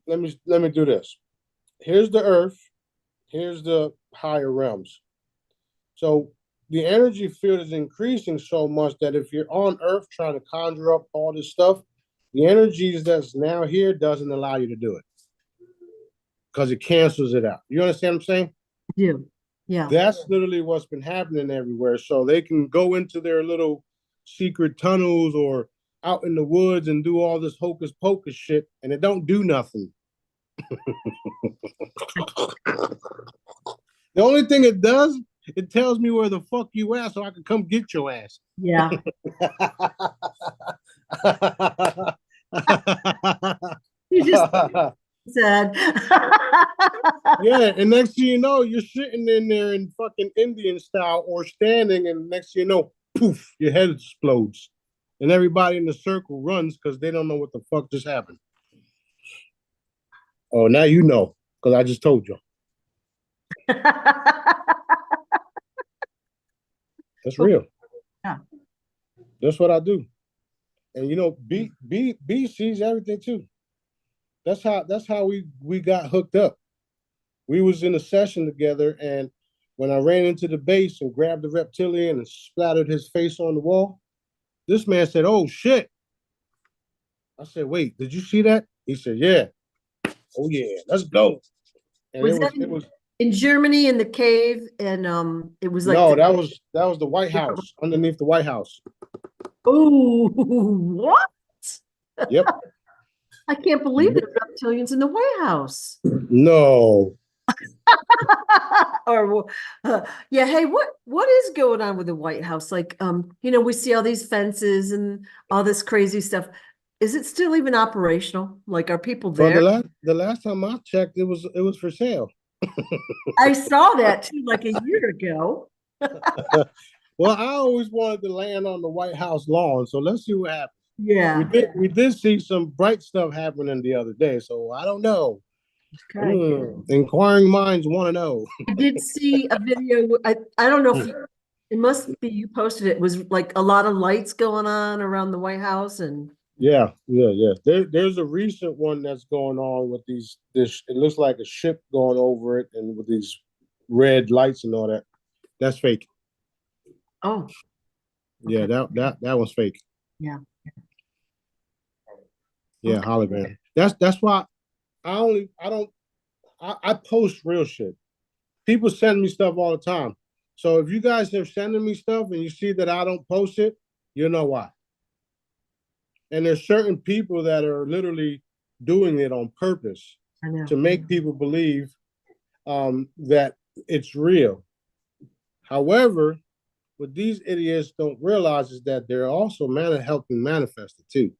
S2: do this. Here's the Earth. Here's the higher realms. So the energy field is increasing so much that if you're on Earth trying to conjure up all this stuff, the energies that's now here doesn't allow you to do it because it cancels it out. You understand what I'm saying?
S1: I do. Yeah.
S2: That's literally what's been happening everywhere. So they can go into their little secret tunnels or out in the woods and do all this hocus pocus shit, and it don't do nothing. The only thing it does, it tells me where the fuck you at so I can come get your ass.
S1: Yeah. You just said.
S2: Yeah, and next thing you know, you're sitting in there in fucking Indian style or standing, and next thing you know, poof, your head explodes. And everybody in the circle runs because they don't know what the fuck just happened. Oh, now you know, because I just told you. That's real.
S1: Yeah.
S2: That's what I do. And you know, B sees everything too. That's how we got hooked up. We was in a session together, and when I ran into the base and grabbed the reptilian and splattered his face on the wall, this man said, "Oh shit." I said, "Wait, did you see that?" He said, "Yeah." Oh yeah, let's go. And it was
S1: in Germany in the cave, and it was like
S2: no, that was the White House, underneath the White House.
S1: Oh, what?
S2: Yep.
S1: I can't believe there are reptilians in the White House.
S2: No.
S1: Or yeah, hey, what is going on with the White House? Like, you know, we see all these fences and all this crazy stuff. Is it still even operational? Like, are people there?
S2: Well, the last time I checked, it was for sale.
S1: I saw that too, like a year ago.
S2: Well, I always wanted to land on the White House lawn, so let's see what happens.
S1: Yeah.
S2: We did see some bright stuff happening the other day, so I don't know.
S1: Okay.
S2: Inquiring minds want to know.
S1: I did see a video. I don't know if it must be you posted it. It was like a lot of lights going on around the White House and
S2: Yeah. There's a recent one that's going on with this. It looks like a ship going over it, and with these red lights and all that. That's fake.
S1: oh.
S2: Yeah, that was fake.
S1: Yeah.
S2: Yeah,
S1: Okay.
S2: hologram. That's why I post real shit. People send me stuff all the time. So if you guys are sending me stuff and you see that I don't post it, you know why. And there's certain people that are literally doing it on purpose to make people believe that it's real. However, what these idiots don't realize is that they're also helping manifest it too.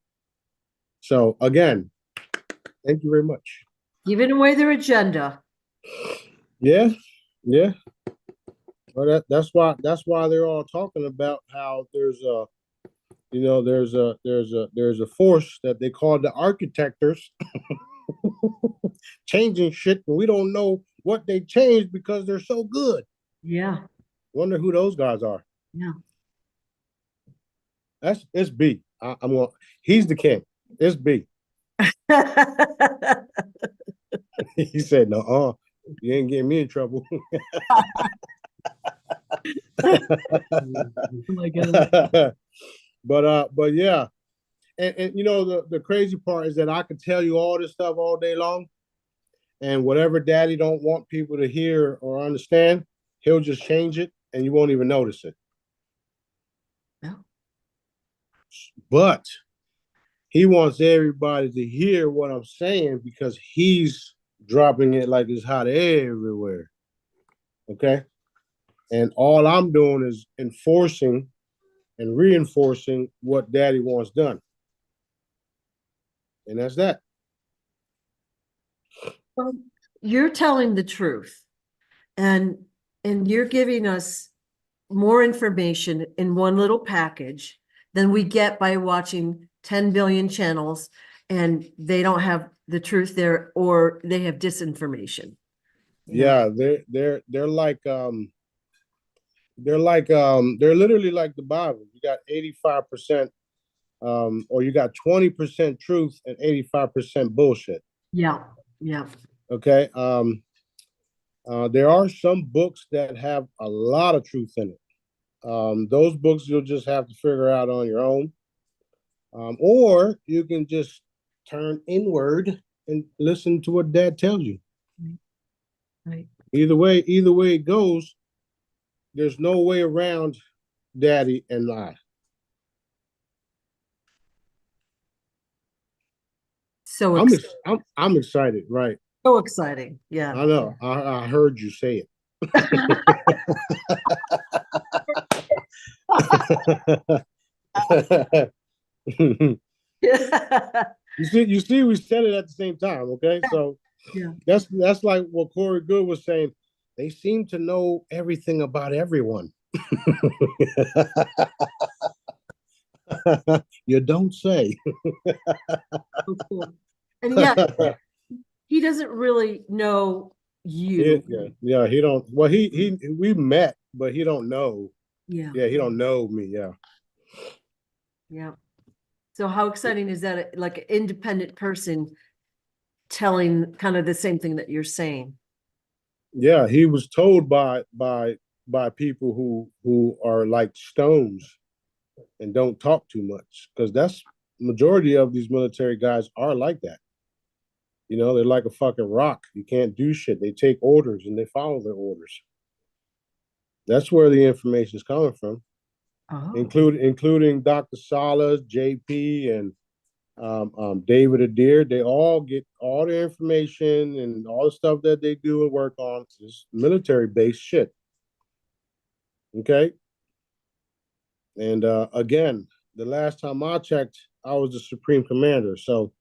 S2: So again, thank you very much.
S1: Giving away their agenda.
S2: Yeah. Well, that's why they're all talking about how there's a force that they call the architectors changing shit, and we don't know what they changed because they're so good.
S1: Yeah.
S2: Wonder who those guys are.
S1: Yeah.
S2: It's B. I'm going. He's the king. It's B. He said, "No, you ain't getting me in trouble."
S1: Oh my goodness.
S2: But yeah, and you know the crazy part is that I could tell you all this stuff all day long, and whatever Daddy don't want people to hear or understand, he'll just change it, and you won't even notice it.
S1: No.
S2: But he wants everybody to hear what I'm saying because he's dropping it like it's hot everywhere. Okay. And all I'm doing is enforcing and reinforcing what Daddy wants done. And that's that.
S1: Well, you're telling the truth, and you're giving us more information in one little package than we get by watching 10 billion channels, and they don't have the truth there, or they have disinformation.
S2: Yeah, they're literally like the Bible. You got 85% or you got 20% truth and 85% bullshit.
S1: Yeah. Yeah.
S2: Okay. There are some books that have a lot of truth in it. Those books you'll just have to figure out on your own. Or you can just turn inward and listen to what Dad tells you.
S1: Right.
S2: Either way it goes, there's no way around Daddy and I.
S1: So
S2: I'm excited, right?
S1: so exciting. Yeah.
S2: I know. I heard you say it. You see, we said it at the same time. Okay, so
S1: Yeah.
S2: that's like what Corey Good was saying. They seem to know everything about everyone. You don't say.
S1: So cool. And yet he doesn't really know you.
S2: Yeah. He don't. Well, he we met, but he don't know.
S1: Yeah.
S2: Yeah, he don't know me. Yeah.
S1: Yeah. So how exciting is that? Like an independent person telling kind of the same thing that you're saying.
S2: Yeah, he was told by people who are like stones and don't talk too much because that's majority of these military guys are like that. You know, they're like a fucking rock. You can't do shit. They take orders and they follow their orders. That's where the information is coming from,
S1: Oh.
S2: including Dr. Salas, JP, and David Adair. They all get all the information and all the stuff that they do and work on is military based shit. Okay. And again, the last time I checked, I was the supreme commander. So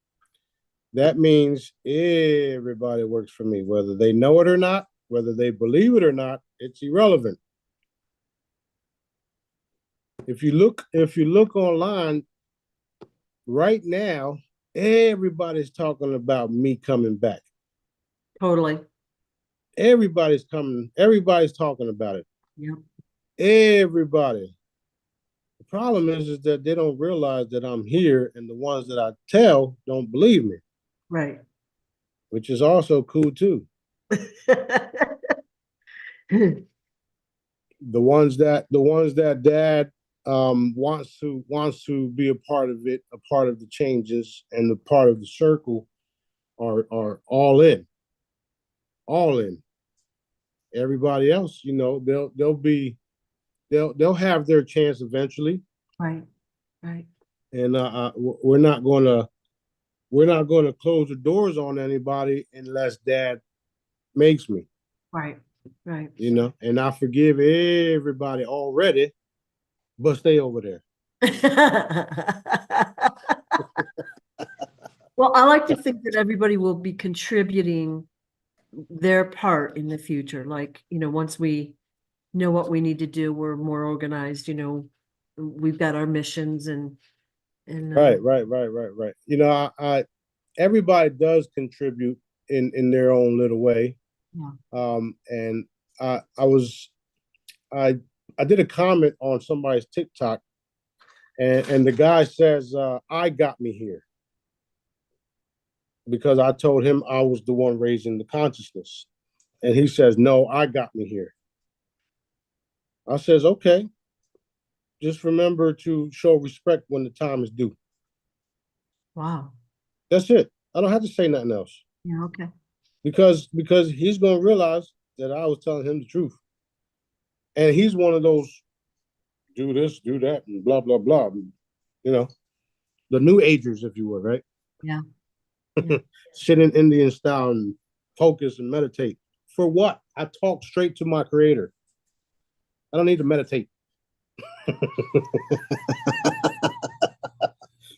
S2: that means everybody works for me, whether they know it or not, whether they believe it or not, it's irrelevant. If you look online right now, everybody's talking about me coming back.
S1: Totally.
S2: Everybody's talking about it.
S1: Yeah.
S2: Everybody. The problem is that they don't realize that I'm here, and the ones that I tell don't believe me.
S1: Right.
S2: Which is also cool too. The ones that Dad wants to be a part of it, a part of the changes and the part of the circle are all in. All in. Everybody else, you know, they'll have their chance eventually.
S1: Right. Right.
S2: And we're not gonna close the doors on anybody unless Dad makes me.
S1: Right. Right.
S2: You know, and I forgive everybody already, but stay over there.
S1: Well, I like to think that everybody will be contributing their part in the future. Like, once we know what we need to do, we're more organized, we've got our missions and
S2: Right. You know, I everybody does contribute in their own little way.
S1: Yeah.
S2: And I I did a comment on somebody's TikTok, and the guy says, I got me here because I told him I was the one raising the consciousness. And he says, no, I got me here. I says, okay, just remember to show respect when the time is due.
S1: Wow.
S2: That's it. I don't have to say nothing else.
S1: Yeah, okay.
S2: Because he's going to realize that I was telling him the truth. And he's one of those do this, do that, and blah, blah, blah. You know, the new agers, if you would, right?
S1: Yeah. Yeah.
S2: Sit in Indian style and focus and meditate. For what? I talk straight to my creator. I don't need to meditate.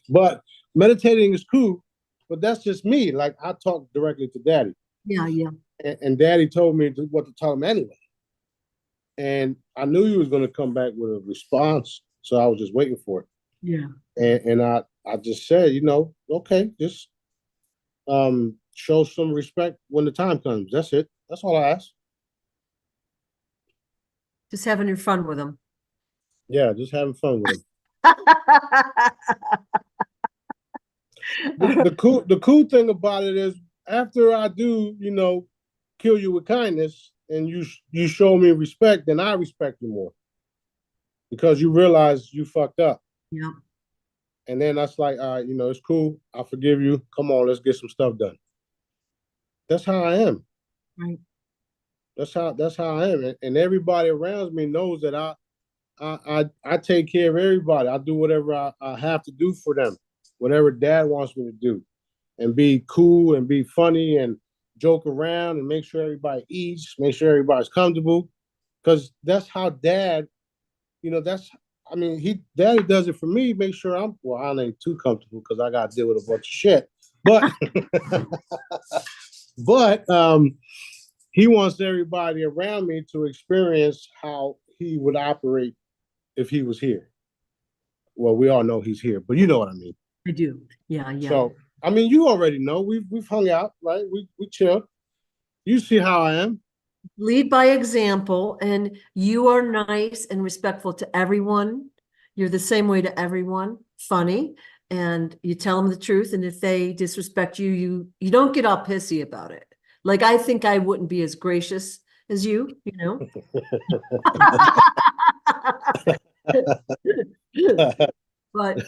S2: But meditating is cool, but that's just me. Like, I talk directly to Daddy.
S1: Yeah, yeah.
S2: And Daddy told me what to tell him anyway. And I knew he was going to come back with a response, so I was just waiting for it.
S1: Yeah.
S2: And I just said, okay, just show some respect when the time comes. That's it. That's all I ask.
S1: Just having your fun with them.
S2: Yeah, just having fun with him. The cool thing about it is, after I do, kill you with kindness, and you show me respect, then I respect you more, because you realize you fucked up.
S1: Yeah.
S2: And then that's like, all right, it's cool. I forgive you. Come on, let's get some stuff done. That's how I am.
S1: Right.
S2: That's how I am. And everybody around me knows that I take care of everybody. I do whatever I have to do for them, whatever Dad wants me to do, and be cool and be funny and joke around and make sure everybody eats, make sure everybody's comfortable, because that's how Dad, Daddy does it for me. Make sure I ain't too comfortable because I got to deal with a bunch of shit, but he wants everybody around me to experience how he would operate if he was here. Well, we all know he's here, but you know what I mean.
S1: I do. Yeah, yeah.
S2: So, you already know. We've hung out, right? We chilled. You see how I am.
S1: Lead by example, and you are nice and respectful to everyone. You're the same way to everyone. Funny, and you tell them the truth. And if they disrespect you, you don't get all pissy about it. Like, I think I wouldn't be as gracious as you, But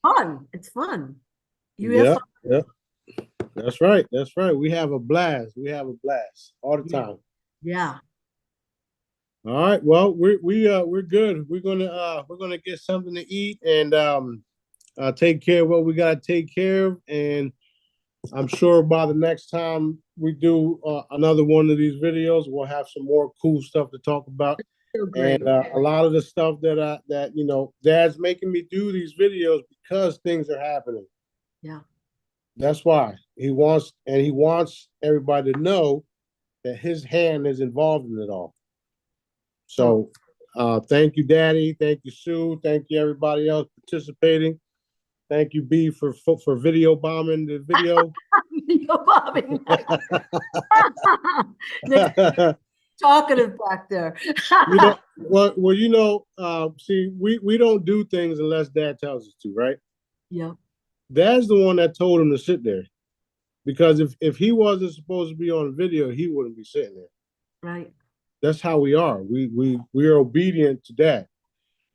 S1: fun. It's fun. You have fun.
S2: Yeah. That's right. That's right. We have a blast. We have a blast all the time.
S1: Yeah.
S2: All right. Well, we're good. We're gonna get something to eat and take care of what we gotta take care of. And I'm sure by the next time we do another one of these videos, we'll have some more cool stuff to talk about. And a lot of the stuff that Dad's making me do these videos because things are happening.
S1: Yeah.
S2: That's why he wants everybody to know that his hand is involved in it all. So thank you, Daddy. Thank you, Sue. Thank you, everybody else participating. Thank you, B, for video bombing the video.
S1: Video bombing. Talkative back there.
S2: See, we don't do things unless Dad tells us to, right?
S1: Yeah.
S2: Dad's the one that told him to sit there. Because if he wasn't supposed to be on video, he wouldn't be sitting there.
S1: Right.
S2: That's how we are. We are obedient to Dad.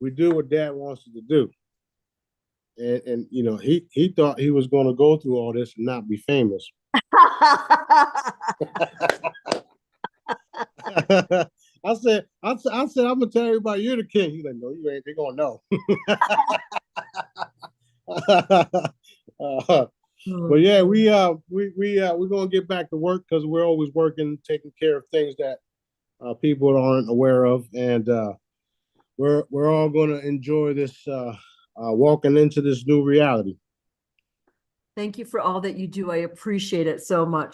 S2: We do what Dad wants us to do. And he thought he was going to go through all this and not be famous. I said, I'm gonna tell everybody you're the king. He's like, no, you ain't. They're gonna know. But yeah, we're gonna get back to work because we're always working, taking care of things that people aren't aware of, and we're all gonna enjoy this walking into this new reality.
S1: Thank you for all that you do. I appreciate it so much.